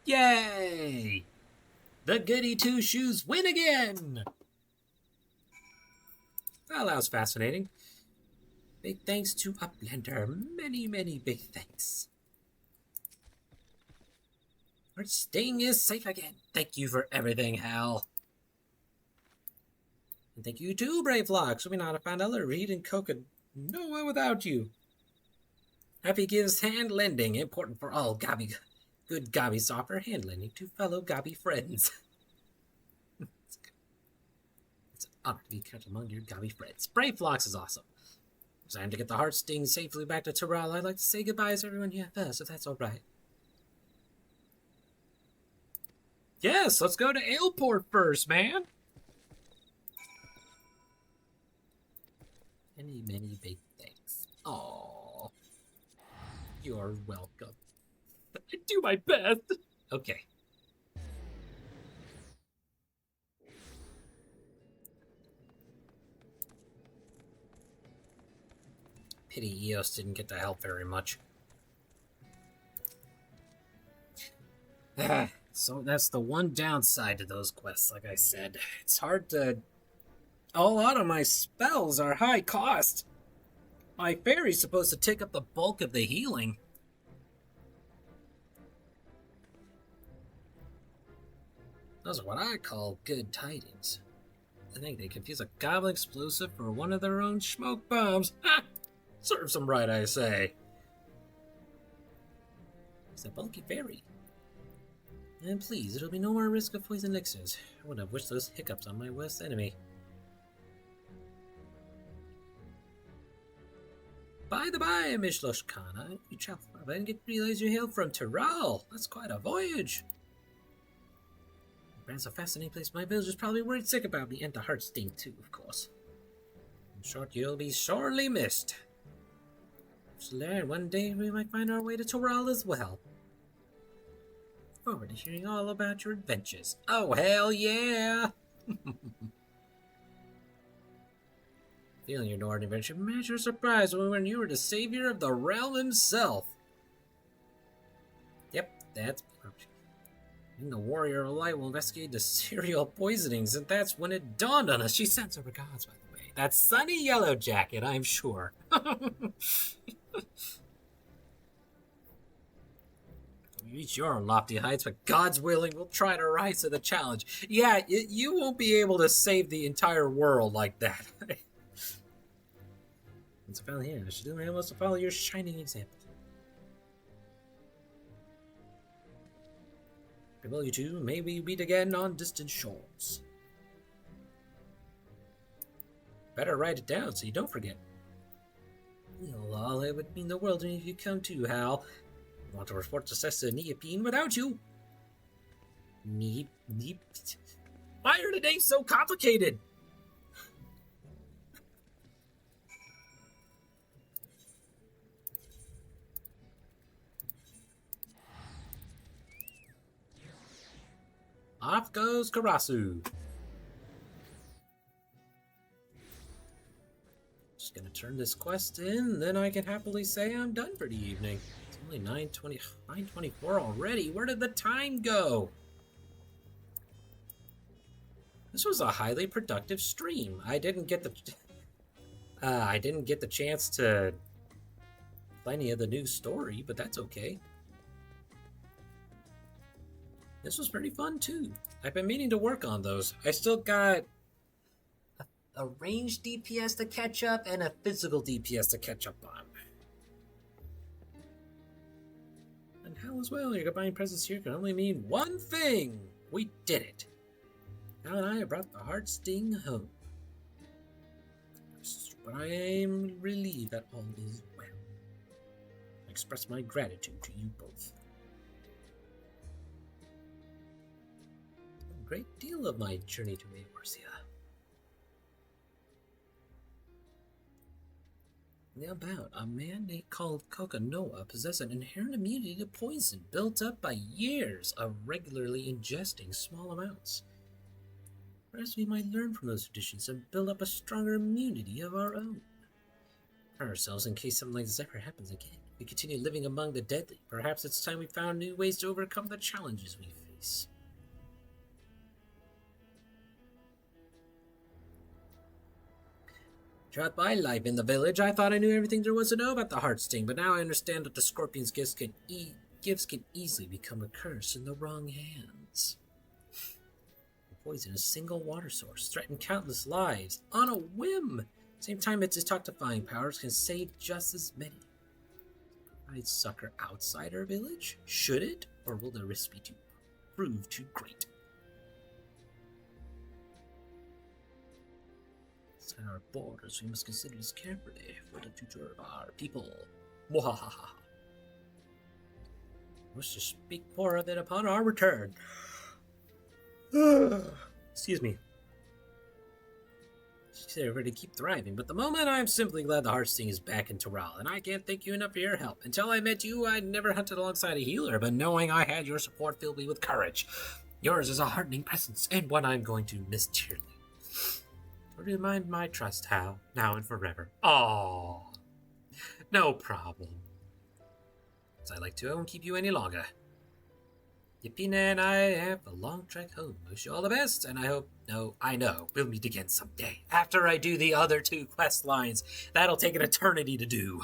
Yay! The Goody Two Shoes win again! Well, that was fascinating. Big thanks to Uplander. Many, many big thanks. Our sting is safe again. Thank you for everything, Hal. And thank you too, Brave Locks. We not have found other Reed and Coca. No one without you. Happy gives hand lending, important for all Gobby. Good Gobbies offer hand lending to fellow Gobby friends. It's an honor to be kept among your Gobby friends. Brave Flocks is awesome. It's time to get the heart sting safely back to Terral. I'd like to say goodbye to everyone here first, if that's alright. Yes, let's go to Aleport first, man. Many, many big thanks. Aww. You're welcome. I do my best. Okay. Pity Eos didn't get to help very much. So that's the one downside to those quests, like I said. It's hard to... A lot of my spells are high cost. My fairy's supposed to take up the bulk of the healing. Those are what I call good tidings. I think they confuse a goblin explosive for one of their own smoke bombs. Ha! Serves them right, I say. It's a bulky fairy. And please, there'll be no more risk of poison elixirs. I would have wished those hiccups on my worst enemy. By the by, Miss Loshkana, you traveled far, but I didn't realize you hail from Tyrol. That's quite a voyage. Brand's a fascinating place. My villagers probably worried sick about me, and the Heartsting too, of course. In short, you'll be sorely missed. And one day we might find our way to Tyrol as well. Forward to hearing all about your adventures. Oh, hell yeah! Feeling your Northern adventure, imagine your surprise when you were the savior of the realm himself. Yep, that's perfect. Being the warrior of light will investigate the serial poisonings, and that's when it dawned on us. She sends her regards, by the way. That's Sunny Yellow Jacket, I'm sure. You reach your lofty heights, but God's willing, we'll try to rise to the challenge. Yeah, you won't be able to save the entire world like that. Once I found here, I should do my utmost to follow your shining example. Farewell, you two. May we meet again on distant shores. Better write it down so you don't forget. Well, it would mean the world to me if you come too, Hal. I want to report success to Neopene without you. Neep. Why are the names so complicated? Off goes Karasu. Just gonna turn this quest in, then I can happily say I'm done for the evening. It's only 9:24 already. Where did the time go? This was a highly productive stream. I didn't get the chance to play any of the new story, but that's okay. This was pretty fun, too. I've been meaning to work on those. I still got a ranged DPS to catch up and a physical DPS to catch up on. And how as well, your combined presence here can only mean one thing. We did it. Now and I have brought the Heartsting home. But I am relieved that all is well. I express my gratitude to you both. A great deal of my journey to Eorzea. Now about a man they called Kokanoa possessed an inherent immunity to poison built up by years of regularly ingesting small amounts. Perhaps we might learn from those traditions and build up a stronger immunity of our own. For ourselves in case something like this ever happens again. We continue living among the deadly. Perhaps it's time we found new ways to overcome the challenges we face. Throughout my life in the village, I thought I knew everything there was to know about the Heartsting, but now I understand that the Scorpion's gifts can easily become a curse in the wrong hands. Poison a single water source, threaten countless lives on a whim. Same time, its detoxifying powers can save just as many. Provide succor outside our village? Should it, or will the risk prove too great? Inside our borders, we must consider this carefully for the future of our people. Mwahaha. Wish to speak more of it upon our return. Excuse me. She said we're to keep thriving, but the moment I'm simply glad the Heartsting is back in Tyrol, and I can't thank you enough for your help. Until I met you, I'd never hunted alongside a healer, but knowing I had your support filled me with courage. Yours is a heartening presence, and one I'm going to miss dearly. Remind my trust, Hal, now and forever. Aww. No problem. As I like to, I won't keep you any longer. Yapina and I have a long trek home. Wish you all the best, and I hope, no, I know, we'll meet again someday. After I do the other 2 quest lines, that'll take an eternity to do.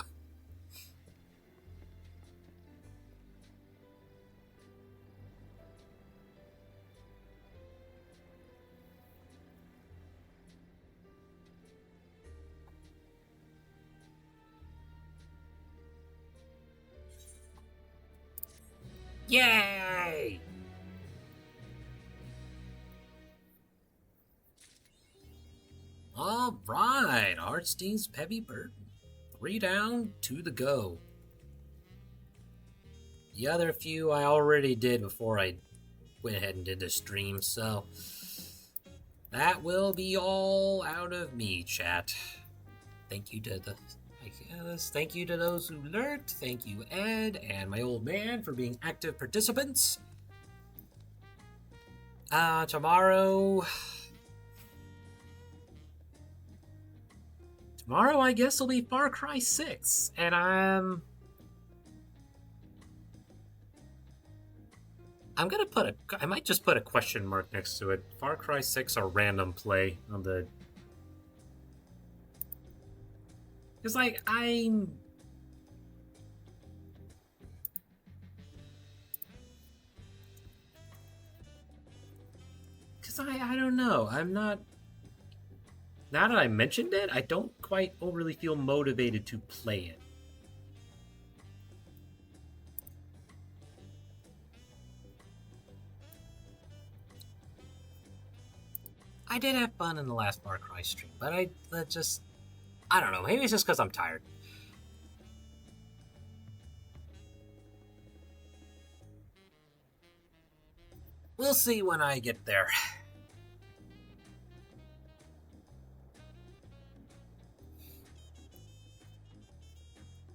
Yay! All right, Artstein's Heavy Burden. 3 down, 2 to go. The other few I already did before I went ahead and did the stream, so that will be all out of me, chat. Thank you to thank you to those who lurked. Thank you, Ed, and my old man for being active participants. Tomorrow, I guess, will be Far Cry 6, and I might just put a question mark next to it. Far Cry 6 or random play on the... Because, like, I don't know. I'm not... Now that I mentioned it, I don't quite overly feel motivated to play it. I did have fun in the last Far Cry stream, but I don't know. Maybe it's just because I'm tired. We'll see when I get there.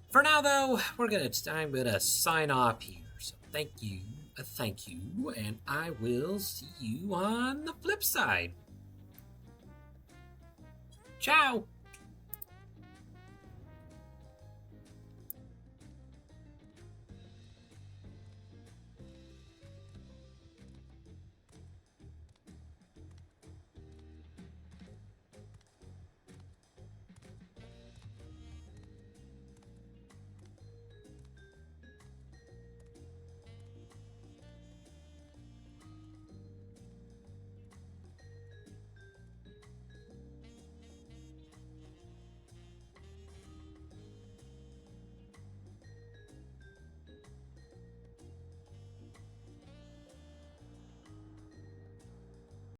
For now, though, I'm gonna sign off here. So thank you, and I will see you on the flip side. Ciao!